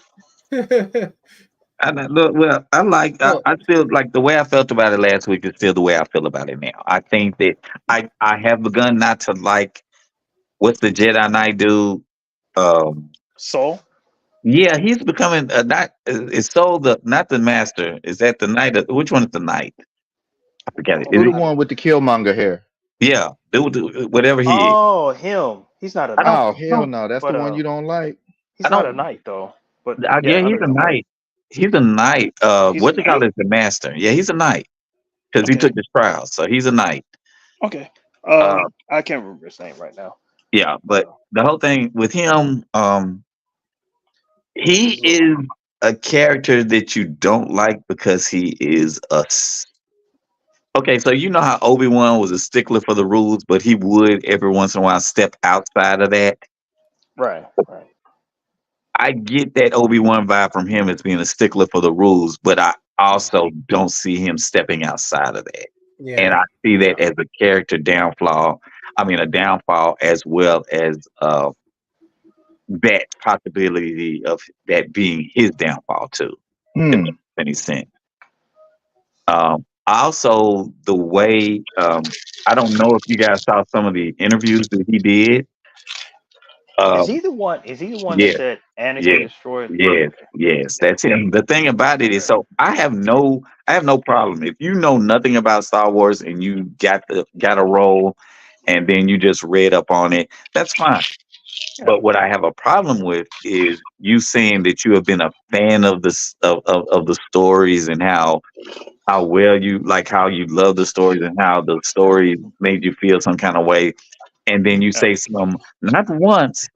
look. Well, I like. Well, I feel like the way I felt about it last week is still the way I feel about it now. I think that I have begun not to like what's the Jedi Knight dude. Soul. Yeah, he's becoming not. Is Soul the not the master? Is that the knight? Which one is the knight? I forget it. Oh, Is Who the it? one with the Killmonger hair? Yeah, whatever he is. oh, him. He's not a I don't. knight, Oh I hell don't. no, that's the but one you don't like. I he's not a don't knight though. But yeah, yeah, I know he's you're a talking about. knight. He's a knight. He's a What they call knight. is the master. Yeah, he's a knight because he Okay. took his trials, so he's a knight. Okay. Uh, I can't remember his name right now, yeah, but but the whole thing with him, he he's a little. is a character that you don't like because he is okay, so you know how Obi-Wan was a stickler for the rules, but he would every once in a while step outside of that. Right. Right. I get that Obi-Wan vibe from him as being a stickler for the rules, but I also don't see him stepping outside of that. And yeah. I see Yeah. that as a character downfall. I mean, a downfall as well as that possibility of that being his downfall too. If that Hmm. makes any sense. Also, the way I don't know if you guys saw some of the interviews that he did. Is Um, he the one? Is he the one that yeah, said Anakin yes, destroyed? yes, Okay. yes. That's him. The thing about it is, so I have no problem if you know nothing about Star Wars and you got a role, and then you just read up on it. That's fine. Yeah. But what I have a problem with is you saying that you have been a fan of of the stories and how well you like how you love the stories and how the story made you feel some kind of way, and then you Yeah. say some not once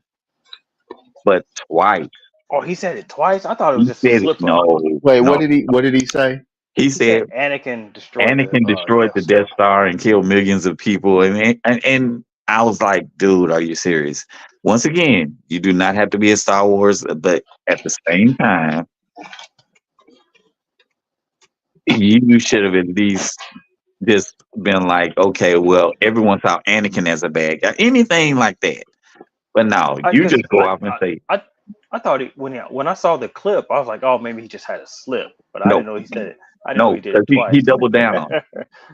but twice. Oh, he said it twice. I thought it was He just a said it. slip up. No, Wait, no. what did he say? He He said said Anakin destroyed the Anakin destroyed Death the Death Star. Star and killed millions of people, and I was like, dude, are you serious? Once again, you do not have to be a Star Wars, but at the same time, you should have at least just been like, okay, well, everyone saw Anakin as a bad guy, anything like that. But no, you Because just go off and say, I thought it when I saw the clip, I was like, oh, maybe he just had a slip, but I no, didn't know he said it. I didn't know he no, did because it he twice. doubled down on it.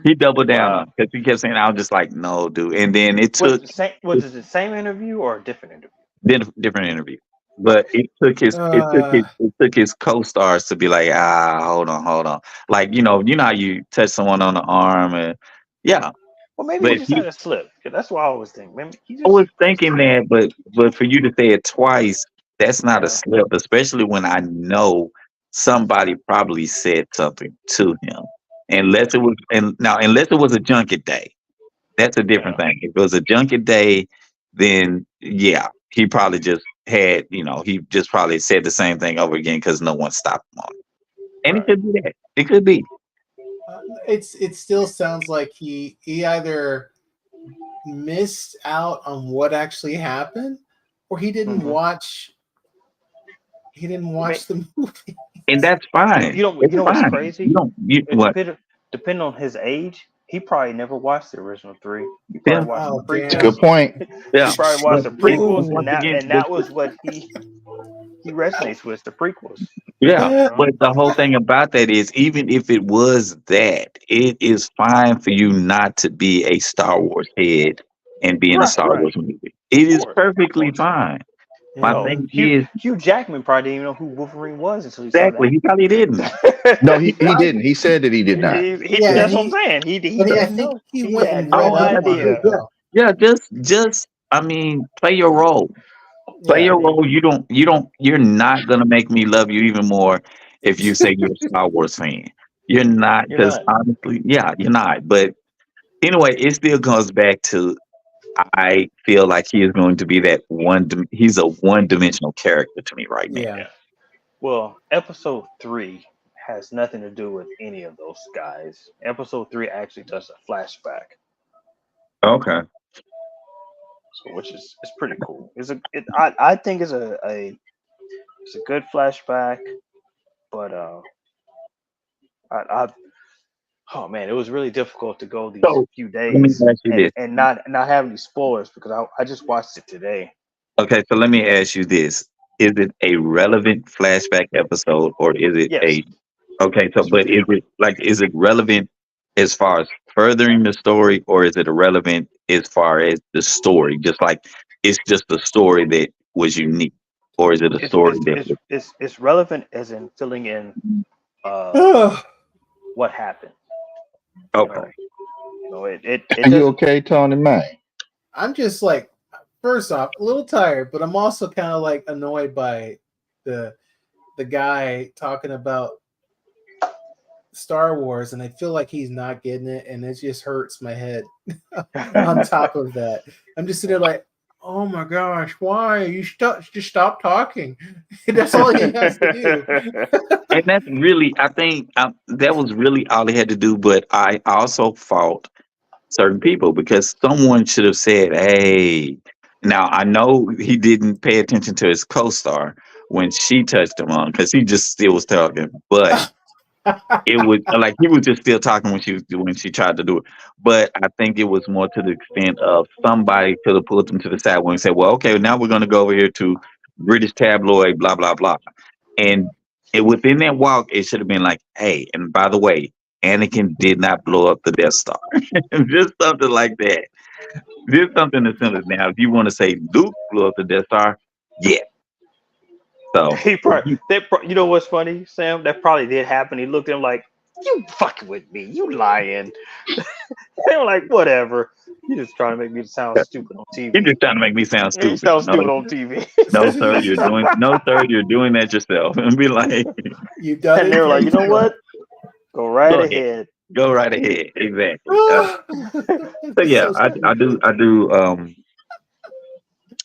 He doubled down on Wow. it because he kept saying, I was just like, no, dude. And then it Was it took the same? Was it the same interview or a different interview? different interview. But Okay. it took his co-stars to be like, hold on. Like, you know how you touch someone on the arm and yeah. Well, maybe he But just had a slip. 'Cause that's what I always think. Maybe he I just. was thinking that, but for you to say it twice, that's not a Yeah. slip, especially when I know somebody probably said something to him. Unless it Yeah. was unless it was a junket day. That's a different Yeah. thing. If it was a junket day, then yeah, he probably just had, he just probably said the same thing over again because no one stopped him on it. And it Right. could be that. It could be. It still sounds like he either missed out on what actually happened or Mm-hmm. he didn't I mean, watch the movie. And that's you know, fine. you know, It's you know what's fine. crazy? It What? depending on his age, he probably never watched the original three. He Yeah. probably watched the Oh prequels. Good damn. point. He Yeah. probably watched But the and prequels, once again, and that was what he resonates with the prequels. yeah, You know? but the whole thing about that is even if it was that, it is fine for you not to be a Star Wars head and be in a Right, Star right. Wars movie. It is Of perfectly course. fine. My Hell, Yeah. thing is Hugh Jackman probably didn't even know who Wolverine was until he saw exactly that. he probably didn't. No, He he probably didn't. He said that he did not. Yeah, That's what I'm saying. He I didn't think know. he He went had and no read all you up have to on it idea. do, yeah. though. Yeah, just I mean, play your role. Play Yeah. your role. You're not gonna make me love you even more if you say you're a Star Wars fan. You're not, You're because not. honestly, yeah, you're not. But anyway, it still comes back to I feel like he is going to be that one. He's a one-dimensional character to me right now. Yeah. Well, episode 3 has nothing to do with any of those guys. Episode 3 actually does a flashback, Okay. so which is it's pretty cool. I think it's a good flashback, but I oh man, it was really difficult to go these So few let me days ask you this. and not have any spoilers because I just watched it today. Okay, so let me ask you this: is it a relevant flashback episode, or is it Yes, a okay? So, it's but is it relevant as far as furthering the story, or is it irrelevant as far as the story? Just like it's just a story that was unique, or is it a it's story it's that it's was it's relevant as in filling in uh Ugh. what happened. You okay? know, it Are you doesn't. okay, Tony? Man, I'm just like, first off, a little tired, but I'm also kind of like annoyed by the guy talking about Star Wars, and I feel like he's not getting it, and it just hurts my head. On top of that, I'm just sitting there like, oh my gosh, why you just stop talking? That's all he has to do. And that's really, I think, that was really all he had to do. But I also fault certain people because someone should have said, "Hey." Now I know he didn't pay attention to his co-star when she touched him on because he just still was talking, but it was like he was just still talking when she tried to do it. But I think it was more to the extent of somebody could have pulled him to the side and said, "Well, okay, now we're going to go over here to British tabloid, blah blah blah," and within that walk, it should have been like, "Hey, and by the way, Anakin did not blow up the Death Star," just something like that. Just something as simple as now. If you want to say Luke blew up the Death Star, yeah. So You know what's funny, Sam? That probably did happen. He looked at him like, "You fucking with me? You lying?" They were like, "Whatever. You just trying to make me sound stupid on you're TV." just trying to make me sound You stupid. sound No, stupid on TV. no, sir, you're doing that yourself. And be like, You've done And it they were like, "You know intentionally. what? Go right go ahead, ahead." go right ahead. Exactly. So It's yeah, so I do stupid.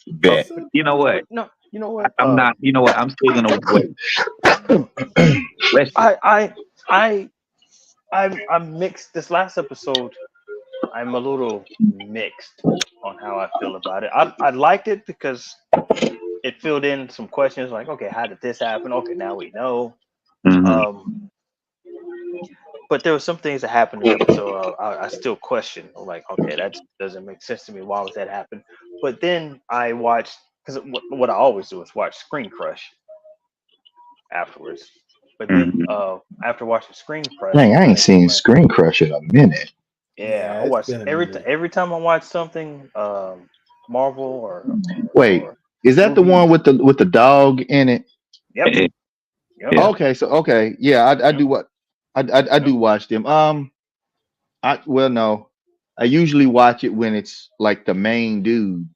bet. So You know what? But no, you know what? I'm not. You know what? I'm still gonna wait. Bless you. I I'm mixed. This last episode, I'm a little mixed on how I feel about it. I liked it because it filled in some questions like, okay, how did this happen? Okay, now we know. Hmm. Um, but there were some things that happened in the episode I still question. I'm like, okay, that doesn't make sense to me. Why was that happen? But then I watched because what I always do is watch Screen Crush afterwards. But then Hmm. after watching Screen Crush, dang, it I kind ain't of seen explained. Screen Crush in a minute. Yeah, yeah, I it's watch been a every minute. every time I watch something, Marvel Wait, or is that the movies. one with the dog in it? Yep, yep, Yeah. Okay, so okay, yeah, I yep, do what I yep. do watch them. I well no, I usually watch it when it's like the main dude,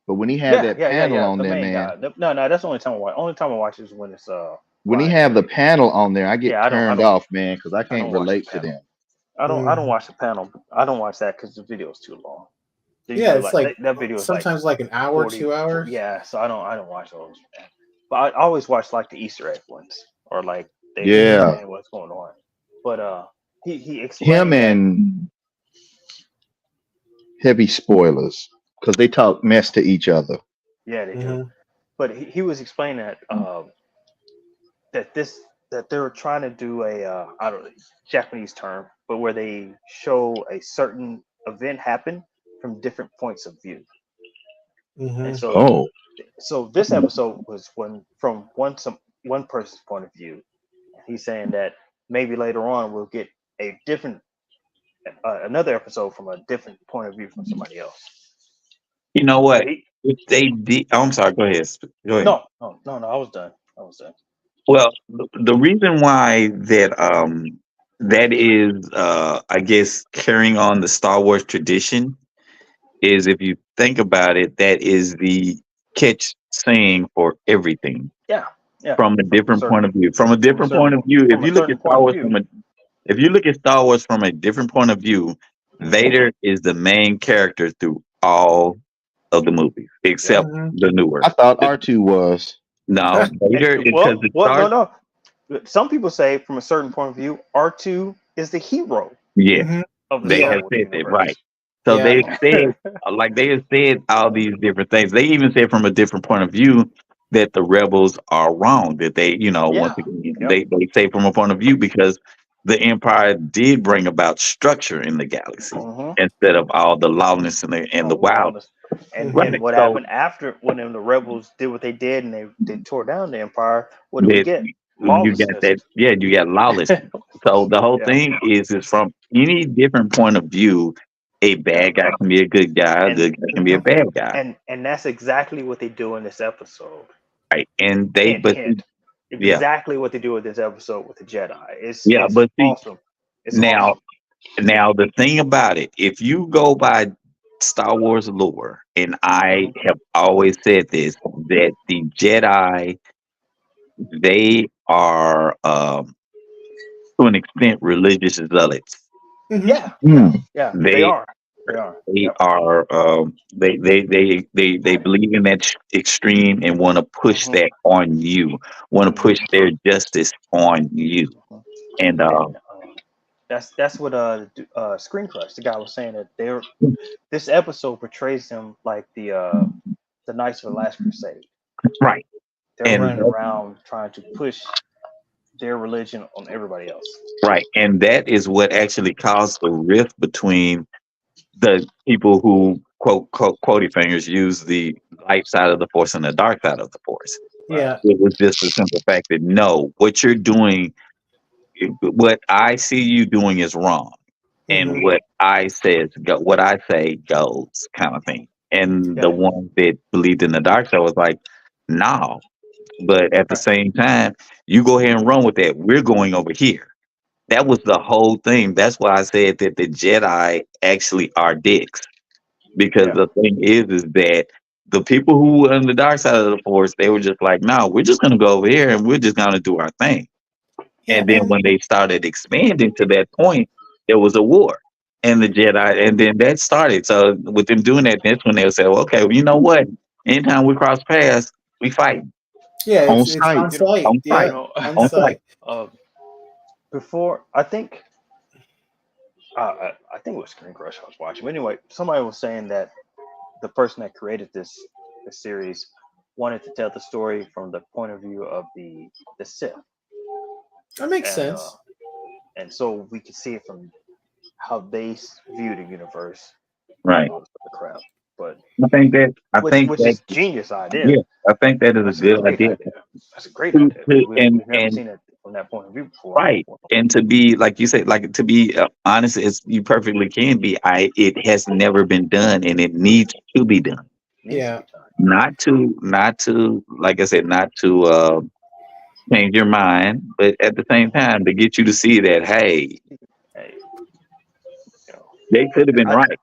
but when he have Yeah, that yeah, yeah, panel yeah. on The there, main man, guy. No, no, that's the only time I watch. Only time I watch is when it's when he Ryan have the Reynolds. panel on there, I get Yeah, I turned don't off, man, because I I can't don't watch the relate to panel. them. I don't Mhm. watch the panel. I don't watch that because the video is too long. The Yeah, video it's like like that video is like sometimes like an hour, 40, 2 hours. yeah. So I don't watch those. Man. But I always watch like the Easter egg ones or like they Mhm. Yeah, explain what's going on. But he him explained that and heavy spoilers because they talk mess to each other. yeah they do. Mhm. But he was explaining that that this that they were trying to do a I don't know Japanese term, but where they show a certain event happen from different points of view. And Mhm. Oh, so this episode was when from one person's point of view. He's saying that maybe later on we'll get a different another episode from a different point of view from somebody else. You know But what? he If they did, oh, I'm sorry. Go ahead. Go ahead. no, I was done. I was done. Well, the reason why that is, I guess, carrying on the Star Wars tradition is if you think about it, that is the catch saying for everything Yeah, yeah. from a different point of view. From a different point of view, if From a you look certain at Star point of Wars view. if you look at Star Wars from a different point of view, Hmm. Vader is the main character through all of the movies except Mhm. the newer. I thought R2 was. No, Vader is because Well, it well, no, starts. no. Some people say, from a certain point of view, R2 is the hero Yes, Mhm. of the they Star Yeah. have Wars said that, right? universe. So Yeah. they said, like they have said all these different things. They even said from a different point of view that the rebels are wrong. That they, once Yeah. again, Yep. they say from a point of view because the Empire did bring about structure in the galaxy Mm-hmm. instead of all the lawlessness and the All wild. lawless. And Mhm. and Right. what So happened after when the rebels did what they did and they tore down the empire? What did we that get? you got Lawlessness. that, yeah, you got lawless. So the whole Yeah. thing is from any different point of view, a Yeah. bad guy can be a good guy, a And good guy can be a Mhm. bad guy. and that's exactly what they do in this episode. Right. And they Hint, but hint. yeah, Exactly what they do with this episode with the Jedi. yeah, It's but see awesome. It's now awesome. now the thing about it, if you go by Star Wars lore, and I Hmm. have always said this, that the Jedi, they are to an extent religious zealots. Mhm. Yeah, yeah, Hmm. yeah. They They are. They are. they Yep. are they believe in that extreme and want to push Hmm. that on you, want to push Hmm. their justice on you. And And that's what Screen Crush, the guy was saying that this episode portrays them like the Knights of the Last Crusade. right. They're And running around trying to push their religion on everybody else. right. And that is what actually caused the rift between the people who quote fingers use the light side of the force and the dark side of the force. Right. Yeah. It was just the simple fact that no, what you're doing, what I see you doing is wrong, and Mhm. what I say goes, kind of thing. And the Yeah. ones that believed in the dark side was like, no. But at the Right. same time, you go ahead and run with that. We're going over here. That was the whole thing. That's why I said that the Jedi actually are dicks. Because Yeah. the thing is that the people who were on the dark side of the force, they were just like, no, we're just gonna go over here and we're just gonna do our thing. Yeah. And then when they started expanding to that point, there was a war. And the Jedi, and then that started. So with them doing that, that's when they'll say, well, okay, well, you know what? Anytime we cross paths, we fight Yeah. On It's on site. You know. site. on You Yeah. site, know. On on site. site. uh, Before I think it was Screen Crush I was watching. But anyway, somebody was saying that the person that created this series wanted to tell the story from the point of view of the Sith, That makes and sense. and so we could see it from how they view the universe and Right. all this other crap. But I think which that is genius idea. yeah, I think that is a That's a good great idea. idea. That's a great idea because we've never And seen it from that point of view before. right. And to be like you said, like to be honest, as you perfectly can be. It has never been done, and it needs to be done. Needs to Yeah. be done. Not to, like I said, not to change your mind, but at the same time to get you to see that hey, Hey, you know, they could have been I right.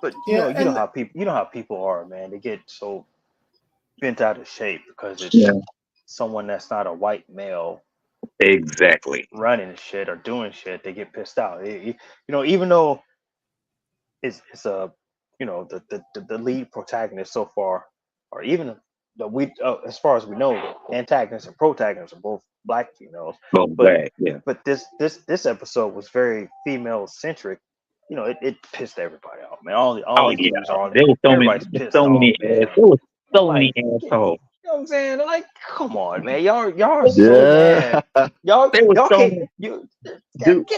but Yeah. And you know how people are, man. They get so bent out of shape because Yeah, it's someone that's not a white male exactly. running shit or doing shit. They get pissed out. Even though it's a the lead protagonist so far, or even as far as we know, the antagonists and protagonists are both black females. Well, But glad. Yeah. this episode was very female centric. It pissed everybody off, man. All Oh these yeah. dudes are on There there. was Everybody's pissed so off, many man. there was so Like, many assholes. you know what I'm saying? Like, come on, man. Y'all are so Yeah. mad. Y'all There was y'all so can't many you dude.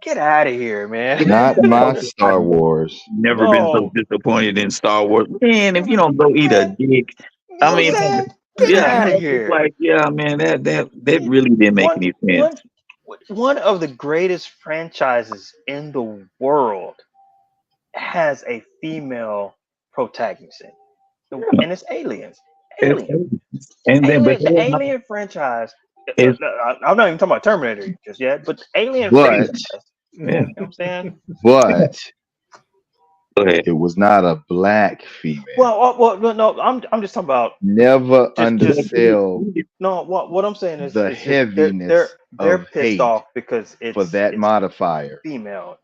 get out of here, man. Not my So I Star Wars. never been so No, disappointed in Star Wars. Man, if you don't go eat a man. dick, You know I what I'm mean, saying? Get yeah, out of it's here. like, yeah, man, that really didn't make One any sense. one one of the greatest franchises in the world has a female protagonist in it. And it's Aliens. It's, Alien. and then, but The Alien franchise. it's I'm not even talking about Terminator just yet, but the Alien But, franchise. You yeah. mhm. know what I'm saying? but Go ahead. it was not a black female. Well, no, I'm just talking about Never just undersell no. What I'm saying the is just they're heaviness they're of pissed hate off because for that it's modifier. female,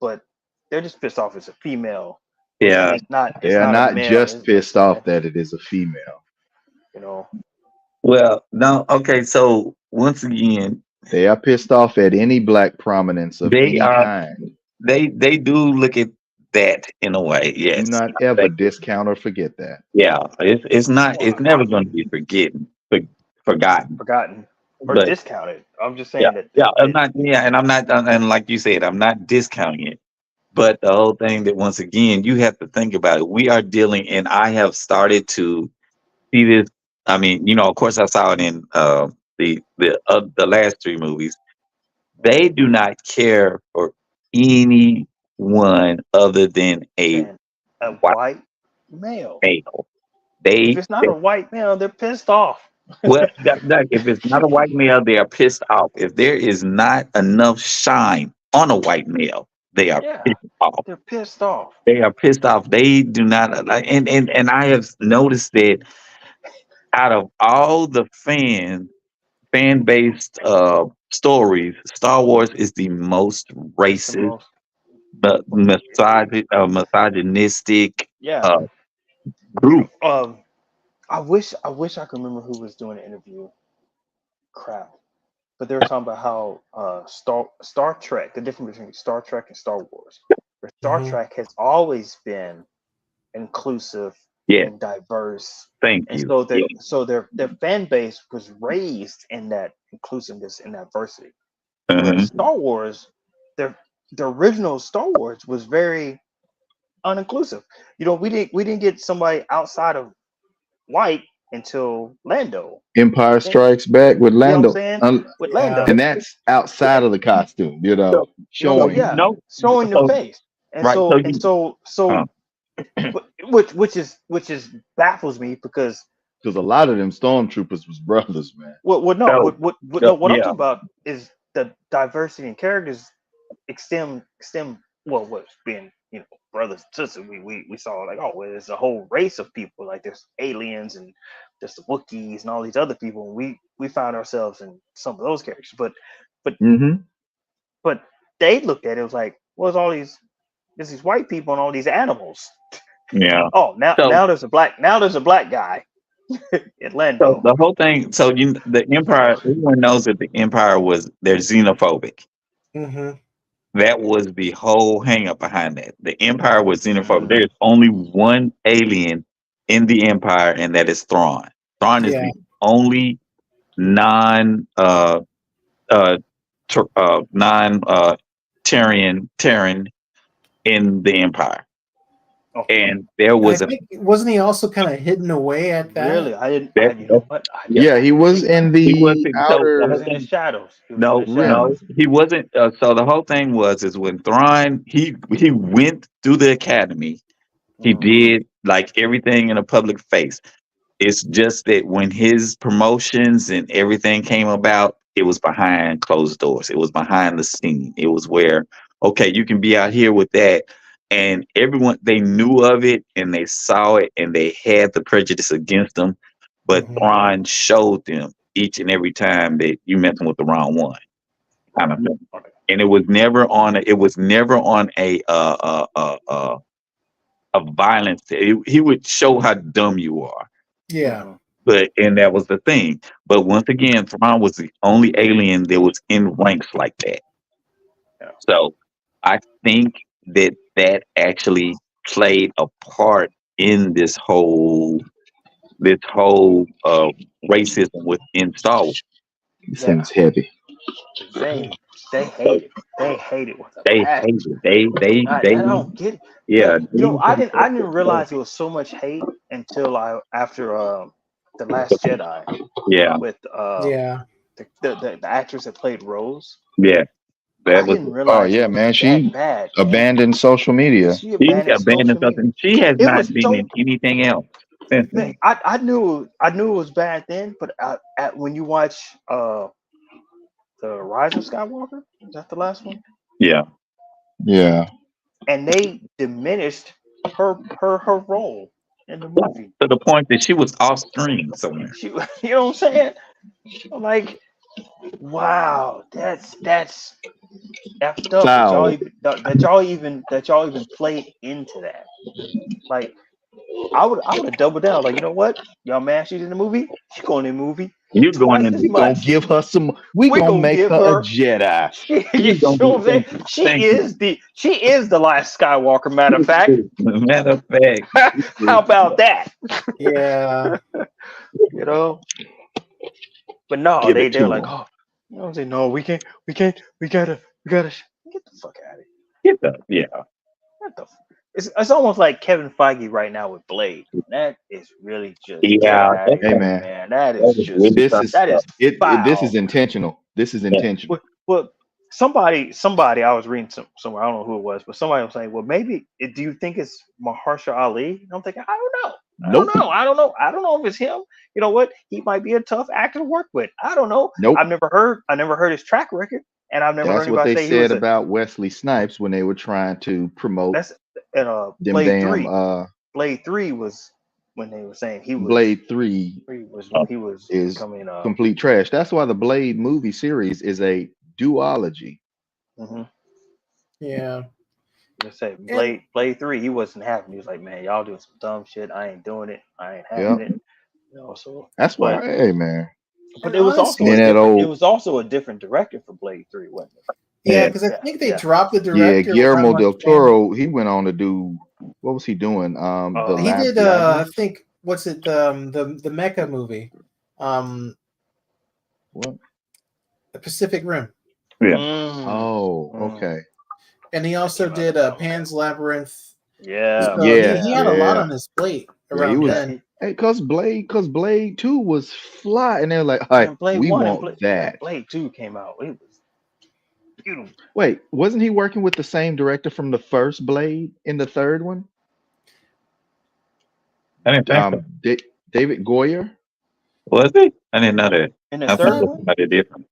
but they're just pissed off as a female Yeah. They It's are not a not male. just pissed off that it is a female. You know. Well, no. Okay. So once again, They are pissed off at any black prominence of they any are kind. they do look at that in a way. Do Yes. not ever discount or forget that. Yeah. It's not. Well, It's never going to be forgotten. forgotten or But discounted. I'm just yeah, saying that yeah. I'm not. Yeah, and I'm not. And like you said, I'm not discounting it. But the whole thing that once again you have to think about it. We are dealing, and I have started to see this. I mean, of course, I saw it in the last three movies. They do not care for anyone other than a then a white white male. male. If They, it's not a white male, they're pissed off. well, if it's not a white male, they are pissed off. If there is not enough shine on a white male, they are Yeah, pissed off. they're pissed off. They are pissed off. They do not like, and I have noticed that out of all the fan based stories, Star Wars is the most It's the racist, most. but misogynistic Yeah, uh, group. I wish I could remember who was doing the interview. Crap. But they were talking about how Star Trek, the difference between Star Trek and Star Wars. Where Star Mhm. Trek has always been inclusive Yeah, and diverse, thank and you. so Yeah. their fan base was raised in that inclusiveness and diversity. Whereas Uh-huh. Star Wars, their the original Star Wars was very uninclusive. We didn't get somebody outside of white until Lando. Empire Then, Strikes Back with you know what I'm Lando. saying? With Yeah. And Lando. that's outside of the costume, So, so showing. Yeah, no, showing the so face. And right. So so and you, so uh, so which is baffles me because Because a lot of them stormtroopers was brothers, man. what no so, no what I'm yeah, talking about is the diversity in characters extend well what's being brothers and sisters we saw like oh well, there's a whole race of people like there's aliens and there's the Wookiees and all these other people and we found ourselves in some of those characters but Mm-hmm. but they looked at it was like well there's these white people and all these animals. yeah. Oh, now So, there's a black guy in so Lando. the whole thing. So the So Empire. Everyone knows that the Empire was they're xenophobic. Mhm. That was the whole hang up behind that. The Empire was xenophobic. mm, There's only one alien in the Empire, and that is Thrawn. Thrawn is Yeah. the only non non Terran in the Empire. oh, And there And I was a think wasn't he also kind of hidden away at that? really? I didn't. that, You know what? yeah, Yeah, he was in he was the so the He whole was outer in the thing. shadows. He was in the No, shadows. no, rim. he wasn't. So the whole thing is when Thrawn he went through the academy. He Mm, did like everything in a public face. It's just that when his promotions and everything came about, it was behind closed doors. It was behind the scene. It was where, okay, you can be out here with that. And everyone, they knew of it and they saw it and they had the prejudice against them. But Mhm. Thrawn showed them each and every time that you messing with the wrong one, kind right. of thing. Right. And it was never on a violence. He would show how dumb you are. Yeah. Mm, And that was the thing. But once again, Thrawn was the only alien that was in ranks like that. yeah. So I think that actually played a part in this whole racism within Star Wars. This Yeah. thing's heavy. They they So hate it. They hate it with a they passion. hate it. They I don't get it. yeah, I didn't realize it was so much hate until I after the Last Jedi yeah, with Yeah. the actress that played Rose. yeah. I That was didn't Oh realize it yeah, was man. that She bad, man. abandoned social media. She she abandoned abandoned social media. something. She has It was not been so in anything else since man. then. I knew it was bad then, but when you watch the Rise of Skywalker, is that the last one? Yeah. Yeah. And they diminished her role in the movie. To the point that she was off screen somewhere. She, you know what I'm saying? I'm like, wow, that's effed up Foul. that y'all even played into that. Like I would have doubled down. Like, you know what? Y'all mad she's in the movie? She's going in the movie You going twice in as We gonna much. give her some. We We're gonna gonna make give her a her Jedi. you you gonna know be what I'm saying? thank you. She is the last Skywalker, matter of fact. Matter of fact, How about that? Yeah. You know? But no, Give it they're to like, him. oh, you know what I'm saying? No, we can't, we gotta get the fuck out of here. get the yeah. What the it's almost like Kevin Feige right now with Blade. That is really just get Yeah, out of that, Hey here, man, man. That that is was just really this tough is that stuff. is this is foul. intentional. This is Yeah. intentional. Well, somebody I was reading somewhere, I don't know who it was, but somebody was saying, well, maybe do you think it's Mahershala Ali? And I'm thinking, I don't know. Nope. I don't know if it's him. You know what? He might be a tough actor to work with. I don't know. Nope. I never heard his track record, and I've never heard That's what anybody they say he was said a about Wesley Snipes when they were trying to promote that's and them damn Blade 3 was when they were saying Blade 3 he was is becoming complete trash. That's why the Blade movie series is a duology. mm-hmm. Yeah. Let's say And Blade 3, he wasn't having. He was like, man, y'all doing some dumb shit. I ain't doing it. I ain't Yeah. having it. You know, so That's why, but hey man. and it was also a And honestly, that different. It old was also a different director for Blade 3, wasn't it? yeah, Yeah. because I Yeah, think they yeah. dropped the yeah, director without Guillermo much del training. Toro, he went on to do what was he doing? The He did I Labyrinth? think what's it the Mecha movie. What? The Pacific Rim. Yeah. Oh, Mm. okay. And he That also came out did about Pan's Labyrinth. yeah, So Yes, he yeah, had a lot yeah. on his plate Yeah, he around was yeah. then. hey, cause Blade 2 was fly, and they're like, all right, Man, Blade we 1 and want that. Blade 2 came out. It was beautiful. Wait, wasn't he working with the same director from the first Blade in the third one? I didn't think so. David Goyer? Was it? I didn't know that. In the I I thought third it thought was one, somebody different.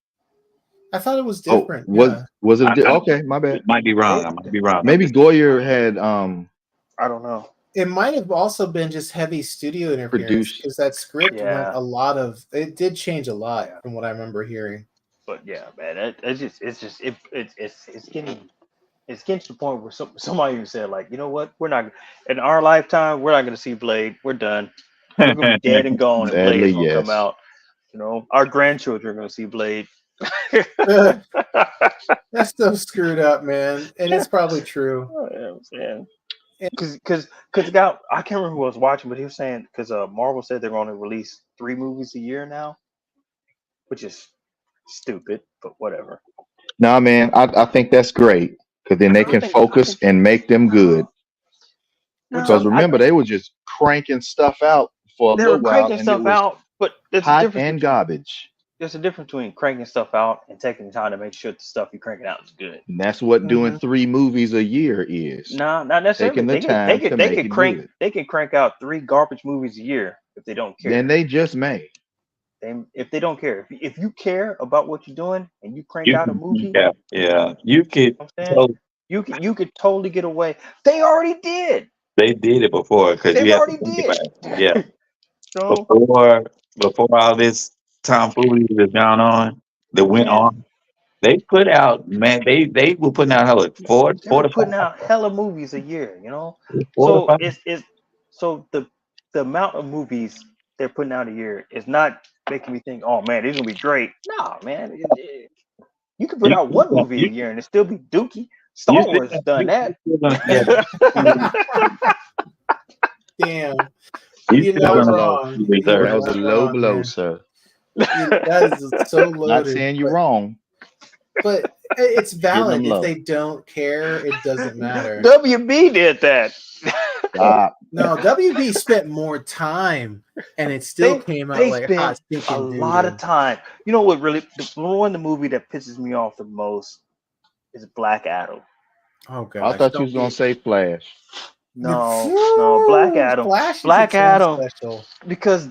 I thought it was Oh, different. was Yeah. was it I okay, my bad. it might be wrong. they I might be wrong on Maybe this. Goyer had I don't know. It might have also been just heavy studio interference produced. because that script went Yeah, a lot of it did change a lot yeah. from what I remember hearing. But yeah, man, it's getting to the point where somebody even said like, you know what, we're not in our lifetime, we're not going to see Blade. We're done. We're gonna be dead and gone, and Blade Sadly, is gonna come yes. out. You know, our grandchildren are gonna see Blade. That's so screwed up, man. And it's probably true. Yeah, And, because the guy, I can't remember who I was watching, but he was saying because Marvel said they're going to release 3 movies a year now, which is stupid, but whatever. Nah, man, I think that's great because then they I can think I focus think and make them good. Because no, remember, they were just cranking stuff out for a they were little while, cranking and it stuff was out, but hot and garbage. there's a difference between cranking stuff out and taking the time to make sure the stuff you're cranking out is good. And that's what doing mhm. 3 movies a year is. No, not necessarily. Taking the time to make it good. They could crank out 3 garbage movies a year if they don't Then care. they just may. If they don't care, if you care about what you're doing and you crank You out a can, movie, yeah. You could. I'm saying So you could totally get away. They already did. they did it before because They've you have to already think did. about it. Yeah. So Before all this tomfoolery that's gone on, that I'm went saying on, they put out, man. They were putting out how like they four were to putting five, out hella movies a year, you know. 4 to 5. So it's so the amount of movies they're putting out a year is not making me think, oh man, these gonna be great. Nah, man, you can put You out still one gonna, movie a year and it still be dookie. you Star still Wars has gonna, done that. you still gonna see a, Damn. you You're That still not was gonna low. wrong. see You That are was reserve. a not low wrong, blow, man. sir. That is so Not loaded. saying you're wrong. But it's Hitting valid. them If low. they don't care, it doesn't matter. WB did that. Stop. No, WB spent more time and it still came out They like hot spent a stinking doo lot of doo. time. You know what really the movie that pisses me off the most is Black Adam. Oh I gosh, thought you don't was gonna get say Flash. No, Black Woo! Adam. Flash is Black its own Adam special. because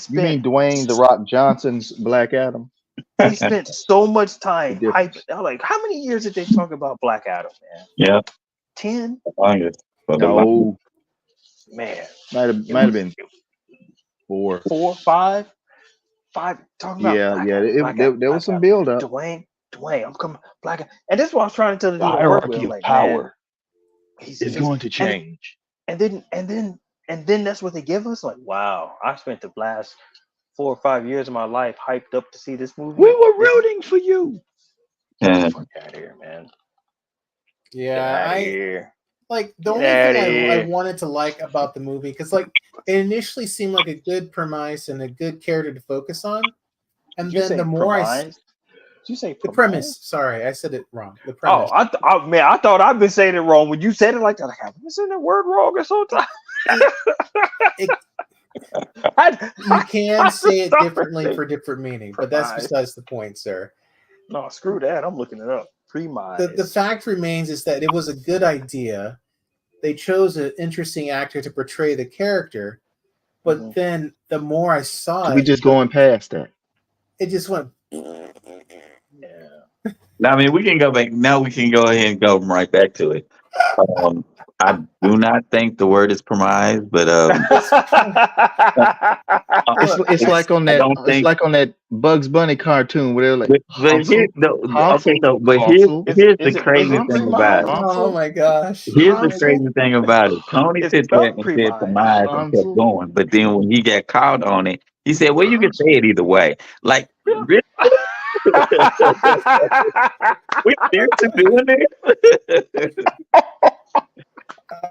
You mean Dwayne the Rock Johnson's Black Adam? they spent so much The time hyping. difference. I'm like, how many years did they talk about Black Adam, man? Yeah, 10? the longest for the longest. No, Man, might have been 4. 4, 5, 5 talking about Yeah, Black yeah. Adam, Black Adam, There was Black some Adam. build up. Dwayne, Dwayne, I'm coming, black. And this is what I was trying to tell the The dude at work with. hierarchy I'm of like, man, power is he's going to change. and then that's what they give us. Like, wow, I spent the last 4 or 5 years of my life hyped up to see this movie. We were This is rooting for you. get the Yeah. fuck out of here, man. Get Yeah, out of I here. like the Get only out thing of I here. wanted to like about the movie, because like it initially seemed like a good premise and a good character to focus on, and Did you then say the more premise? Did you say the premise? premise, sorry, I said it wrong. The Oh, premise. man, I thought I've been saying it wrong. When you said it like that, like, I've been saying that word wrong or something. It, I you can say it started differently saying for different meaning, but that's premise. besides the point, sir. No, screw that. I'm looking it up. The Premise. fact remains is that it was a good idea. They chose an interesting actor to portray the character, but Mhm. then the more I saw We it, just going past that. it just went. Yeah. Now, I mean, we can go back. Now we can go ahead and go right back to it. I do not think the word is premise, but It's Look, it's like on I that don't it's think. like on that Bugs Bunny cartoon where they're like But here, hustle, okay, hustle, so but hustle, is here's the it is crazy it thing hustle, about premise? it. oh hustle, my gosh. Here's the hustle, crazy thing about it. Tony It's sits there spelled and said premise. premise and kept hustle. going, but then when he got called on it, he said, "Well, you can say Hustle. it either way." Like, really? We seriously doing this?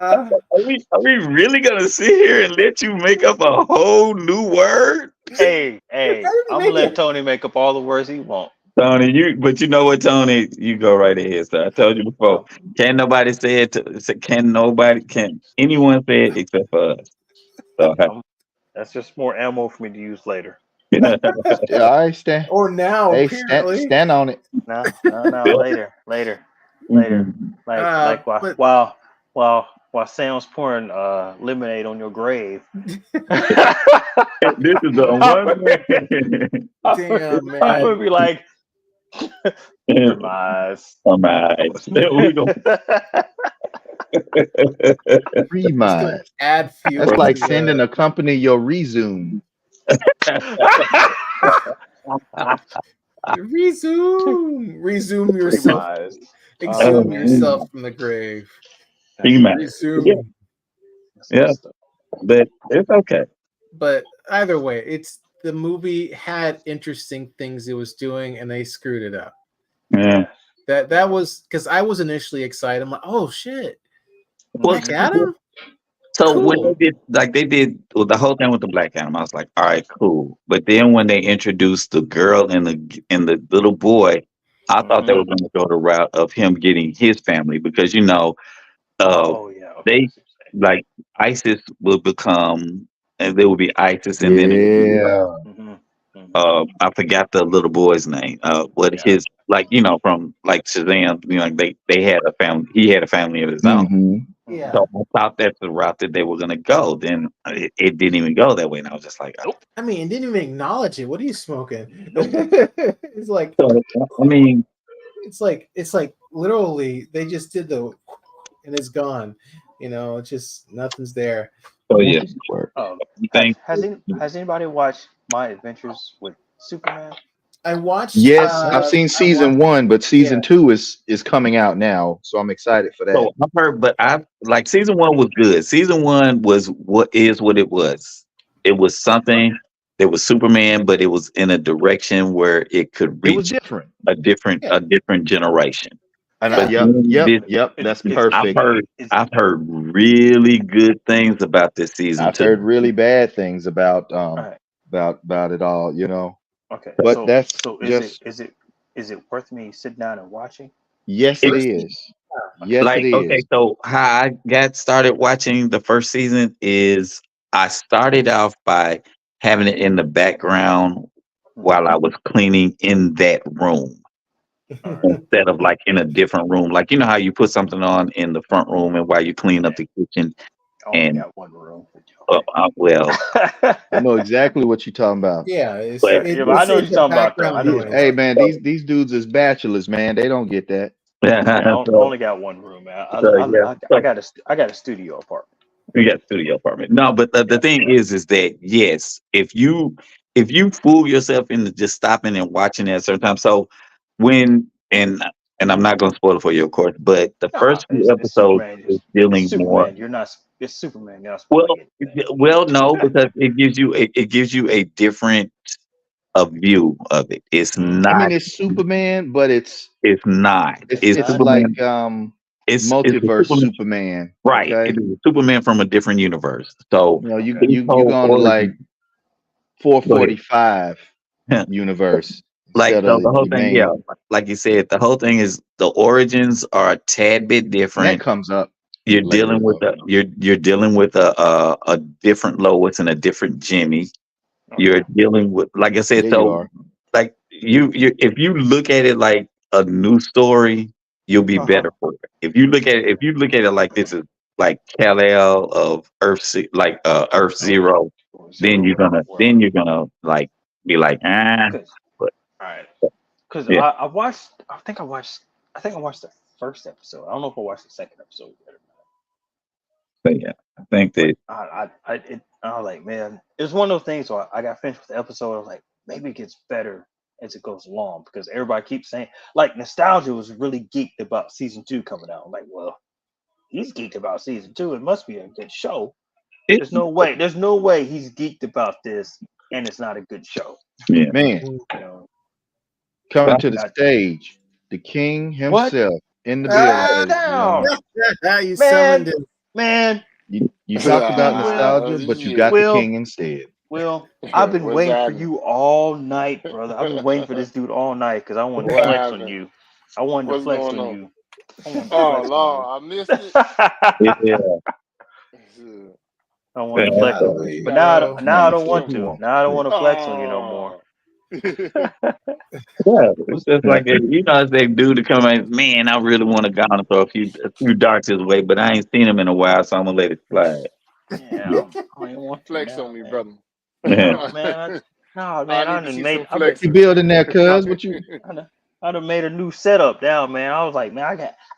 Uh, Are we really gonna sit here and let you make up a whole new word? hey, how did he I'm gonna make let it? Tony make up all the words he wants. Tony, but you know what, Tony, you go right ahead. So I told you before, Um, can nobody say it? Can anyone say it except for us? So, that's just more ammo for me to use later. Yeah, all right, stand. Or now, Hey, apparently. stand on it. No, later. Like But while Sam's pouring lemonade on your grave. this is the I'm one man. damn, gonna man. be like premise. All right. We gonna It's gonna Premise. add That's fuel like to sending a company your resume. resume yourself, Premise. Oh exhume man, yourself from the grave. that's man. hilarious. Yeah, Resume. That's good yeah, stuff. but it's okay. But either way, it's the movie had interesting things it was doing, and they screwed it up. Yeah. Yeah. That was because I was initially excited. I'm like, oh shit, Well, Black Adam, so when cool. they did well, the whole thing with the Black Adam, I was like, all right, cool. But then when they introduced the girl and the little boy, I thought they Mhm. were going to go the route of him getting his family because uh, Oh yeah. Okay. I they see what like ISIS will become, and there will be ISIS, and then it will be Yeah. you're saying. Mhm. I forgot the little boy's name. What Yeah. his like from like Shazam, like they had a family. He had a family of his own. Mm-hmm. Mhm. Yeah, So I thought that's the route that they were gonna go. Then it didn't even go that way, and I was just like, Nope. I mean, it didn't even acknowledge it. What are you smoking? Nope. it's like so I mean, it's like literally they just did the and it's gone. It's just nothing's there. so That yeah, didn't work. you think Has anybody watched My Adventures with Superman? I watched. Yes, I've seen I watched. season one, but Yeah, season two is coming out now, so I'm excited for that. so? I've heard, but I like season one was good. Season one was what it was. It was something. There was Superman, but it was in a direction where it could It was reach different. yeah, a different generation. And But yeah. then It's that's it's I've perfect. heard it's I've heard really good things about this season I've two. heard really bad things all right. about it all. Okay. But that's So just is it worth me sitting down and watching? yes, it First, is. Okay. Yes, it Like, okay, is. so how I got started watching the first season is I started off by having it in the background Mhm. while I was cleaning in that room All right. instead of like in a different room. Like you know how you put something on in the front room and while you clean up Man, the kitchen I only and got one room. well, Okay. I know exactly what you're talking about. yeah, it's but Yeah, but I it's know what in you're the talking about though. I background know what you're noise. Hey talking man, so, these dudes is bachelors, man. They don't get that. about. Man, I so, only got one room, man. so yeah, I got a studio apartment. we got studio apartment. No, but the Yeah. thing is that yes, if you fool yourself into just stopping and watching at a certain time, so when and I'm not gonna spoil it for you, of course, but the Nah, first few it's episodes Superman. is It's dealing more. Superman. It's Superman. You're not Well, spoiling anything. no, because it gives you a different a view of it. It's I mean, not. it's Superman, but it's It's not. it's It's it's Not like Superman. It's a multiverse Superman. Superman. Right. Okay, It is a Superman from a different universe. So you know, you okay. his you you whole going to like origin. Go ahead. 445 universe Like instead so, of the whole the thing. Yeah, main, like you said, the whole thing is the origins are a tad bit and that different. comes up You're later dealing with though. you're dealing with a different Lois and a different Jimmy. Okay. You're dealing with, like I said, Yeah, you so are. like you if you look at it like a new story, you'll be Uh huh. better for it. If you look at it like this is like Kal-El of like Earth Okay. Zero, Well, then Zero World. then you're gonna like be like Cause but all right. Cause yeah, I watched. I think I watched the first episode. I don't know if I watched the second episode yet or not. but yeah, I think But that I was like, man, it was one of those things where I got finished with the episode. I was like, maybe it gets better as it goes along because everybody keeps saying like nostalgia was really geeked about season 2 coming out. I'm like, well, he's geeked about season 2. It must be a good show. it, There's no way. There's no way he's geeked about this and it's not a good show. yeah. Man, You know coming Well, to the that stage, the king what? himself in the building, Calm ladies and down, gentlemen. You summoned man, him. man. You talked about Will, nostalgia, but you Yeah. got the Will, king instead. Will. I've been What's waiting for happening? you all night, brother. I've been waiting for this dude all night because I wanted to What flex on happened? you. I wanted to What's flex going on on? you. I wanted to Oh flex on you. Lord, I missed it. yeah, Shit. I wanted to yeah, flex on you, Golly, but bro. now I Man, don't so want come to. on. Now I don't Yeah. want to flex on you no more. Oh. yeah. It's just like it's that dude to come in. Man, I really want to go and throw a few darts his way, but I ain't seen him in a while, so I'm gonna let it slide. Yeah, I don't even want to Flex now, on me, man. brother. No, man. No, I man. I need to done see some made. What you flexing. building there, I, cuz? What you I done made a new setup down, man. I was like, man,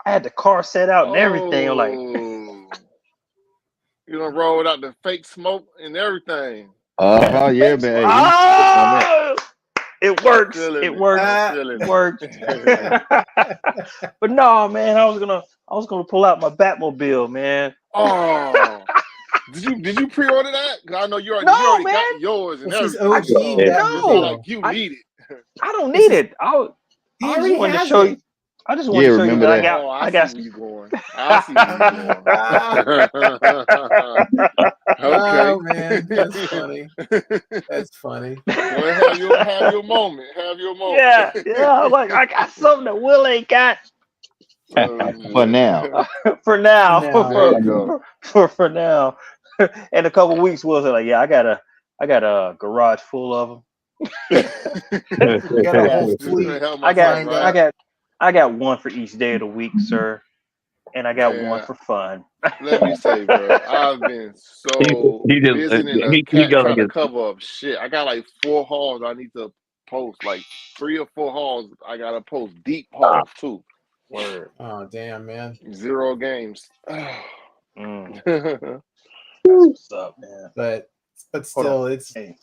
I had the car set out and everything. I'm like, Oh, you done rolled out the fake smoke and everything. yeah, fake man. smoke. Hey, we sitting on that. Oh, it I'm works. feeling It it. works. I'm Ah, feeling It it. works. But no, man, I was gonna pull out my Batmobile, man. Oh, did you pre-order that? 'Cause I know you No, already man. got yours and it's his everything. OG So Yeah. it's not No, like Batmobile. you I need it. I don't It's need his. it. He I just already wanted to has show it. you. I just wanted Yeah, to show you remember that that. Oh, I I see got. where you're going. I see where you're going. Okay. Oh man, that's funny. That's funny. Go ahead, have your moment. Have your moment. Yeah, yeah. I'm like, I got something that Will ain't got Oh, For shit. now. for For now. now. There you go. For now. In a couple weeks, Will's like, yeah, I got a garage full of them. You got a whole Just couldn't fleet help I got myself, lined right? up. I got one for each day of the week, sir, and I got one Man, for fun. let me say, bro, I've been so he just busy in the he cat goes trying to like cover up shit. I got like 4 hauls I need to post, like 3 or 4 hauls I gotta post, deep hauls too. Word. Oh damn, man. 0 games. Mm, What that's what's up, man. But Hold on. still, it's. Hey,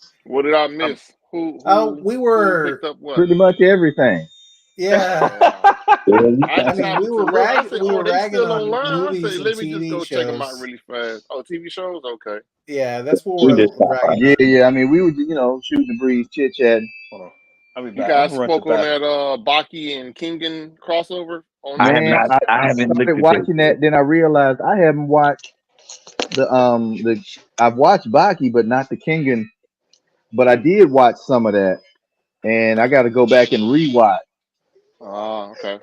did I I'm, miss? Oh, we Who were. picked up what? Pretty much everything. Yeah. Wow. I I just mean, happened to look. I said, we "Oh, were they ragging still on online." I said, movies and "Let me just TV go check them out shows. really fast." Oh, TV shows, okay. Yeah, that's what we we're just stop by. ragging Yeah, on. yeah. I mean, we were, shooting the breeze, chit chatting. hold on. I'll be You back. I'm guys gonna run to the spoke on bathroom. that Baki and Kingen crossover on I have Man, Netflix. not. I I haven't started looked at this watching yet. that, then I realized I haven't watched the I've watched Baki, but not the Kingen. But I did watch some of that, and I got to go back and rewatch. Ah, okay.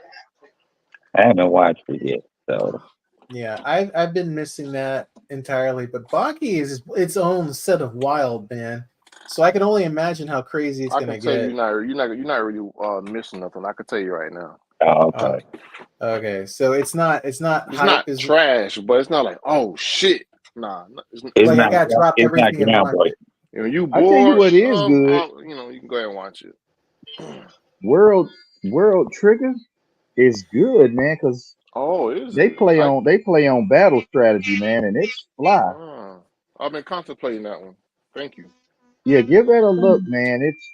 I haven't watched it yet. So Yeah, I've been missing that entirely. But Baki is its own set of wild, man. So I can only imagine how crazy it's I can gonna tell get. you're not really missing nothing. I can tell you right now. Oh, okay. okay. So it's not It's hype. not Is trash, but it's not like, oh shit. Nah, It's like I not. gotta drop It's not everything and watch groundbreaking. it. you know, you I tell you bored. what is good. You can go ahead and watch it. World Trigger is good, man, because Oh, is they it? play on battle strategy, man, and it's fly. Ah, I've been contemplating that one. Thank you. Yeah, give that a look, man. It's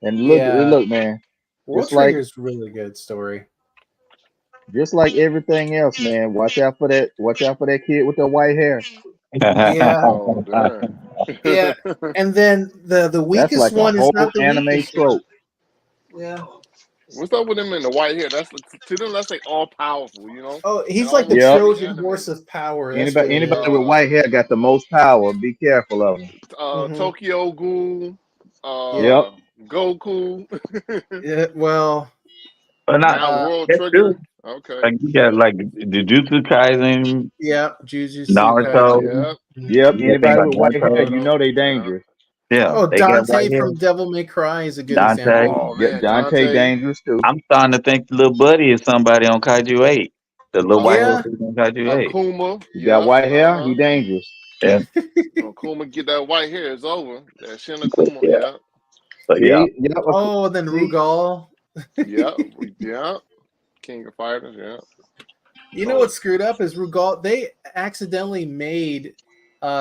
And look, Yeah. look, man. World Just like Trigger's really good story. everything else, man. Watch out for that. Watch out for that kid with the white hair. Yeah, Oh damn. yeah. And then the That's weakest like a one is whole not the anime weakest one. trope. Yeah. What's up with him in the white hair? That's to them. That's like all powerful, you know, Oh, and he's like the almost Yep. fully Trojan horse animated. of power. That's what Anybody it is. with white hair got the most power. Be careful of them. Hmm. Tokyo Ghoul, Yeah. Yep. Goku. Yeah. Well, But not Now uh, World that's good. Trigger. Okay. Like you got like Jujutsu Kaisen, yeah, Jujutsu Naruto. Kaisen. Yep. Mhm. Yep. You got things Anybody like with white hair, you Naruto. know they Yeah. dangerous. Yeah, Oh, they got white Dante hair. from Devil May Cry is a good Dante. example. Oh Yep. man, Dante Dante. dangerous too. I'm starting to think the little buddy is somebody on Kaiju 8. The little white hair Yeah. dude on Kaiju 8. Akuma. You got Yep. white hair, he dangerous. Yeah. Akuma get that white hair. It's over. That Shin Akuma. Yeah. Yep. So yeah. See, yep. Oh, then See, Rugal. Yep. Yep. King of Fighters. Yep. You know what's screwed up is Rugal. They accidentally made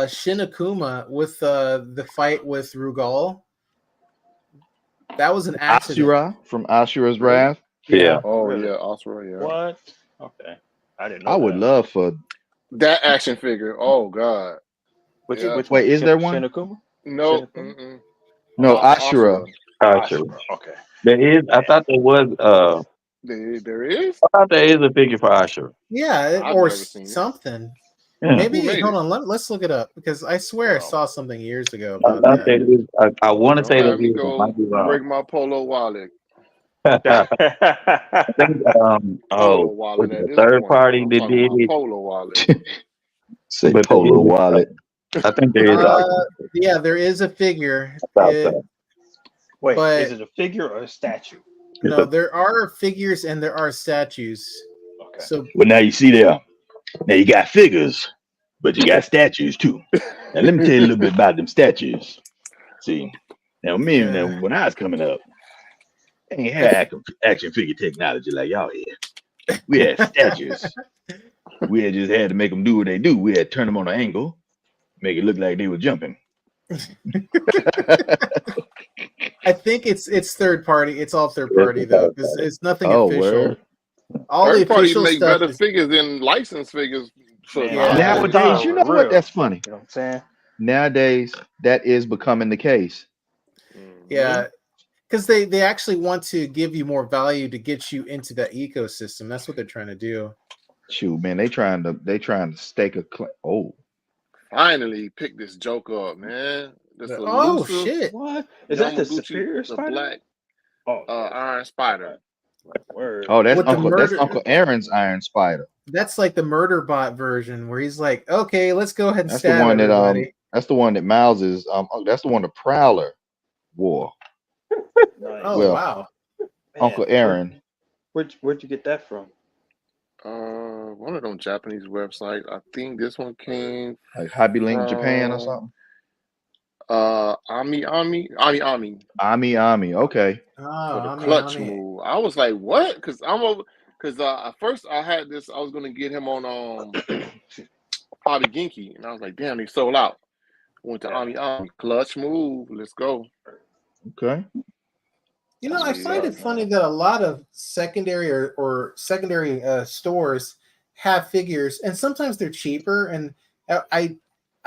Shin Akuma with the fight with Rugal. That was an accident. Ashura from Ashura's Really? Wrath. Yeah. Oh Really? yeah, Asura. Yeah. What? Okay, I didn't know I would that. love for. That action figure. Oh god. Which Yeah. which Wait, one? is there one? Shinakuma? No. Shinakuma? Mm-mm. No, Ashura. Sure. Okay. There is. I thought there was. There is. I thought there is a figure for Ashura. Yeah, I've or never seen it. something. Yeah. Maybe Who made hold it? on. Let's look it up because I swear I Oh. saw something years ago I about thought that. there is. I want to Don't say there have me is. I go might be break wrong. my polo wallet. I think. Polo Oh, was wallet it at a this third point. party I'm that talking did about it? polo wallet. Say But there polo is. wallet. I think there is. Yeah, there is a figure. About that. Wait, But- is it a figure or a statue? No, there are figures and there are statues. Okay. So Well, now you see there. Now you got figures, but you got statues too. Now let me tell you a little bit about them statues. See, now Yeah. when I was coming up, they ain't had action figure technology like y'all had. We had statues. We had just had to make them do what they do. We had to turn them on an angle, make it look like they were jumping. I think it's third party. It's all third party though, because it's nothing Oh, official. word. All the Third party official make stuff better is figures than licensed figures. For Man, Yeah. my Nowadays, opinion. you know what? That's funny. You know what I'm saying? Nowadays, that is becoming the case. Mhm. yeah, because they actually want to give you more value to get you into that ecosystem. That's what they're trying to do. Shoot, man, they trying to stake a claim. Oh, Finally pick this joker up, man. This Oh elusive shit! What? Is that the Yamaguchi, superior the spider? black Oh, Iron Spider. word. oh, that's With the Uncle murder- Aaron's Iron Spider. That's like the murder bot version where he's like, "Okay, let's go ahead and That's the stab one that everybody." that's the one that Miles is that's the one the Prowler wore. Nice. Oh well, wow! Man, Uncle Aaron. Where'd you get that from? One of them Japanese websites. I think this one came Like Hobby Link Japan or from something. Ami. Ami. Okay. For the Oh, clutch move. I was like, what? Because at first I had this. I was gonna get him on Hobby Genki, and I was like, damn, they sold out. Went to Ami clutch move. Let's go. Okay. You know, I find it funny that a lot of secondary or secondary stores have figures, and sometimes they're cheaper. And I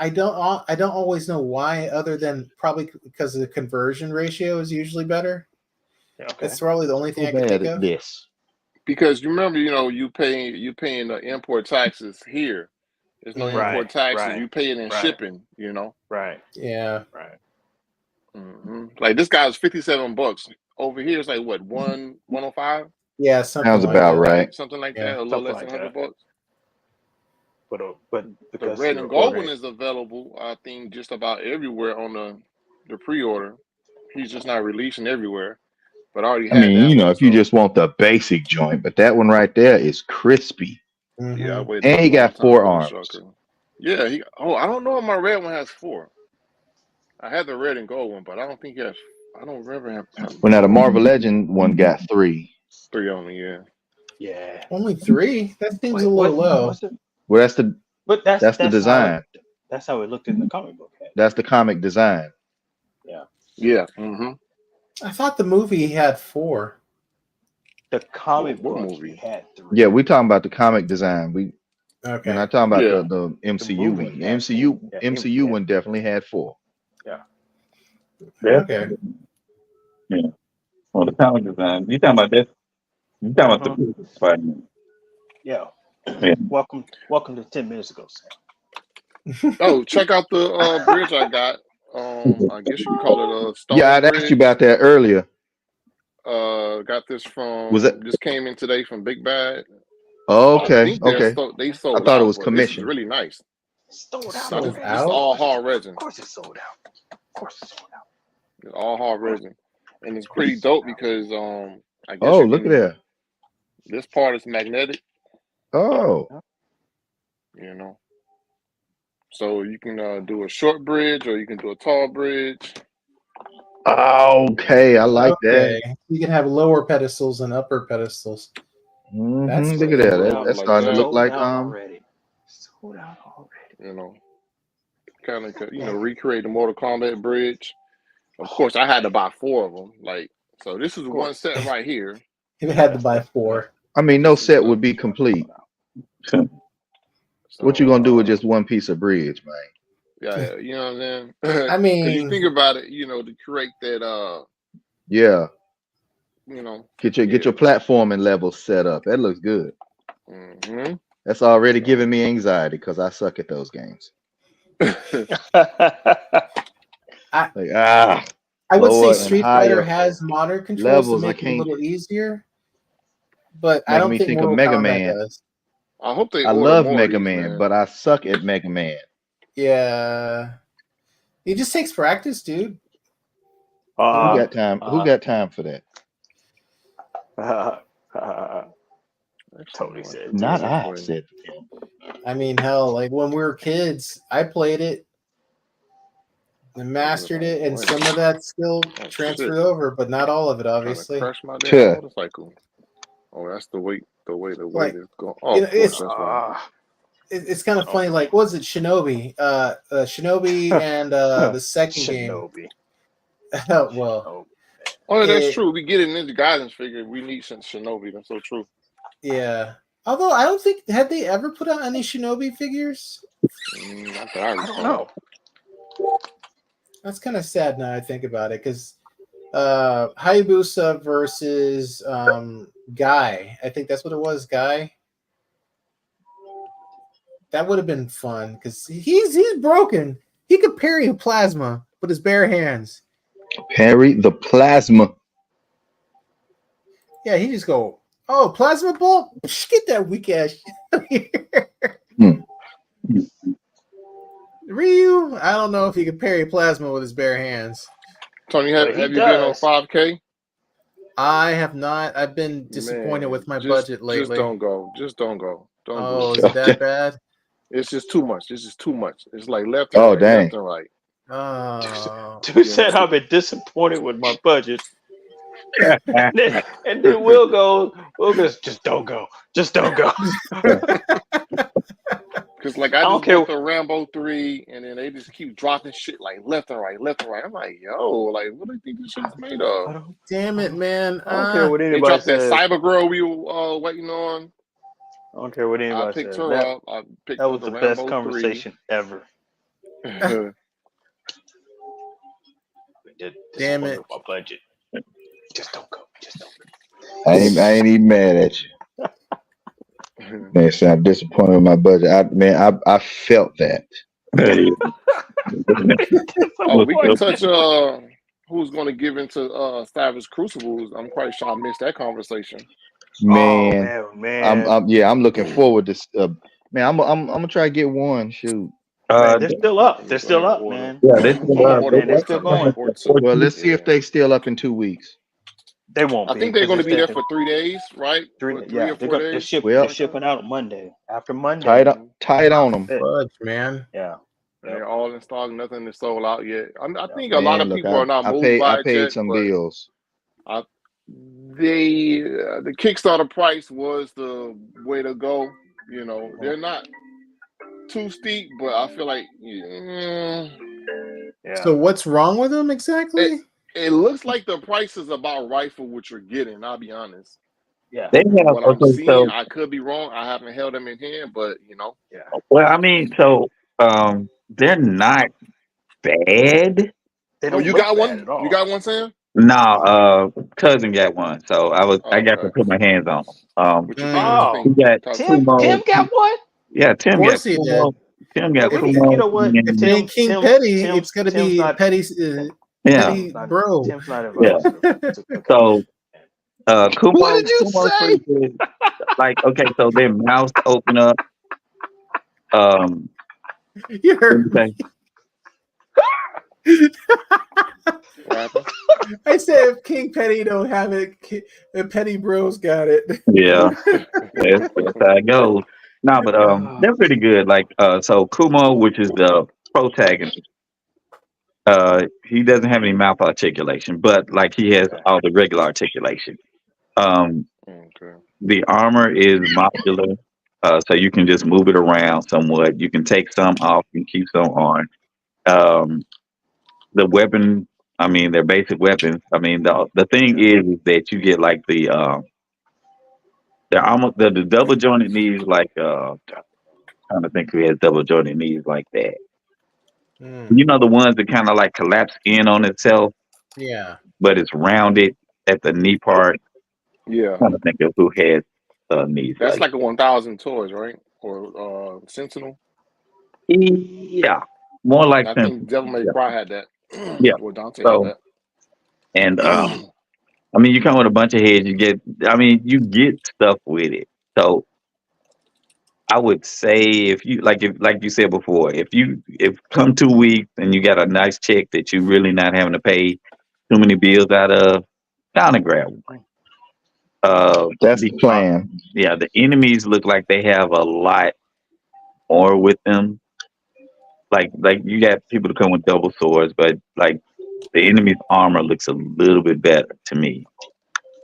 don't always know why, other than probably because the conversion ratio is usually better. Okay. That's probably the only thing I Too can bad think at of. this. Because you remember, you paying the import taxes here. There's no Right, import taxes. right, You pay it in right. shipping. Right. Yeah. Right. Like this guy was $57. Over here, it's like what 105. Yeah, something Sounds like about that. right. Something like Yeah, that. A little something less than like $100. But The because red you're and gold ordering- one is available, I think, just about everywhere on the pre-order. He's just not releasing everywhere. But I already I had mean, that one. if you So, just want the basic joint, but that one right there is crispy. Mhm. yeah, I waited And a he long got time 4 for this arms. sucker. Yeah, I don't know if my red one has 4. I had the red and gold one, but I don't think he has. I don't remember having Well, now the Marvel Legend one got 3. 3 on me. Yeah. Yeah. Only 3? That seems Wait, a little low. what's it? Well, that's the But that's the how design. that's how it looked in the comic book. That's the comic design. Yeah. Mm-hmm. I thought the movie had 4. The comic What book movie? had 3. Yeah, we're talking about the comic design. We're Okay. not talking about Yeah. the MCU movie one. The had MCU 4. Yeah, MCU one definitely had 4. Yeah. Okay. Yeah. Well, the comic design. You talking about this? You talking about the Spider-Man? Yeah. Yeah. Welcome to 10 minutes ago, Sam. Oh, check out the bridge I got. I guess you can call it a stone Yeah, I'd bridge. asked you about that earlier. Got this from. Was it? This came in today from Big Bad. Oh, I okay, think okay. they I sold thought it out, was but this is commission. really nice. Sold out. Now, this Sold is out? all hard resin. Of course it's sold out. Of course it's sold out. It's all hard resin, and it's pretty dope because I guess Oh, you look at can. that. This part is magnetic, Oh, you know, so you can do a short bridge or you can do a tall bridge. okay. I like that. Okay. You can have lower pedestals and upper pedestals. That's Look at cool. that. Sold That, out that's like starting to that. look like Sold out already. Sold out already. You know, kind of recreate the Mortal Kombat bridge. Of course, I had to buy 4 of them. Like, so this is one set right here. You had to buy 4. I mean, no set would be complete. So, What you gonna do with just one piece of bridge, man? Yeah, you know what I'm saying? I Because you mean, think about it, to create that, Yeah, get your yeah. platforming level set up. That looks good. Mm-hmm. That's already giving me anxiety because I suck at those games. Like I would say lower and Street Fighter higher has modern controls to levels. I make it a can't little easier, but I make don't me think think of Mortal Mega Kombat Man. does. I hope they I order love more of Mega these, Man, man. but I suck at Mega Man. Yeah. It just takes practice, dude. Who got time? Who got time for that? Totally said. Not I said. I mean, hell, like when we were kids, I played it and mastered it, and some of that still transferred over, but not all of it, obviously. Crash my damn motorcycle. Oh, that's the way to go. Oh, you know, of course, that's right. It's kind of funny. Like, what was it, Shinobi? Shinobi and the second game. Well, oh, that's true. We get it in the guidance figure. We need some Shinobi. That's so true. Yeah. Although I don't think had they ever put out any Shinobi figures. I don't know. That's kind of sad now I think about it, because Hayabusa versus Guy. I think that's what it was, Guy. That would have been fun because he's broken. He could parry a plasma with his bare hands. Parry the plasma. Yeah, he just go, oh, plasma ball? Get that weak ass shit here. Ryu, I don't know if he can parry plasma with his bare hands. Tony, have you been on 5K? I have not. I've been disappointed with my budget lately. Just don't go. Just don't go. Don't do it. Is it that bad? It's just too much. It's just too much. It's like left and right, dang. left and right. Oh. Dude said I've been disappointed with my budget. and then Will goes, just don't go. Just don't go. Because like I just went to Rambo 3 and then they just keep dropping shit like left and right, left and right. I'm like, yo, like what do you think this shit's made of? Damn it, man. I don't care what anybody dropped says. that Cyber Girl we were waiting on. I don't care what anybody I picked says. her up. I picked that was the Rambo best conversation 3. ever. Damn it. My budget. Just don't go. Just don't go. I ain't even mad at you. Man, so I'm disappointed with my budget. I felt that. Oh, we can touch who's going to give into Savage Crucibles. I'm quite sure I missed that conversation. Man, man. I'm looking forward to. Man, I'm gonna try to get one. Shoot. Man, they're still up. They're still up, man. Yeah, they're still up. They're still going. Well, let's see if they still up in 2 weeks. They won't. I think they're going to be there for 3 days, right? 3 or 4 days. They're shipping out on Monday. After Monday, tight on them, fudge, man. Yeah. They're all in stock. Nothing is sold out yet. I think a lot of people are not moved by I it paid yet, some but bills. The Kickstarter price was the way to go. You know, they're not too steep, but I feel like So what's wrong with them exactly? It looks like the price is about right for what you're getting. I'll be honest. Yeah. They From have what I'm okay, seeing, so I could be wrong. I haven't held them in hand, but Yeah. well, I mean, so they're not bad. They Oh, don't you look got bad one? at You all. got one, Sam? No, cousin got one, so I Oh, got to okay. put my hands on them. What you think? What you Oh, He think? got Talk to me. Tim Kumo. got one. Yeah, Of Tim got course he did. Kumo. Tim Yeah, got we If need. You Kumo. know what? if And, it ain't King Petty, it's gonna Tim's be not. Petty's yeah, Petty bro. Tim's not yeah. invited to cookout. So What did you Kumo's say? pretty good. Like okay, so their mouths open up. Um, You what do you heard say? me. What happened? I said if King Petty don't have it, the Petty Bros got it. Yeah, that's how it goes. No, but they're pretty good. Like so Kumo, which is the protagonist. He doesn't have any mouth articulation, but like he has Okay. all the regular articulation. Um, Okay. the armor is modular, so you can just move it around somewhat. You can take some off and keep some on. Um, the weapon, I mean, they're basic weapons. I mean, the thing is that you get like they're almost the double jointed knees, like trying to think who has double jointed knees like that. Mm, You know, the ones that kind of like collapse in on itself, yeah. but it's rounded at the knee part. Yeah, Trying to think of who has knees that's like like a 1,000 toys, right? Or Sentinel. yeah, more like I Simpsons. think Devil May Yeah, Cry had that. yeah. Well, Dante had So that. and I mean, you come with a bunch of heads. You get, I mean, you get stuff with it. So I would say if like you said before, if come 2 weeks and you got a nice check that you really not having to pay too many bills out of, down and grab one. That's The the plan. yeah, the enemies look like they have a lot more with them. Like you got people to come with double swords, but like the enemy's armor looks a little bit better to me.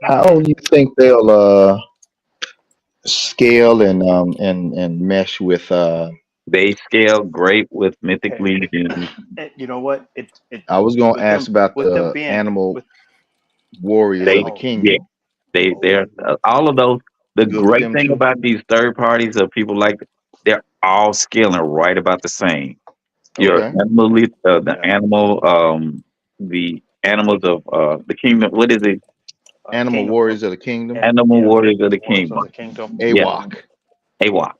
How do you think they'll scale and mesh with They scale great with Mythic Hey, Legion. you know what? It I was gonna with ask them about with them the being animal with warriors of They the oh yeah, kingdom. they're all of those. The You good with great them thing too? about these third parties are people like they're all scaling right about the same. Your Okay. the yeah, animal, the animals of the kingdom. What is it? Animal Kingdom warriors of the kingdom. Animal yeah, warriors of the Warriors of kingdom. the Kingdom. Yeah, AWOC. AWOC.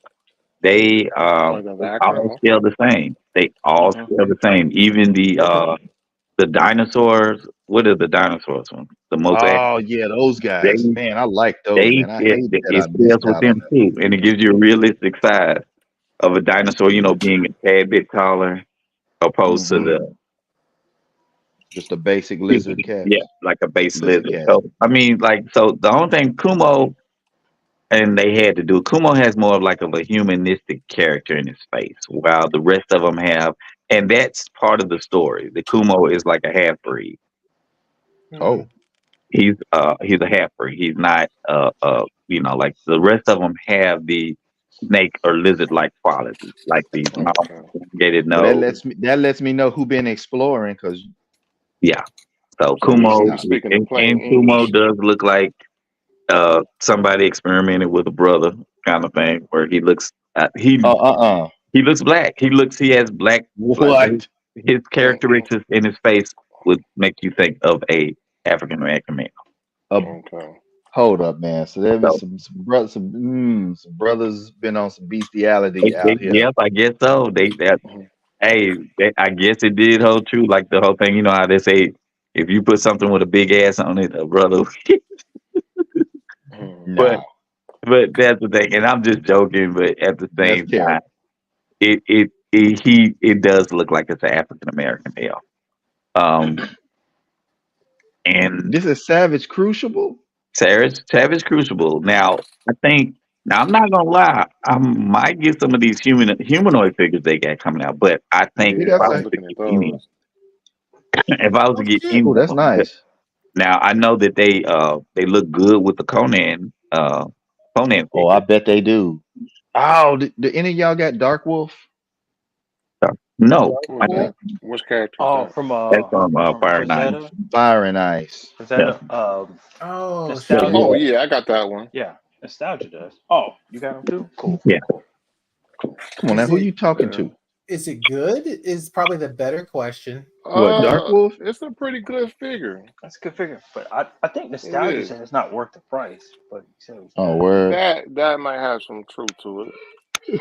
They Like the all acronym. Okay. scale the same. They all Hmm. scale the same. Even the dinosaurs. What are the dinosaurs one? The mosaic. Oh yeah, those They guys. Man, I like those, they man. I it, hated that it I scales missed with out on them that. too, and it gives you a realistic size of a dinosaur. You know, being a tad bit taller opposed to Hmm. the Just a basic lizard cat. yeah, like a base Lizard lizard. cat. So I mean, like, so the only thing Kumo and they had to do, Kumo has more of like of a humanistic character in his face, while the rest of them have, and that's part of the story. The Kumo is like a half breed. Oh, Mm, He's a half breed. He's not you know, like the rest of them have the snake or lizard like qualities, like the mouth, Okay. elongated well nose. that lets me know who been exploring because Yeah. So So we Kumo we speaking in plain and Kumo English. does look like somebody experimented with a brother kind of thing, where he looks he looks black. He has black what? his characteristics in his face would make you think of a African American man. Uh, Okay. hold up, man. So there be So some brothers been on some bestiality out here. yep, I guess so. Mhm. I guess it did hold true. Like the whole thing, you know how they say if you put something with a big ass on it, a brother. Mhm. but No, that's the thing, and I'm just joking. But at the that's same time, terrible. it does look like it's an African American male. Um, and This is Savage Crucible. Savage Crucible. Now, I think. Now, I'm not gonna lie. I might get some of these humanoid figures they got coming out, but I think See, if Yeah, I I that's was was a to looking at get any, those. if I was oh to get shit! any oh, of that's them, nice. now I know that they look good with the Conan Oh, I figures. bet they do. Oh, do any of y'all got Dark Wolf? No, Who is that? Which character is Oh, that? from that's from Fire and Ice. Rosetta. Fire and Ice. Rosetta. Oh, Nostalgia. Oh yeah, I got that one. Yeah, Nostalgia does. Oh, you got them too? Cool. Yeah. Come on now, Is who it- you talking Yeah. to? is it good? Is probably the better question. What, Dark Wolf? It's a pretty good figure. That's a good figure. But I think Nostalgia is. said it's not worth the price. But he said it was Oh, good. word. That might have some truth to it. That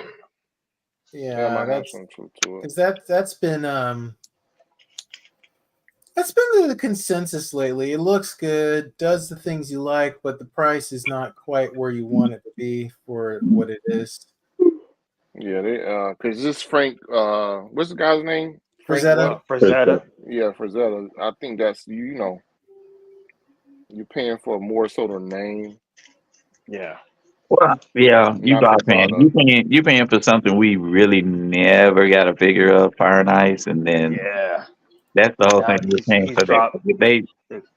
Yeah, might have that's some truth to it. because that's been the consensus lately. It looks good, does the things you like, but the price is not quite where you want it to be for what it is. Yeah, they because this Frank what's the guy's name? Frank Frazetta? what? Frazetta. Yeah, Frazetta. I think that's you know you're paying for more so the name, Yeah. Well, yeah, you not the got paying. product. You paying for something we really never got a figure of Fire and Ice, and then Yeah. that's the whole thing Now you're paying he's for that. dropped. They,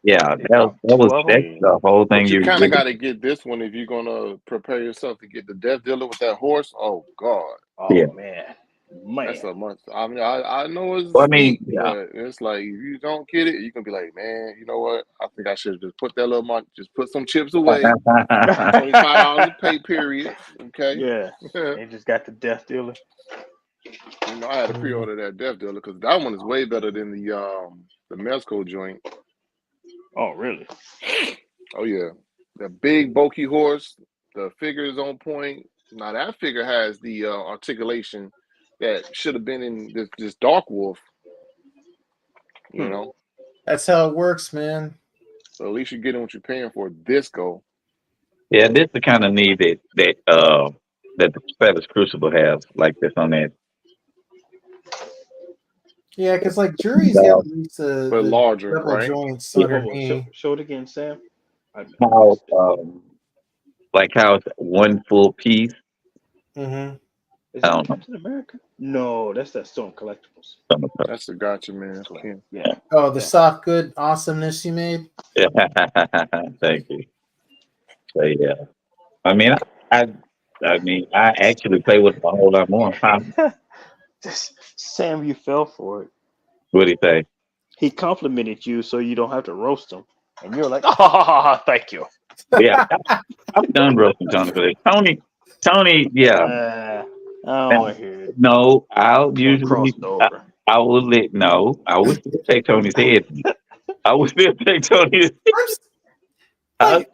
yeah, They dropped that was 2 of them. that's the whole thing But you you kind of really. got to get this one if you're gonna prepare yourself to get the Death Dealer with that horse. Oh God, Oh Yeah. man. that's a must. I mean, I know it's Well, I mean, neat, yeah. but it's like if you don't get it, you can be like, man, you know what? I think I should just put that little money, just put some chips away. $25 a pay period. Okay. Yeah. They just got the Death Dealer. You know, I had to pre-order that Death Dealer because that one is way better than the Mezco joint. Oh really? Oh yeah, the big bulky horse. The figure is on point. Now that figure has the articulation that should have been in this Dark Wolf. You know, That's how it works, man. so at least you're getting what you're paying for. This go. Yeah, this the kind of need that the Spanish Crucible has, like this on that. Yeah, because like Jury's got at least But the larger, double right? joints Hold on. underneath. Show it again, Sam. How like how it's one full piece. Mm-hmm. Is I that don't know. Captain America? No, that's that Stone Collectibles. That's the gotcha, man. Ken. Yeah. Oh, the soft good awesomeness you made. Thank you. So yeah, I mean, I actually play with a whole lot more. Sam, you fell for it. What do you say? He complimented you so you don't have to roast him. And you're like, oh, thank you. Yeah, I'm done roasting Tony for this. Tony, yeah. I don't want to hear it. No, I'll Tony usually crossed over. I will let no. I would still take Tony's head. I would still take Tony's. I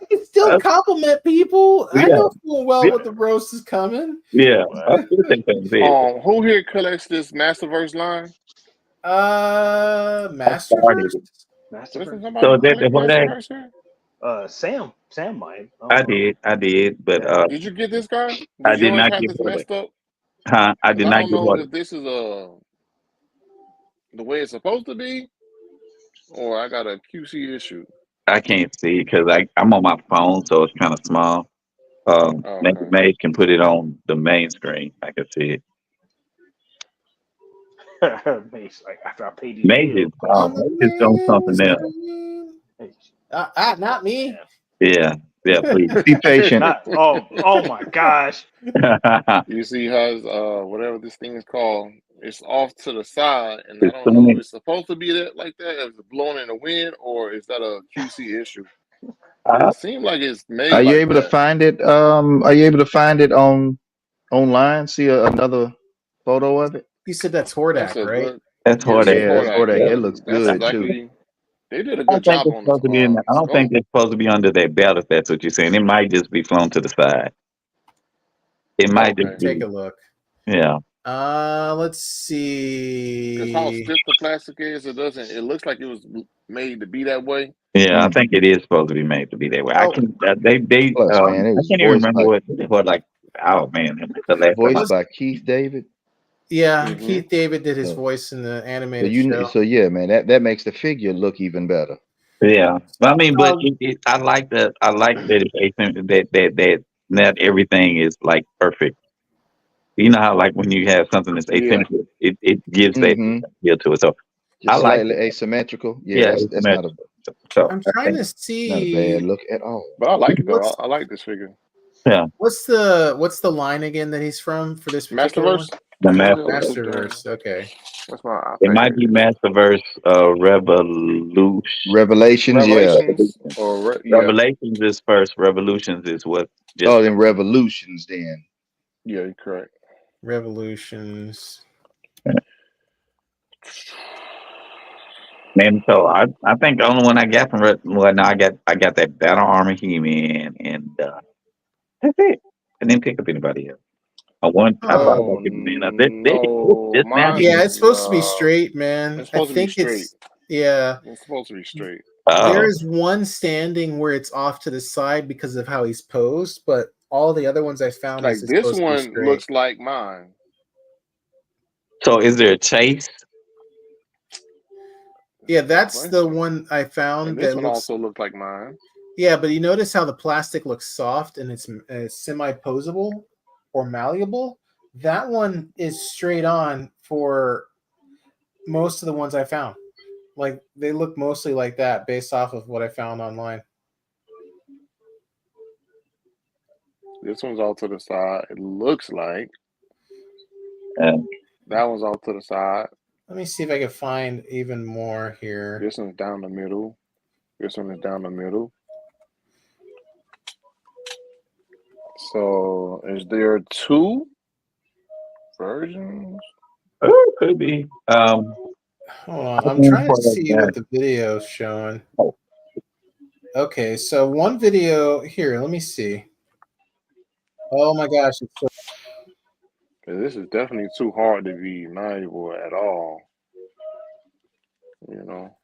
can still compliment people. I Yeah. know full well Yeah. what the roast is coming. Yeah, I still take Tony's head. Who here collects this Masterverse line? Masterverse? Listen, Masterverse. somebody So that the collect whole day, Masterverse here? Sam might. I did, but Did you get this guy? I Does did yours not have get this one. messed up? I 'Cause did I not don't get know one. if this is the way it's supposed to be, or I got a QC issue. I can't see because I'm on my phone, so it's kind of small. Maybe Okay. Maze can put it on the main screen. I can see it. Mace, like after I paid you. Maze is doing something else. Not me. Yeah, please. Be patient. Oh my gosh. You see how whatever this thing is called, it's off to the side, and I It's don't know funny. if it's supposed to be that like that, if it's blowing in the wind, or is that a QC issue? It seems like it's made. Are you like able that. to find it? Are you able to find it online? See another photo of it? You said that's That's Hordak, a right? good. That's Yeah, hard. this is Yeah, that's Hordak. Hordak. Yeah, It looks that's good too. exactly. They did a I good don't think job it's on supposed to be in. I don't think scope. it's supposed to be under that belt. If that's what you're saying, it might just be flown to the side. It might Okay. just be. Take a look. Yeah. Let's Because how see. stiff the plastic is, it doesn't. It looks like it was made to be that way. Yeah, I think it is supposed to be made to be that way. I Oh. can. Plus, man, it I was can't even voiced remember by what like. Oh man, the last time voiced by Keith David. Yeah, Mhm. Keith David did his So- voice in the So animated you, show. so yeah, man, that makes the figure look even better. Yeah, I mean, but Um, I like that. I like that that not everything is like perfect. You know how like when you have something that's Yeah. asymmetrical, it gives that Mm-hmm. feel to it. So I Just like slightly it. asymmetrical. Yeah, Yeah, that's not a So I'm I trying think, to not a see bad look at all. But I like it though. What's- I like this figure. yeah, what's the line again that he's from for this particular one? Masterverse. The What the hell is this Masterverse. Masterverse. Okay. That's my It iPad. might Here be it is. Masterverse Revolution. Revelations, yeah. Revelations or yeah, Revelations is first. Revolutions is what just Oh, then Revolutions then. yeah, you're correct. Revolutions. man. So I think the only one I got from well, no, I got that Battle Armor He-Man, and that's it. I didn't pick up anybody else. I thought Huh. about Oh picking man up. This no, just now mine getting Yeah, it. it's supposed to be straight, man. it's I supposed to be think straight. it's yeah. It's supposed to be straight. There Oh, is one standing where it's off to the side because of how he's posed, but all the other ones I found is Like it's this supposed to be one straight. looks like mine. so is there a chase? Yeah, Good that's the question. one I And found this that one looks. also looked like mine. Yeah, but you notice how the plastic looks soft and it's semi-posable or malleable? That one is straight on for most of the ones I found. Like they look mostly like that based off of what I found online. This one's all to the side. It looks like Uh, that one's all to the side. Let me see if I can find even more here. This one's down the middle. This one is down the middle. So is there two versions? oh, could be. Hold on, I'm trying to see what the video is showing. Okay, so one video here, let me see. Oh my gosh, it's so 'Cause this is definitely too hard to be malleable at all. You know.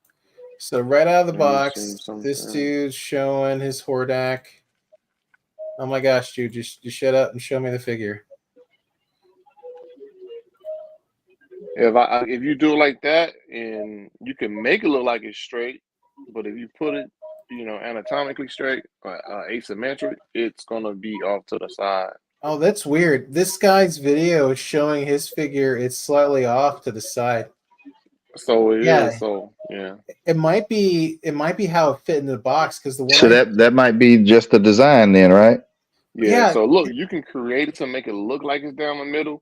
So right out of the Let me box, see this something. dude's showing his Hordak. Oh my gosh, dude, just shut up and show me the figure. If you do it like that, and you can make it look like it's straight, but if you put it, anatomically straight or asymmetric, it's gonna be off to the side. Oh, that's weird. This guy's video is showing his figure. It's slightly off to the side. So it Yeah. is. So yeah. It might be how it fit in the box because the one So that might be just the design then, right? Yeah. Yeah. So look, you can create it to make it look like it's down the middle,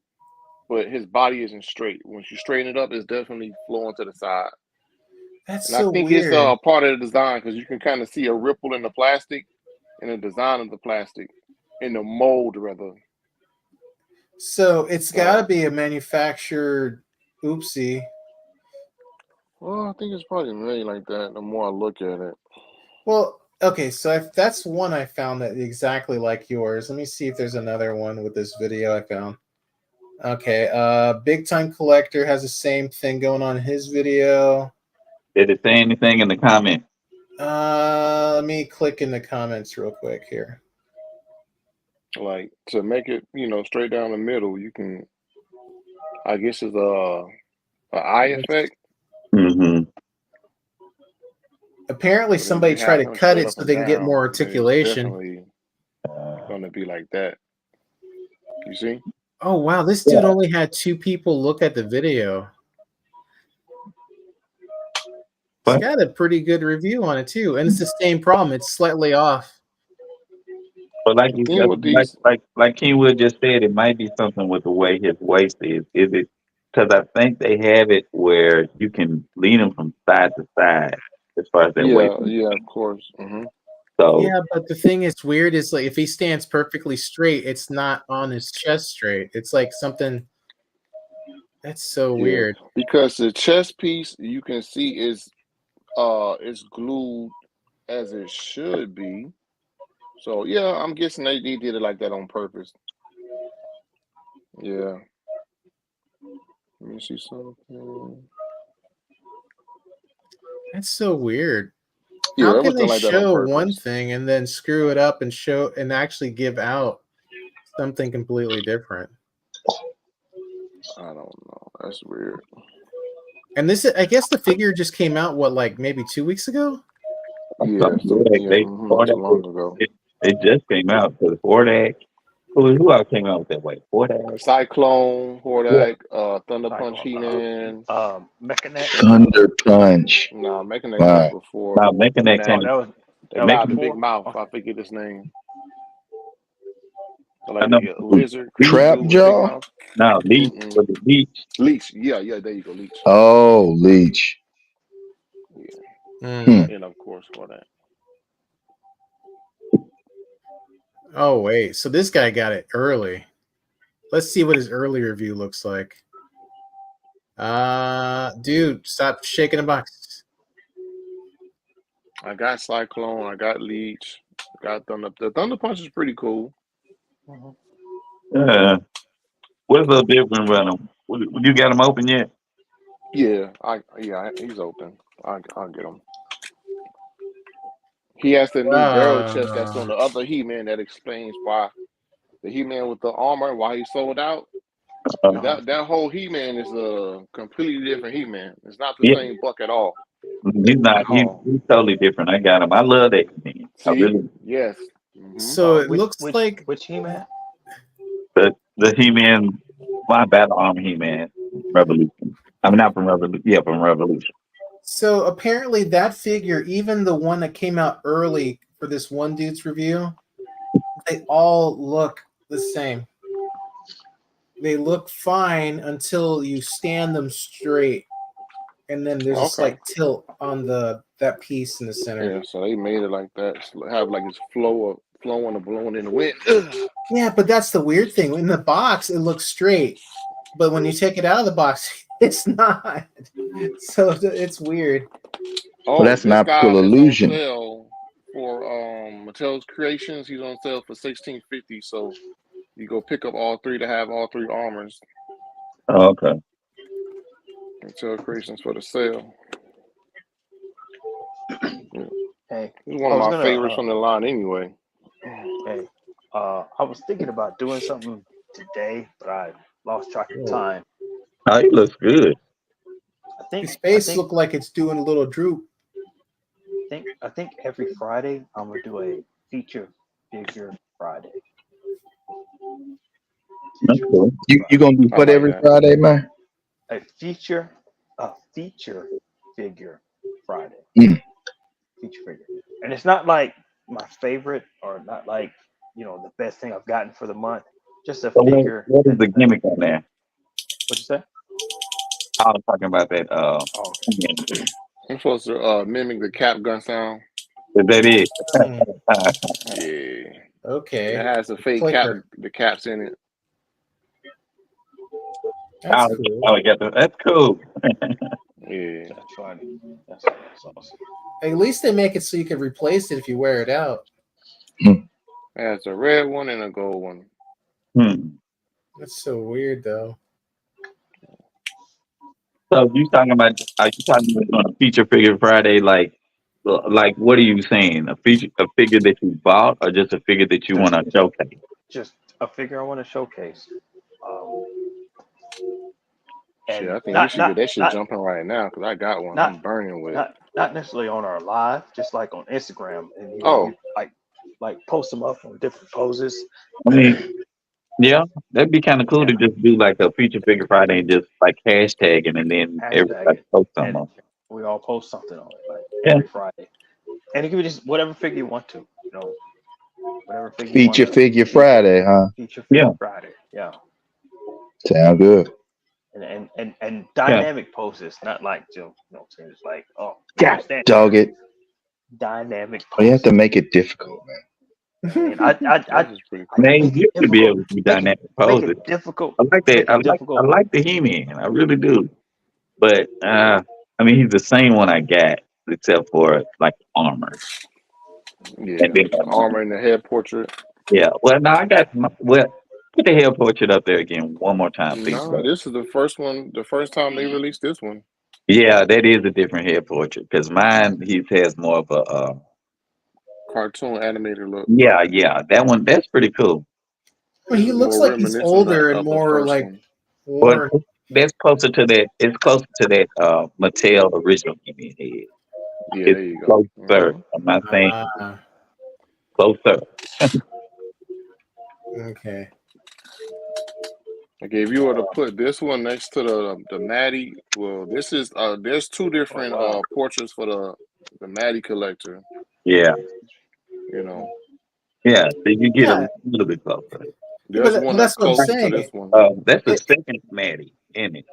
but his body isn't straight. Once you straighten it up, it's definitely flowing to the side. That's And so I think weird. it's part of the design because you can kind of see a ripple in the plastic and the design of the plastic in the mold rather. So it's got to be a manufactured oopsie. Well, I think it's probably made like that the more I look at it. Well, okay, so that's one I found that exactly like yours. Let me see if there's another one with this video I found. Okay, Big Time Collector has the same thing going on in his video. did it say anything in the comment? Let me click in the comments real quick here. Like to make it, straight down the middle, you can. I guess it's a eye effect. Mm-hmm. Apparently, But then somebody you tried have to him cut straight it up so and they can get down, more and it's articulation. definitely gonna be like that. You see? Oh wow, this dude only had 2 people look at the video. It's What? got a pretty good review on it too, and it's the same problem. It's slightly off. But like The you thing with these, like Kenwood just said, it might be something with the way his waist is. Is it because I think they have it where you can lean them from side to side as far as their waist. yeah, of course. So Yeah, but the thing is weird is like if he stands perfectly straight, it's not on his chest straight. It's like something that's so weird. Because the chest piece you can see is glued as it should be. So yeah, I'm guessing they did it like that on purpose. Yeah. Let me see something. That's so weird. Yeah, How it was can they done like that on show purpose. one thing and then screw it up and show and actually give out something completely different? I don't know. That's weird. And this, I guess, the figure just came out. What, like maybe 2 weeks ago? Yeah, not too long ago. It just came out. So the Fordak. Who else came out with that way? Fordak. Cyclone, Hordak, Thunder Punch, He-Man. Mechaneck. Thunder Punch. Nah, Mechaneck Wow. was before. Now making that No, kind that of was The guy with the before? big mouth. Okay. I forget his name. I Like know the lizard Trap dude with the big Jaw? mouth. No, Leech. Mm-mm. Was it Leech? Leech. Yeah, there you go, Leech. Oh, Leech. Yeah, Hmm. Mm. and of course for that. Oh wait, so this guy got it early. Let's see what his early review looks like. Dude, stop shaking the box. I got Cyclone. I got Leech. I got Thunder. The Thunder Punch is pretty cool. What's the difference about him? You got him open yet? Yeah, he's open. I'll get him. He has the new barrel chest that's on the other He-Man that explains why the He-Man with the armor, why he sold out. That whole He-Man is a completely different He-Man. It's not the Yeah, same buck at all. he's not. At all. He's totally different. I got him. I love that man. I See? really Yes. Mm-hmm. So it looks like which He-Man? the He-Man, my Battle Armor He-Man Revolution. I mean, not from Revolution. Yeah, from Revolution. so apparently that figure, even the one that came out early for this one dude's review, they all look the same. They look fine until you stand them straight, and then there's a slight tilt on that piece in the center. Yeah, so they made it like that. Have like it's flowing or blowing in the wind. Yeah, but that's the weird thing. In the box, it looks straight, but when you take it out of the box, it's not. So it's weird. Oh, Well, that's an this optical guy is illusion. on sale for Mattel's Creations. He's on sale for $16.50. So you go pick up all three to have all three armors. Oh, okay. Mattel Creations for the sale. Hey, He's one I of was my gonna, favorites from the line anyway. hey, I was thinking about doing something today, but I lost track of time. Oh, he looks good. His face look like it's doing a little droop. I think every Friday I'm gonna do a feature figure Friday. That's cool. You gonna do I what like every that. Friday, man? A feature figure Friday. Mm. Feature figure, and it's not like my favorite or not like the best thing I've gotten for the month. Just a So figure. what is the gimmick on there? What'd you say? I was talking about that. Oh, I'm supposed to mimic the cap gun sound. Is that it? Yeah. Okay. It has a fake Clicker. cap, the caps in it. That's cool. Oh, that's cool. Yeah. that's funny. That's awesome. At least they make it so you can replace it if you wear it out. It has a red one and a gold one. That's so weird, though. So are you talking about on a feature figure Friday? Like what are you saying? A figure that you bought, or just a figure that you want to showcase? Just a figure I want to showcase. Shit, And I think we should get that shit jumping right now because I got one. I'm burning with it. Not necessarily on our live, just like on Instagram, and Oh. like post them up on different poses. I mean, yeah, that'd be kind of cool to just do like a feature figure Friday and just like hashtagging, and then everybody post something on. We all post something on it, like every Friday, and it can be just whatever figure you want to, whatever figure. Feature figure Friday, huh? Feature figure Friday, yeah. Sound good. And dynamic poses, not like just like dog it. Dynamic poses. Oh, you have to make it difficult, man. Man, you should be able to do dynamic poses. Make it difficult. I like that. I like the He-Man. I really do. But I mean, he's the same one I got, except for like armor. Yeah, and then, armor and the head portrait. Yeah. Well, no, I got put the head portrait up there again one more time, please. No, this is the first one. The first time they released this one. Yeah, that is a different head portrait because mine has more of a cartoon animated look. Yeah, that's pretty cool. Well, he looks like he's older and more like worn. But that's closer to that. It's closer to that Mattel original He-Man head. Yeah, it's there you go. Closer. I'm not saying closer. Okay. Okay, if you were to put this one next to the Maddie, well, this is there's two different portraits for the Maddie collector. Yeah. You know. Yeah, so you get a little bit closer. There's one that's that's what I'm close to saying. this one. That's the It, second Maddie, isn't it?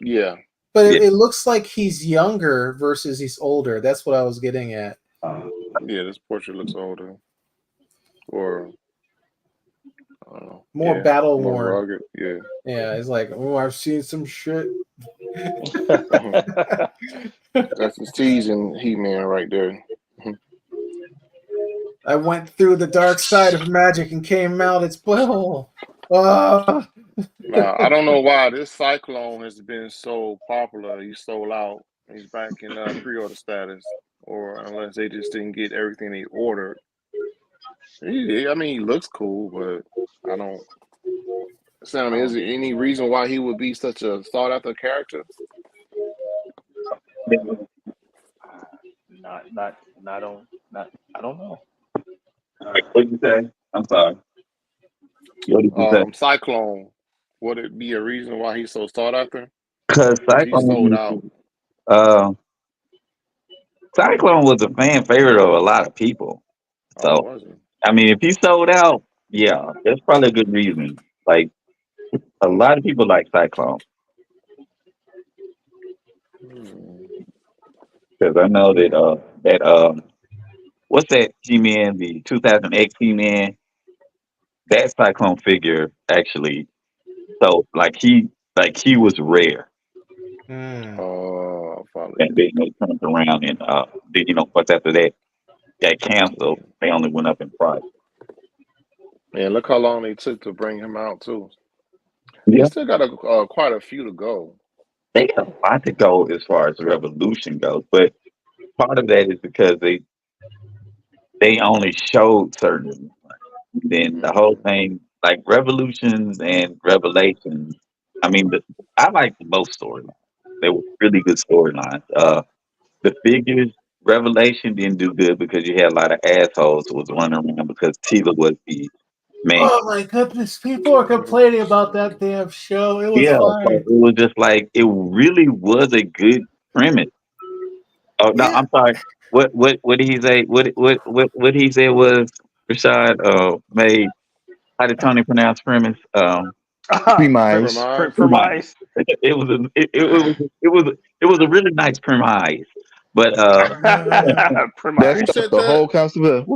Yeah. but Yeah. it looks like he's younger versus he's older. That's what I was getting at. Yeah, this portrait looks older. Or I don't know. More Yeah. battle More worn. rugged. Yeah. Yeah, it's like, oh, I've seen some shit. That's the season He-Man right there. I went through the dark side of magic and came out its well. Now, I don't know why this Cyclone has been so popular. He's sold out. He's back in pre-order status, or unless they just didn't get everything they ordered. I mean, he looks cool, but I don't. I mean, is there any reason why he would be such a sought-after character? Not I don't know. What did you say? I'm sorry. What did you say? Cyclone. Would it be a reason why he's so sought after? Because He sold out. Cyclone was a fan favorite of a lot of people. Oh, So, wasn't. I mean, if he sold out, yeah, that's probably a good reason. Like, a lot of people like Cyclone. Because I know that what's that He-Man, the 2000X He-Man? That Cyclone figure actually, so he was rare. Oh, And then they turned around and then what's after that? Got canceled. They only went up in price. Man, look how long they took to bring him out too. Yeah. They still got quite a few to go. They got a lot to go as far as the Revolution goes, but part of that is because they only showed certain. Then the whole thing, like Revolutions and Revelations. I mean, I liked both storylines. They were really good storylines. The figures, Revelation didn't do good because you had a lot of assholes who was running around because Tila was the main. Oh my goodness, people are complaining about that damn show. It was Yeah, so fine. it was just like it really was a good premise. Oh no, Yeah. I'm sorry. What did he say? What he said was Rashad made. How did Tony pronounce premise? Premise. Premise. It was a really nice premise, but That Premise. Who stuff said the that? whole concept.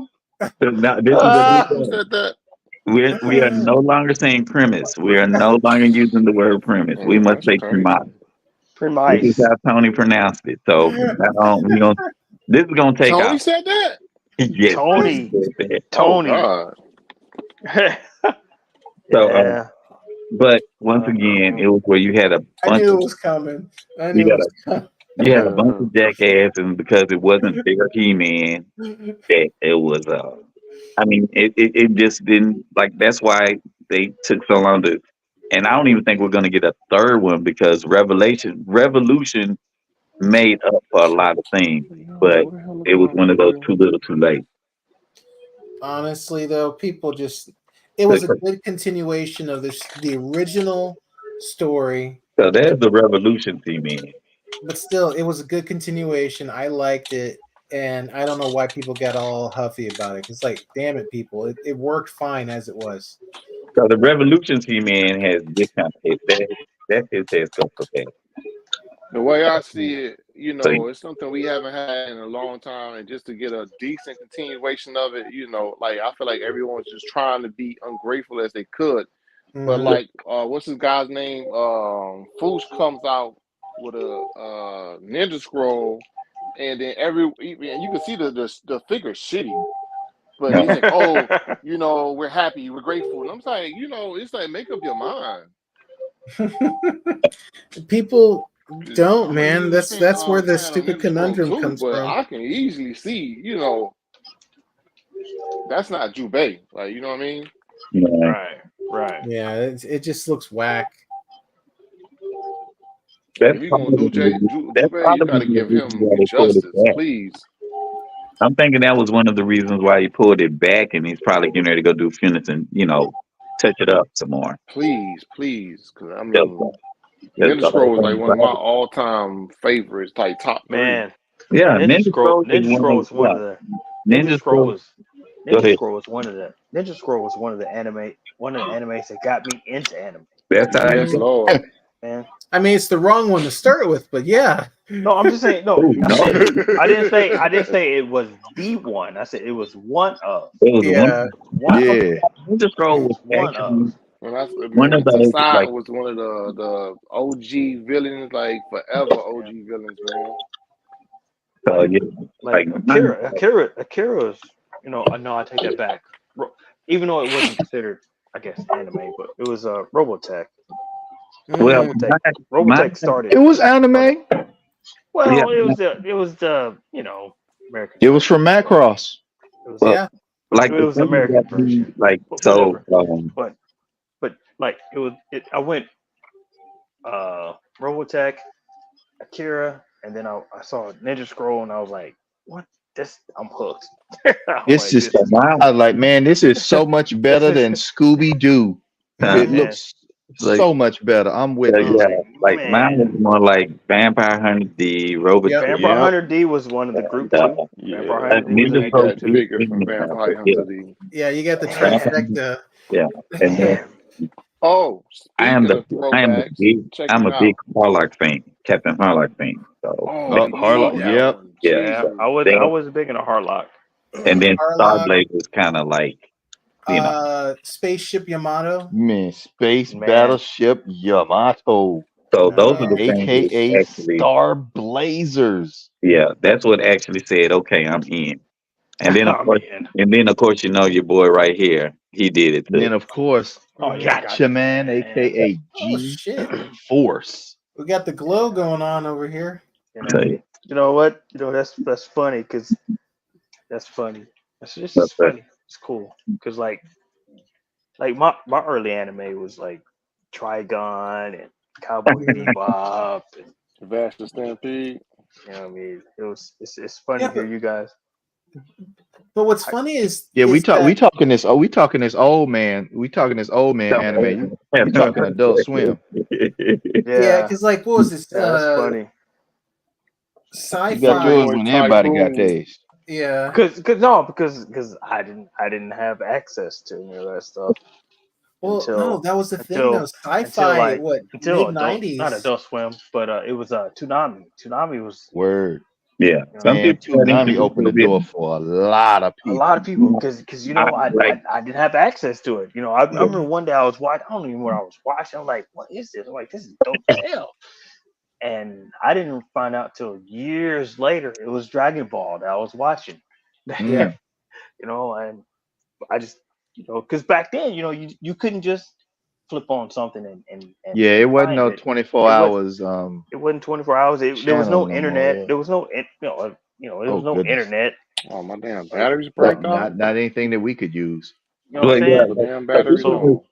now this is what we Who said. said that? We are no longer saying premise. We are no longer using the word premise. We must That's say crazy. premise. This Premise. is how Tony pronounced it. So this is gonna take Tony out. said that? Yes, Tony. he said that. Tony. Oh, God. So, Yeah. but once again, it was where you had a I bunch knew of it was coming. I you knew it got was a coming. you had a bunch of jackasses because it wasn't their He-Man. That it was. I mean, it just didn't like. That's why they took so long to. And I don't even think we're going to get a third one because Revolution made up for a lot of things, but it was one of those too little, too late. Honestly, though, people just it was a good continuation of the original story. So there's the Revolution He-Man. But still, it was a good continuation. I liked it, and I don't know why people got all huffy about it. It's like, damn it, people, it worked fine as it was. So the Revolution He-Man has this kind of head. That's his head sculpt okay. The way I see it, So it's something we haven't had in a long time, and just to get a decent continuation of it, like I feel like everyone's just trying to be ungrateful as they could. But like, what's this guy's name? Foosh comes out with a Ninja Scroll, and then and you can see the figure shitty. But he's like, oh, we're happy, we're grateful, and I'm like, it's like make up your mind. People don't, man. Use That's where the fan of stupid Ninja Scroll conundrum too, comes but from. I can easily see, that's not Jubei. Like, you know what I mean? Right. Yeah, it just looks whack. If you're gonna do Jubei, you gotta give him justice, please. I'm thinking that was one of the reasons why he pulled it back, and he's probably getting ready to go do Phoenix and touch it up some more. Please, because I mean, Ninja Scroll was like one of my all-time favorites, like top 3. Man. Yeah, Ninja Scroll was one of the Ninja Scroll was one of the anime one of the animes that got me into anime. That's how Yes, you Lord. Man, I mean, it's the wrong one to start with, but yeah. no, I'm just saying. No, Oh, I no. said I didn't say it was the one. I said it was one of. It was Yeah. One of. Yeah. Ninja Scroll It was was one actually of. When I one of man, those Tasad like was one of the OG villains, like forever Yeah. OG villains, man. Like yeah, like like Akira's. No, I take that back. Even though it wasn't considered, I guess, anime, but it was Robotech. well, Mm. Robotech It started. was anime. yeah, Well, it was the American It was from version, but Macross. it was well, Yeah. like it the was the thing American that me version. like But so whatever. But like I went Robotech, Akira, and then I saw Ninja Scroll, and I was like, what? I'm hooked. I'm It's like, just, this is now, I was like, man, this is so much this better is than Scooby Doo. uh, It man. looks like so much better. I'm with I was it. yeah, like, like mine was man. more like Vampire Hunter D, Yep. Robotech, Vampire Yep. Hunter D was one of the group and too. Vampire Yeah, Hunter D we was in Ninja that need Scroll group that too. figure from Vampire yeah, Hunter D. Yeah, you got the Vampire, trifecta. yeah, and then Man, Oh, speaking of I am the throwbacks, big check I'm it a big out. Harlock fan, Captain Harlock fan. So Oh, Oh, you Harlock. love that Yeah. Yep. one. yeah, yeah, Jesus. I then was big in a Hardlock. and then Harlock, Starblaze was kind of like Spaceship Yamato. Man, Space Man, Battleship Yamato, so those are the Uh, things that aka actually Star Blazers. yeah, that's what actually said okay, I'm in. And then of I course mean, you know your boy right here, he did it And too. then, of course, oh mhm. yeah, Gotcha Man, man. aka Oh G shit. Force. We got the glow going on over here. So, yeah, You know what? That's funny because that's funny. That's just but, it's funny. It's cool because like my early anime was like Trigun and Cowboy Mhm. Bebop, and Vaster Stampede. you know what I mean. It's funny Yeah, to hear you guys. but what's I, funny is Yeah, is we that talking this. Oh, we talking this old man. We talking this old man anime. You talking Adult Swim? yeah, yeah, because like what was this? yeah, that's funny. You got Game Sci-fi. yours Boy when everybody got Tycoon. theirs. Yeah. Because I didn't have access to any of that stuff Well, no, until that was the thing though. until until Sci-fi, like what, until mid adult not '90s? Adult Swim, but it was Toonami. Toonami was Word. yeah, you know some Man, people didn't Toonami think opened the it door for a lot of a lot of people. people because I like I didn't have access to it. I yeah, remember one day I was watching. I don't even know what I was watching. I'm like, what is this? I'm like, this is dope as hell. And I didn't find out till years later it was Dragon Ball that I was watching. Yeah. Mm. And I just because back then you couldn't just flip on something Yeah, and it wasn't find no it. 24 It was hours it wasn't 24 hours. There was channels no no more. internet. Yeah. There was no there Oh was no goodness. internet. Oh, my damn Like batteries but, break off. Not anything that we could use. you know what I'm but yeah, saying? The like, damn like, batteries even with, gone.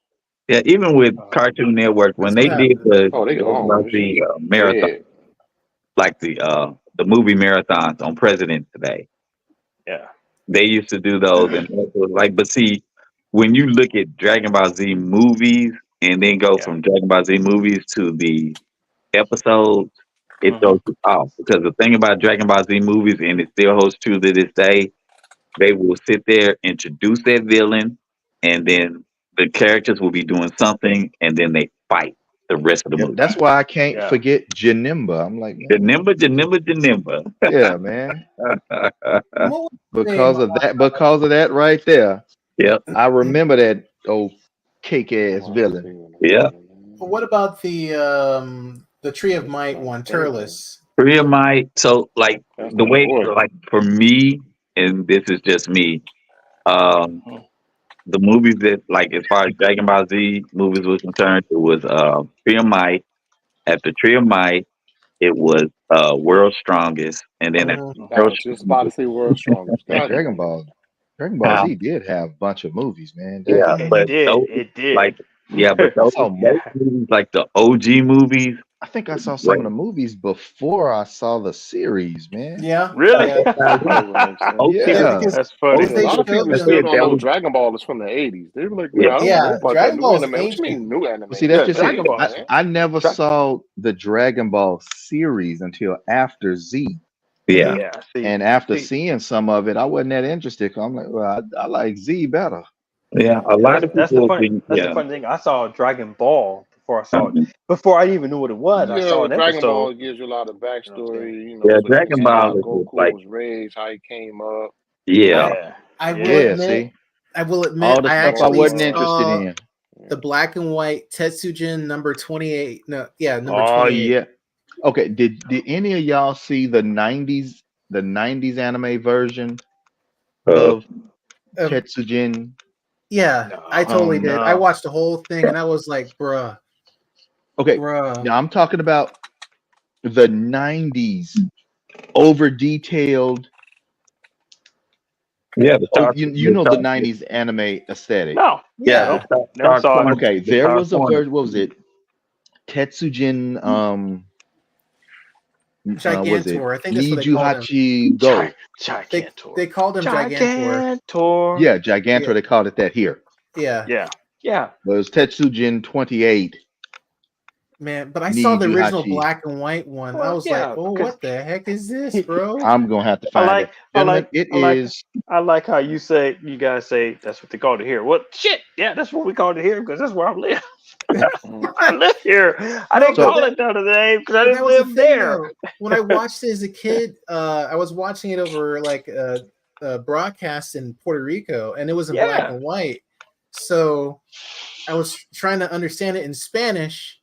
So even with uh, Cartoon Network when That's they what did happened. Oh, they gone. This shit the marathon, dead. like the movie marathons on President's Day, yeah, they used to do those, and it was like, but see, when you look at Dragon Ball Z movies and then go yeah. from Dragon Ball Z movies to the episodes, it hmm throws you off because the thing about Dragon Ball Z movies, and it still holds true to this day, they will sit there, introduce that villain, and then the characters will be doing something, and then they fight the rest of the Yep. movie. That's why I can't Yeah. forget Janimba. I'm like, man, Janimba, Janimba, Janimba. yeah, man. And what was his name? Because of that right there, Yep, I remember that old cake ass Oh, I haven't villain. seen one of yeah. those in a minute. What about the Tree of This Might stuff one, frozen. Turles? Korea might so like That's the my way boy. like for me, and this is just me. Um, Mhm. the movies that like as far as Dragon Ball Z movies was concerned, it was Tree of Might. After Tree of Might, it was World's Strongest, and then after Mhm. I Mhm. World's was just about to Strongest, say World's Strongest. Man, God damn. Dragon Ball Z did have a bunch of movies, man. yeah, Dang. It but did. those It like did. yeah, but I those saw those Yeah. movies like the OG movies, I think I saw some of great. the movies before I saw the series, man. Yeah, Really? yeah, That would make sense. Most yeah. people, Yeah. Because That's funny. because most Yeah, a they lot people of showed people said still them. don't that know was Dragon Ball is from the 80s. They be like, man, yeah. I don't know Yeah, about that Dragon new Ball's anime. What you ancient. mean new anime? Well, see, that's Yeah, just it. Dragon Ball, Yeah. man. I never Dra- saw the Dragon Ball series until after Z. Yeah, Hmm. yeah. See. And after See. seeing some of it, I wasn't that interested. 'Cause I'm like, well, I like Z better. Yeah, a lot of That's the people funny. think, That's the yeah. funny thing. I saw Dragon Ball before I saw it. Before I even knew what it was, I Yeah, saw well, an Dragon Ball episode. gives you a lot of You know what I'm saying? backstory, Yeah, so you can Dragon see how Ball is just Goku like, was raised, how he came up. yeah. Yeah. I will Yeah. Yeah, admit, see, I will admit, all the I stuff I Star actually wasn't Wars. interested saw in. the black and white Tetsujin number 28. No, yeah, number Oh 28. yeah. Okay. Did any of y'all see the '90s anime version Uh, of Of Tetsujin? Yeah, I No. totally did. I No. watched the whole thing and I was like, Okay. bruh. Now I'm talking about the '90s over detailed. yeah, the Oh, Star, you the know the Star, '90s anime aesthetic. No. yeah, the Yeah, Nope. Star, Never saw it. Corner, Okay, the there Star was a Corner. version. What was it? Tetsujin. Was it Gigantor. I think that's what they called him. Nijuhachi Go? Gigantor. They called him Gigantor. Gigantor. Yeah, Gigantor. Yeah, They called it that here. yeah, Yeah. Yeah. But it was Tetsujin 28 man. But I saw the original Nijuhachi. black and white one. I Well, was like, yeah, oh, because what the heck is this, bro? I'm gonna have to I find it, like, I gentlemen. like, It I like, is. I like how you guys say that's what they called it here. Well, shit, yeah, that's what we called it here because that's where I live. Mhm. I live here. I No, didn't but call it the other name because I but didn't that was the live thing there. though. When I watched it as a kid, I was watching it over like a broadcast in Puerto Rico, and it was in black Yeah, and white. So I was trying to understand it in Spanish,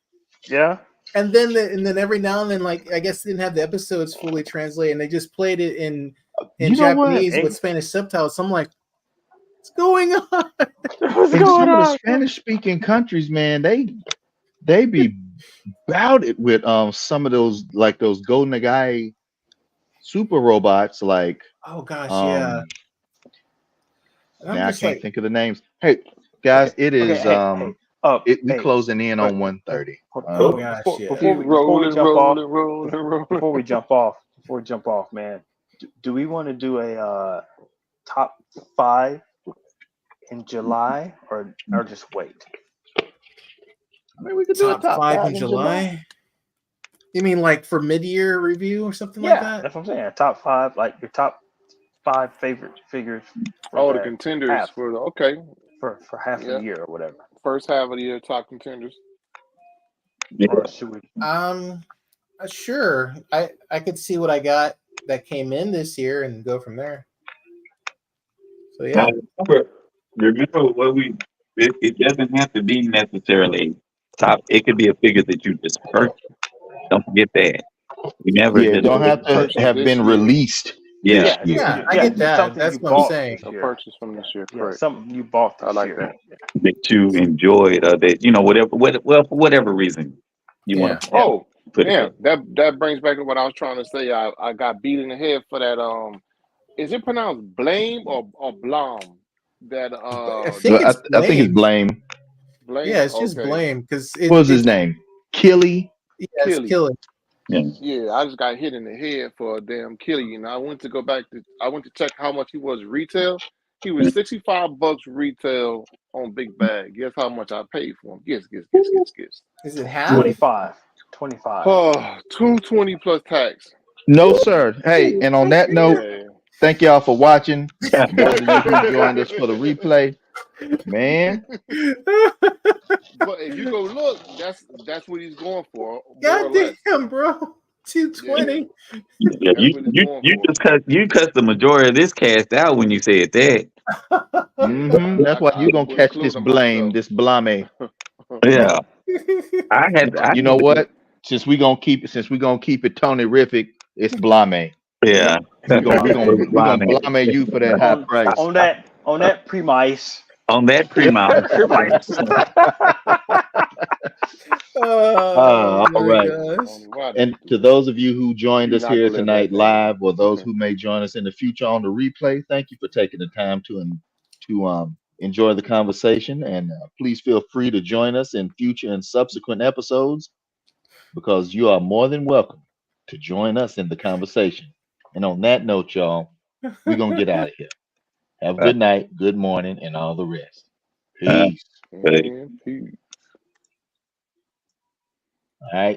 yeah. and then every now and then, like I guess they didn't have the episodes fully translated, and they just played it in You know what? Japanese with Spanish subtitles. So I'm like, what's going on? What's In going some of the on? Spanish-speaking countries, man, they be bout it with some of those, like those Go Nagai super robots. Like Oh gosh, yeah. um And I'm now I just can't like, think of the names. Hey Okay, guys, it okay. is Hey. we Hey. closing in But on 1:30. oh gosh, yeah. Keep before we rolling, jump off, rolling, rolling, rolling. before we jump off, man, do we want to do a top 5 in July or just wait? I mean, we could do a Top top 5 five in in July. July. You mean like for mid-year review or something like Yeah, that? that's what I'm saying. Top 5, like your top 5 favorite figures for Oh, the that contenders half for the okay, for half of yeah, the year or whatever. first half of the year, top contenders. Yeah. Or should we? Sure. I could see what I got that came in this year and go from there. So Now, yeah. remember what it doesn't have to be necessarily top. It could be a figure that you just purchased. Don't forget that. We never Yeah, it just, don't have to Purchase have this been year. released yeah. this Yeah, year. Yeah, I yeah, get that. something That's you what I'm bought saying. this A year. purchase from this year, Yeah, correct? something you bought this I like year. that. That you enjoyed, or that well, for whatever reason you Yeah. want to Oh, put it damn, there. that brings back what I was trying to say. I got beat in the head for that. Is it pronounced blame or blom? That I think I, it's I think it's blame. blame. Yeah, blame. it's just Okay, blame because What was his it's name? Killy. yeah, it's Killy. killing. Yeah. Yeah, I just got hit in the head for a damn Killy, and I went to go back to. I went to check how much he was retail. He was $65 retail on Big Bag. Guess how much I paid for him? Guess. Is it half? 25. 25. Oh, 220 plus tax. No, sir. Hey, and on that note, Yeah. thank y'all for watching. Those of you who joined us for the replay, man. But if you go look, that's what he's going for, more or God less. damn, bro. Yeah, 220. Yeah, that's what he's going for. you cut the majority of this cast out when you said that. Mm-hmm. That's why I you gonna was catch this including myself. blame. Yeah, I You know what? Since we gonna keep it Tony Riffic, it's blame. yeah. We gonna blame you for that high on price. that premise. On that pre-mount. Premise. Oh All my right. gosh. Only why And to those of you who joined you're us not here gonna live that tonight down. live, or those who may join us in the future on the replay, thank you for taking the time to enjoy the conversation. And please feel free to join us in future and subsequent episodes, because you are more than welcome to join us in the conversation. And on that note, y'all, we're gonna get out of here. Have a good night, good morning, and all the rest. Peace. And peace. All right.